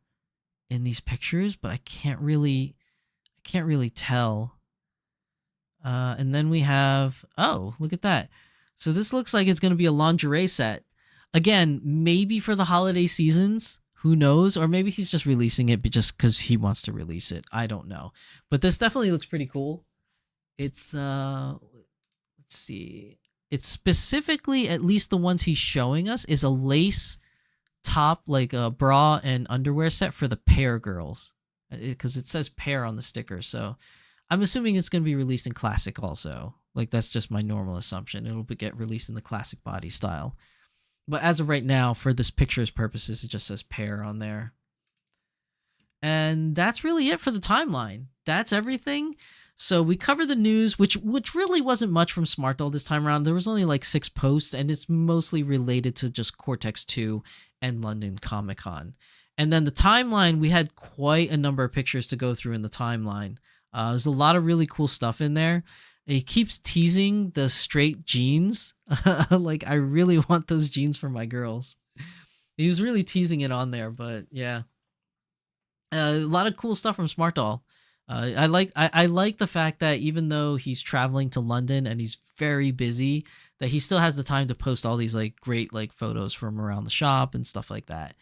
in these pictures, but I can't really tell. And then we have, oh, look at that. So this looks like it's going to be a lingerie set. Again, maybe for the holiday seasons, who knows? Or maybe he's just releasing it just because he wants to release it. I don't know. But this definitely looks pretty cool. It's, let's see. It's specifically, at least the ones he's showing us, is a lace top, like a bra and underwear set for the pair girls. Because it says pair on the sticker. So I'm assuming it's going to be released in classic also. Like, that's just my normal assumption. It'll get released in the classic body style. But as of right now, for this picture's purposes, it just says pair on there. And that's really it for the timeline. That's everything. So we covered the news, which really wasn't much from Smart Doll this time around. There was only like 6 posts, and it's mostly related to just Cortex 2 and London Comic Con. And then the timeline, we had quite a number of pictures to go through in the timeline. There's a lot of really cool stuff in there. He keeps teasing the straight jeans. Like, I really want those jeans for my girls. He was really teasing it on there, but yeah. A lot of cool stuff from Smart Doll. I like the fact that even though he's traveling to London and he's very busy, that he still has the time to post all these like great like photos from around the shop and stuff like that.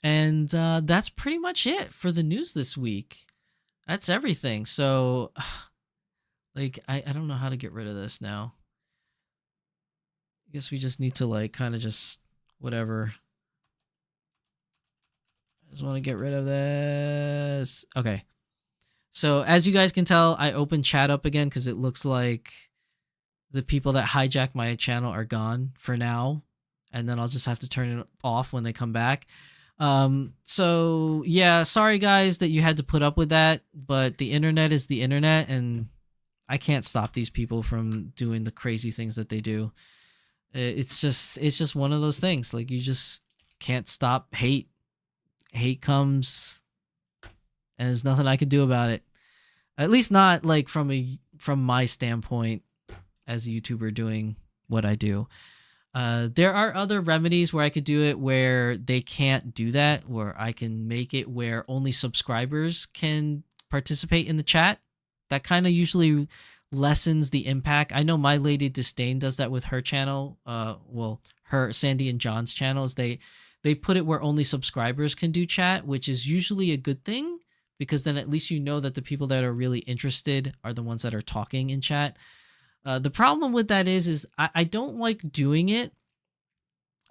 And that's pretty much it for the news this week. That's everything. So, like, I don't know how to get rid of this now. I guess we just need to, like, kind of just, whatever. I just want to get rid of this. Okay. So, as you guys can tell, I opened chat up again because it looks like the people that hijacked my channel are gone for now. And then I'll just have to turn it off when they come back. So yeah, sorry guys that you had to put up with that, but the internet is the internet and I can't stop these people from doing the crazy things that they do. It's just one of those things. Like, you just can't stop hate. Hate comes and there's nothing I can do about it. At least not like from my standpoint as a YouTuber doing what I do. There are other remedies where I could do it where they can't do that, where I can make it where only subscribers can participate in the chat. That kind of usually lessens the impact. I know My Lady Disdain does that with her channel. Well, her Sandy and John's channels, they put it where only subscribers can do chat, which is usually a good thing because then at least you know that the people that are really interested are the ones that are talking in chat. The problem with that is I don't like doing it.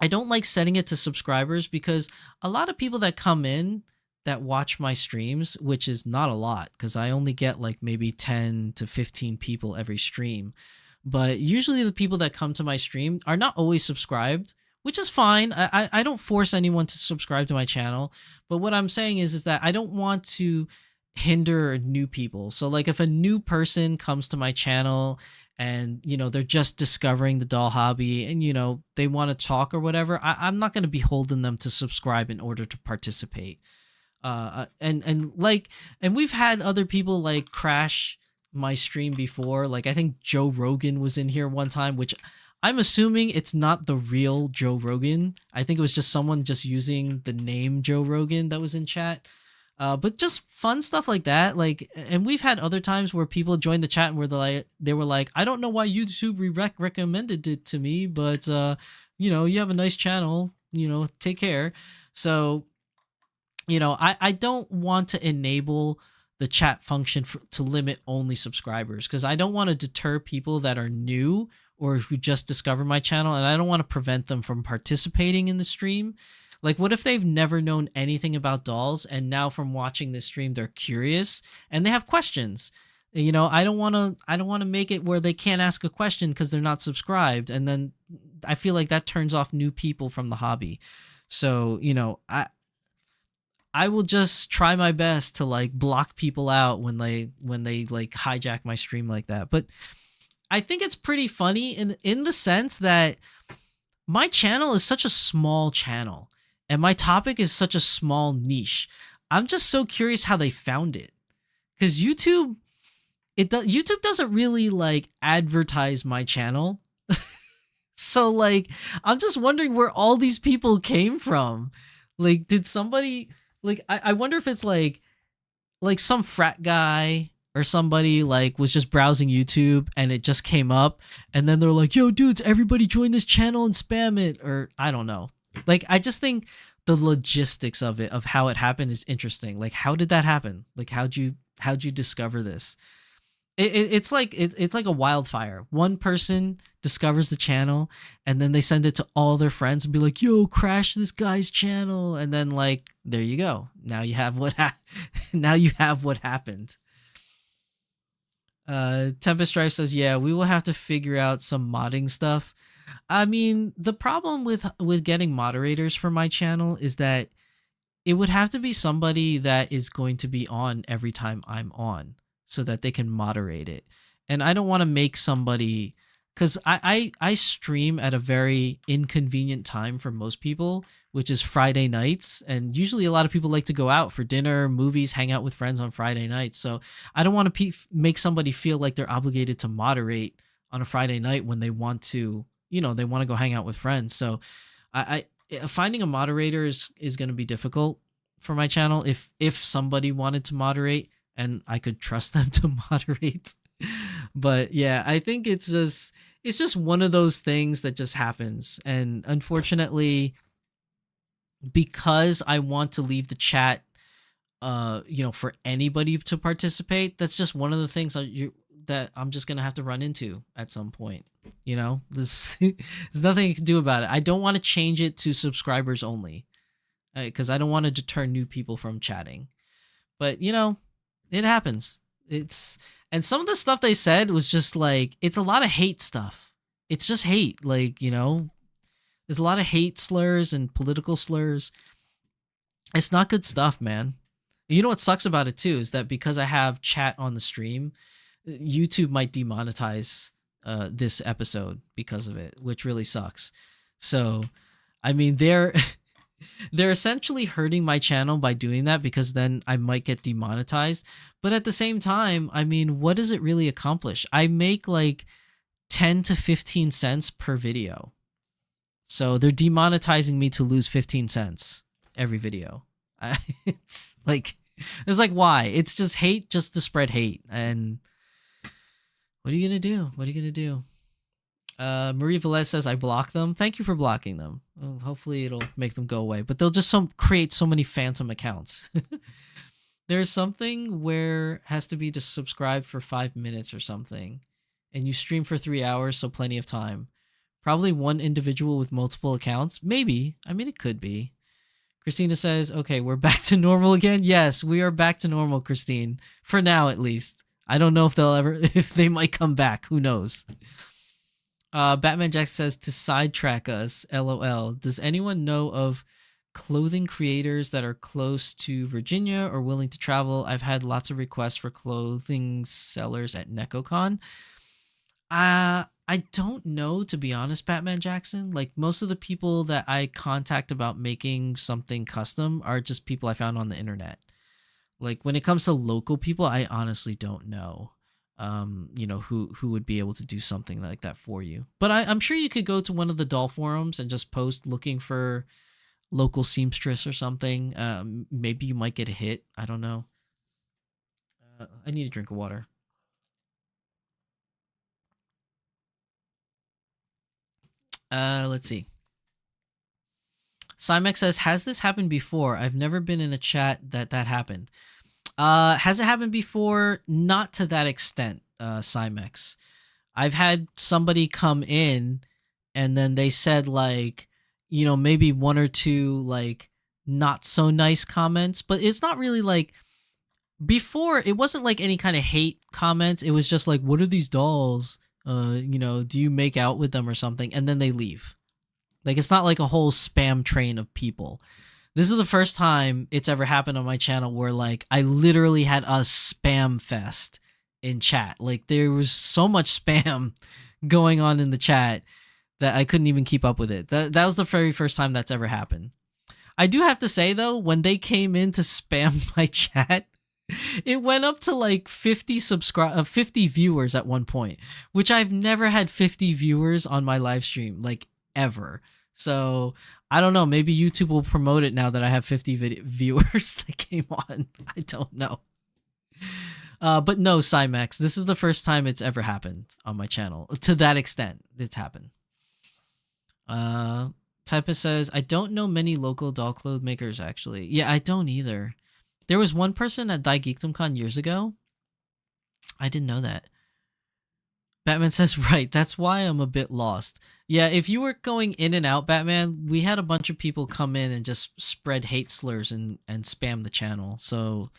I don't like setting it to subscribers because a lot of people that come in that watch my streams, which is not a lot because I only get like maybe 10 to 15 people every stream. But usually the people that come to my stream are not always subscribed, which is fine. I don't force anyone to subscribe to my channel. But what I'm saying is that I don't want to hinder new people. So like if a new person comes to my channel and, you know, they're just discovering the doll hobby and, you know, they want to talk or whatever, I'm not going to be holding them to subscribe in order to participate. And we've had other people like crash my stream before. Like I think Joe Rogan was in here one time, which I'm assuming it's not the real Joe Rogan. I think it was just someone just using the name Joe Rogan that was in chat. But just fun stuff like that. Like, and we've had other times where people joined the chat and they were like, I don't know why YouTube recommended it to me, but, you know, you have a nice channel, you know, take care. So, you know, I don't want to enable the chat function to limit only subscribers because I don't want to deter people that are new or who just discovered my channel, and I don't want to prevent them from participating in the stream. Like, what if they've never known anything about dolls and now from watching this stream, they're curious and they have questions? I don't want to make it where they can't ask a question because they're not subscribed, and then I feel like that turns off new people from the hobby. So, I will just try my best to like block people out when they like hijack my stream like that. But I think it's pretty funny in the sense that my channel is such a small channel and my topic is such a small niche. I'm just so curious how they found it. Cuz YouTube doesn't really like advertise my channel. So like I'm just wondering where all these people came from. Like did somebody like I wonder if it's like some frat guy or somebody like was just browsing YouTube and it just came up and then they're like, "Yo dudes, everybody join this channel and spam it," or I don't know. Like I just think the logistics of it, of how it happened, is interesting. Like how did that happen? Like how'd you discover this? It's like it's like a wildfire. One person discovers the channel and then they send it to all their friends and be like, "Yo, crash this guy's channel," and then like there you go. Now you have now you have what happened. Tempest Drive says, "Yeah, we will have to figure out some modding stuff." I mean, the problem with getting moderators for my channel is that it would have to be somebody that is going to be on every time I'm on, so that they can moderate it. And I don't want to make somebody, because I stream at a very inconvenient time for most people, which is Friday nights. And usually a lot of people like to go out for dinner, movies, hang out with friends on Friday nights. So I don't want to make somebody feel like they're obligated to moderate on a Friday night when they want to, they want to go hang out with friends. So I finding a moderator is going to be difficult for my channel if somebody wanted to moderate and I could trust them to moderate. But yeah, I think it's just one of those things that just happens. And unfortunately, because I want to leave the chat for anybody to participate, that's just one of the things that I'm just gonna have to run into at some point. There's nothing you can do about it. I don't want to change it to subscribers only, because I don't want to deter new people from chatting. But it happens. And some of the stuff they said was just like, it's a lot of hate stuff. It's just hate. Like, there's a lot of hate slurs and political slurs. It's not good stuff, man. You know what sucks about it too is that because I have chat on the stream, YouTube might demonetize this episode because of it, which really sucks. So, I mean, they're essentially hurting my channel by doing that, because then I might get demonetized. But at the same time, I mean, what does it really accomplish? I make like 10 to 15 cents per video. So they're demonetizing me to lose 15 cents every video. It's like why? It's just hate just to spread hate. And what are you going to do? What are you going to do? Marie Velez says, "I block them." Thank you for blocking them. Well, hopefully it'll make them go away. But they'll just create so many phantom accounts. There's something where it has to be to subscribe for 5 minutes or something. And you stream for 3 hours, so plenty of time. Probably one individual with multiple accounts. Maybe. I mean, it could be. Christina says, "Okay, we're back to normal again." Yes, we are back to normal, Christine. For now, at least. I don't know if they might come back. Who knows? Batman Jack says, "To sidetrack us, LOL. Does anyone know of clothing creators that are close to Virginia or willing to travel? I've had lots of requests for clothing sellers at NecoCon." I don't know, to be honest, Batman Jackson. Like, most of the people that I contact about making something custom are just people I found on the internet. Like, when it comes to local people, I honestly don't know. Who would be able to do something like that for you. But I'm sure you could go to one of the doll forums and just post looking for local seamstress or something. Maybe you might get a hit. I don't know. I need a drink of water. Let's see. Cymex says, "Has this happened before? I've never been in a chat that happened." Has it happened before? Not to that extent, Cymex. I've had somebody come in and then they said like, maybe one or two like not so nice comments, but it's not really like before it wasn't like any kind of hate comments. It was just like, what are these dolls? Do you make out with them or something? And then they leave. Like, it's not like a whole spam train of people. This is the first time it's ever happened on my channel where like I literally had a spam fest in chat. Like, there was so much spam going on in the chat that I couldn't even keep up with it. That was the very first time that's ever happened. I do have to say though, when they came in to spam my chat, it went up to like 50 viewers at one point, which I've never had 50 viewers on my live stream, like, ever. So I don't know, maybe YouTube will promote it now that I have 50 viewers that came on. I don't know. But no, Cymex, this is the first time it's ever happened on my channel. To that extent, it's happened. Typist says, I don't know many local doll clothes makers, actually. Yeah, I don't either. There was one person at Die GeekdomCon years ago. I didn't know that. Batman says, right, that's why I'm a bit lost. Yeah, if you were going in and out, Batman, we had a bunch of people come in and just spread hate slurs and spam the channel. So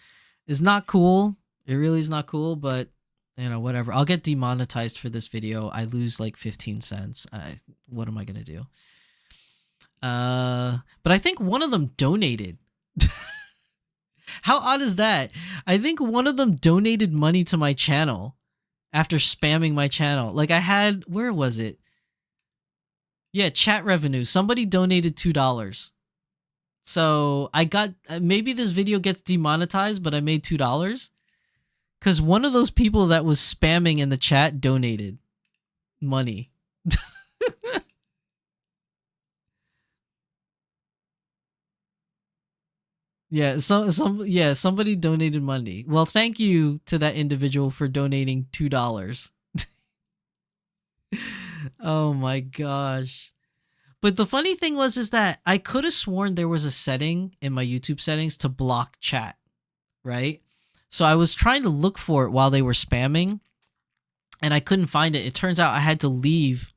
it's not cool. It really is not cool, but, whatever. I'll get demonetized for this video. I lose like 15 cents. What am I going to do? But I think one of them donated. How odd is that? I think one of them donated money to my channel after spamming my channel. Like, I had, where was it? Yeah, chat revenue. Somebody donated $2. So I got, maybe this video gets demonetized, but I made $2. Because one of those people that was spamming in the chat donated money. Yeah, somebody donated money. Well, thank you to that individual for donating $2. Oh my gosh. But the funny thing is that I could have sworn there was a setting in my YouTube settings to block chat, right? So I was trying to look for it while they were spamming, and I couldn't find it. It turns out I had to leave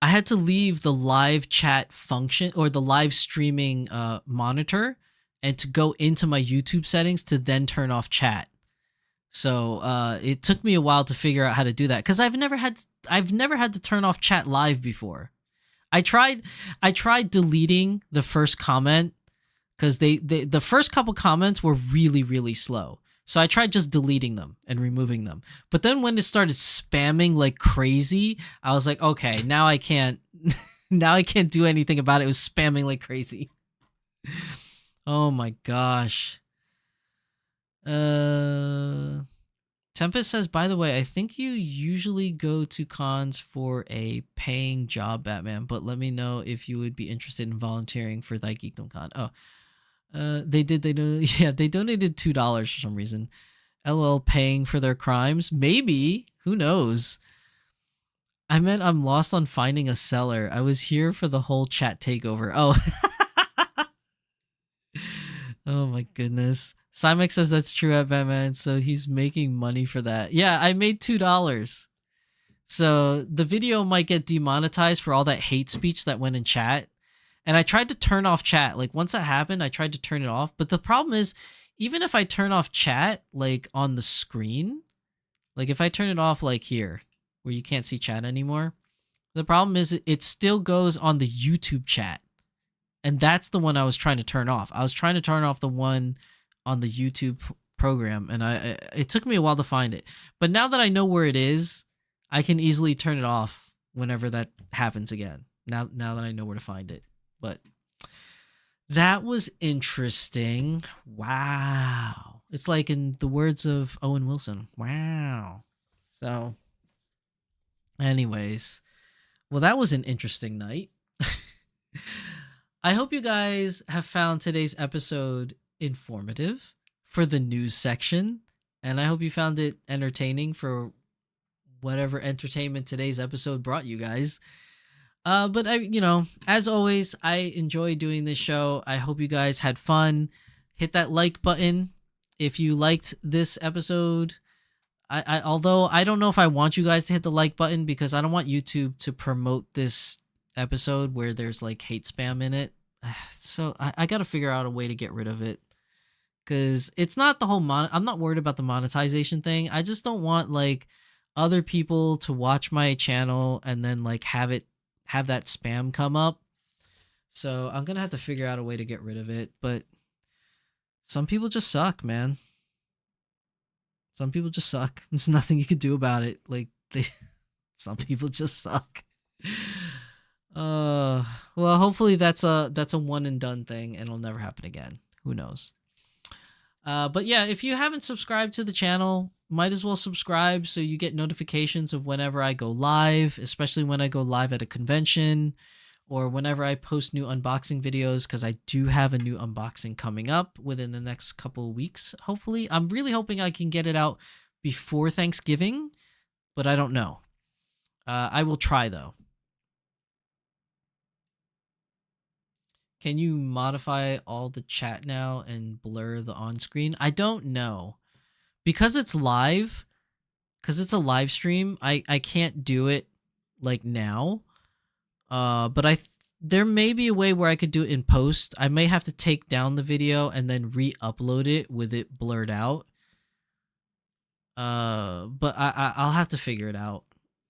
the live chat function or the live streaming monitor and to go into my YouTube settings to then turn off chat. So it took me a while to figure out how to do that because I've never had to turn off chat live before. I tried deleting the first comment because the first couple comments were really, really slow. So I tried just deleting them and removing them. But then when it started spamming like crazy, I was like, okay, now I can't do anything about it. It was spamming like crazy. Oh my gosh. Tempest says, by the way, I think you usually go to cons for a paying job, Batman, but let me know if you would be interested in volunteering for Die Geekdom Con. Oh. They donated $2 for some reason. LOL, paying for their crimes? Maybe. Who knows? I meant I'm lost on finding a seller. I was here for the whole chat takeover. Oh. Oh my goodness. Cymex says that's true at Batman, so he's making money for that. Yeah, I made $2. So the video might get demonetized for all that hate speech that went in chat. And I tried to turn off chat. Like, once that happened, I tried to turn it off. But the problem is, even if I turn off chat, like, on the screen, like, if I turn it off, like, here, where you can't see chat anymore, the problem is it still goes on the YouTube chat. And that's the one I was trying to turn off. I was trying to turn off the one on the YouTube program. And it took me a while to find it. But now that I know where it is, I can easily turn it off whenever that happens again. Now that I know where to find it. But that was interesting. Wow. It's like in the words of Owen Wilson. Wow. So, anyways. Well, that was an interesting night. I hope you guys have found today's episode informative for the news section. And I hope you found it entertaining for whatever entertainment today's episode brought you guys. But as always, I enjoy doing this show. I hope you guys had fun. Hit that like button if you liked this episode. Although I don't know if I want you guys to hit the like button because I don't want YouTube to promote this episode where there's like hate spam in it. So I got to figure out a way to get rid of it because it's not the whole I'm not worried about the monetization thing. I just don't want like other people to watch my channel and then like have that spam come up. So I'm gonna have to figure out a way to get rid of it. But some people just suck, man. Some people just suck. There's nothing you can do about it. Like some people just suck. Well, hopefully that's a one and done thing and it'll never happen again. Who knows? But yeah, if you haven't subscribed to the channel, might as well subscribe so you get notifications of whenever I go live, especially when I go live at a convention or whenever I post new unboxing videos, because I do have a new unboxing coming up within the next couple of weeks, hopefully. I'm really hoping I can get it out before Thanksgiving, but I don't know. I will try, though. Can you modify all the chat now and blur the on-screen? I don't know. Because it's live, because it's a live stream, I can't do it like now. But there may be a way where I could do it in post. I may have to take down the video and then re-upload it with it blurred out. But I'll have to figure it out.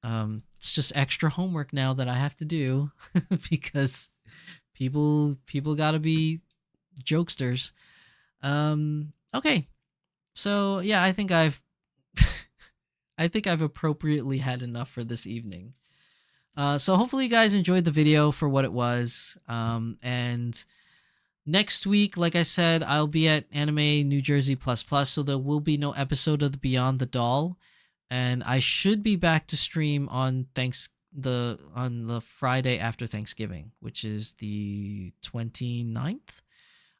It's just extra homework now that I have to do because people gotta be jokesters. Okay. So yeah, I think I've appropriately had enough for this evening. So hopefully you guys enjoyed the video for what it was. And next week, like I said, I'll be at Anime New Jersey Plus Plus, so there will be no episode of the Beyond the Doll. And I should be back to stream on the Friday after Thanksgiving, which is the 29th.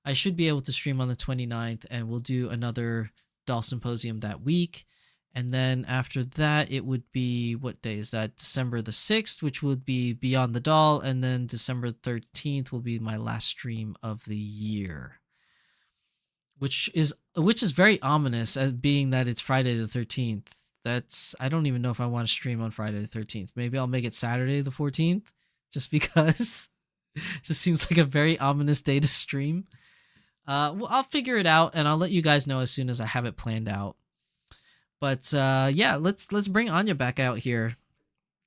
I should be able to stream on the 29th, and we'll do another Doll Symposium that week. And then after that, it would be, what day is that? December the 6th, which would be Beyond the Doll. And then December 13th will be my last stream of the year. Which is very ominous, as being that it's Friday the 13th. I don't even know if I want to stream on Friday the 13th. Maybe I'll make it Saturday the 14th, just because. Just seems like a very ominous day to stream. Well, I'll figure it out, and I'll let you guys know as soon as I have it planned out. But yeah, let's bring Anya back out here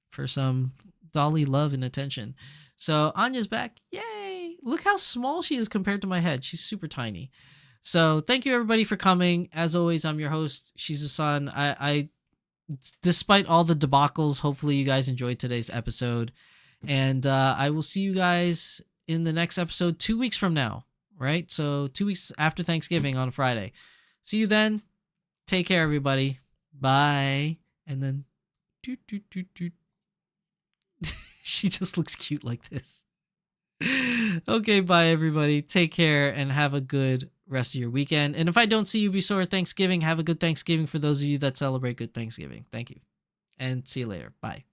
for some dolly love and attention. So Anya's back. Yay! Look how small she is compared to my head. She's super tiny. So thank you everybody for coming. As always, I'm your host, Shizusan. I despite all the debacles, hopefully you guys enjoyed today's episode. And I will see you guys in the next episode 2 weeks from now, right? So 2 weeks after Thanksgiving on Friday. See you then. Take care, everybody. Bye. And then she just looks cute like this. Okay, bye everybody. Take care and have a good rest of your weekend. And if I don't see you before Thanksgiving, have a good Thanksgiving for those of you that celebrate good Thanksgiving. Thank you. And see you later. Bye.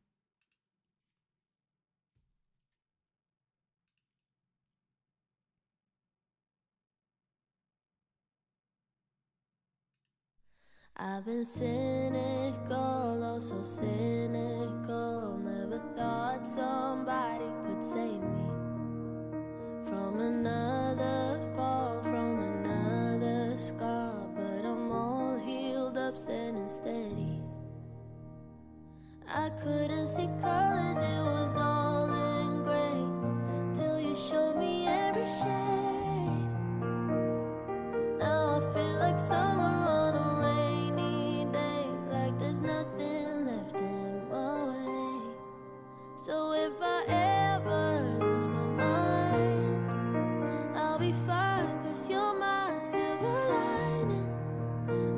I've been cynical, oh so cynical. Never thought somebody could save me from another fall, from another scar. But I'm all healed up, standing steady. I couldn't see colors, it was all in gray, till you showed me every shade. Now I feel like summer on a rainy day, like there's nothing left in my way. So if I ever lose my mind, I'll be fine, 'cause you're my silver lining.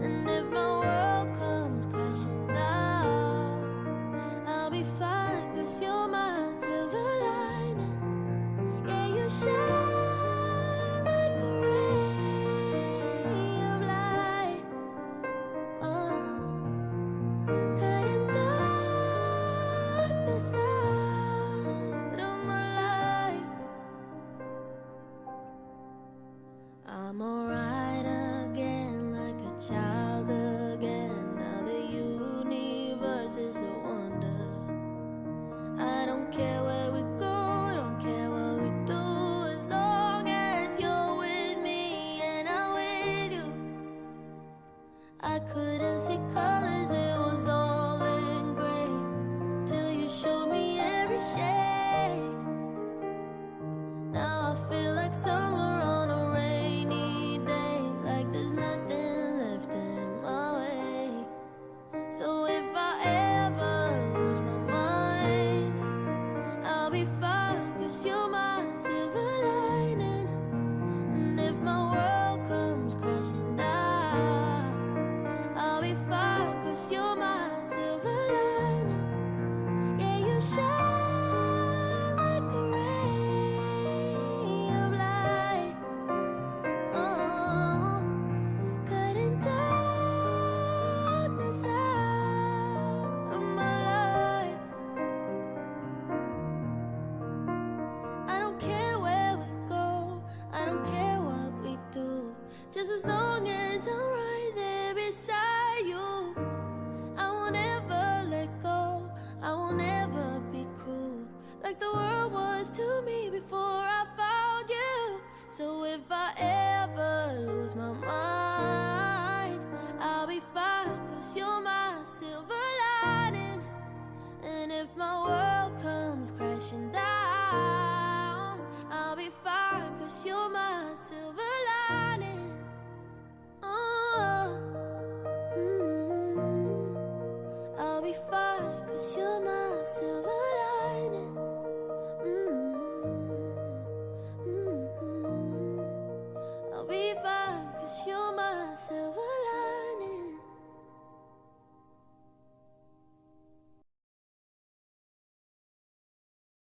And if my world comes crashing down, I'll be fine, 'cause you're my silver lining. Yeah, you shine like a ray of light, cutting darkness out of my life. I'm alright again, like a child again. Now the universe is a wonder. I don't care where we go, don't care what we do, as long as you're with me and I'm with you. like summer on a rainy day, like there's nothing left in my way. So if I ever lose my mind, I'll be fine, 'cause you're my silver lining. And if my world comes crashing down, I'll be fine, 'cause you're my silver lining. Yeah, you shine like a ray of light, oh, cutting darkness out of my life. I don't care where we go, I don't care what we do, just as long as I'm right there beside you. I won't ever let go, I won't ever be cruel, like the world was to me before I found you. So if I ever lose my mind, I'll be fine, 'cause you're my silver lining. And if my world comes crashing down,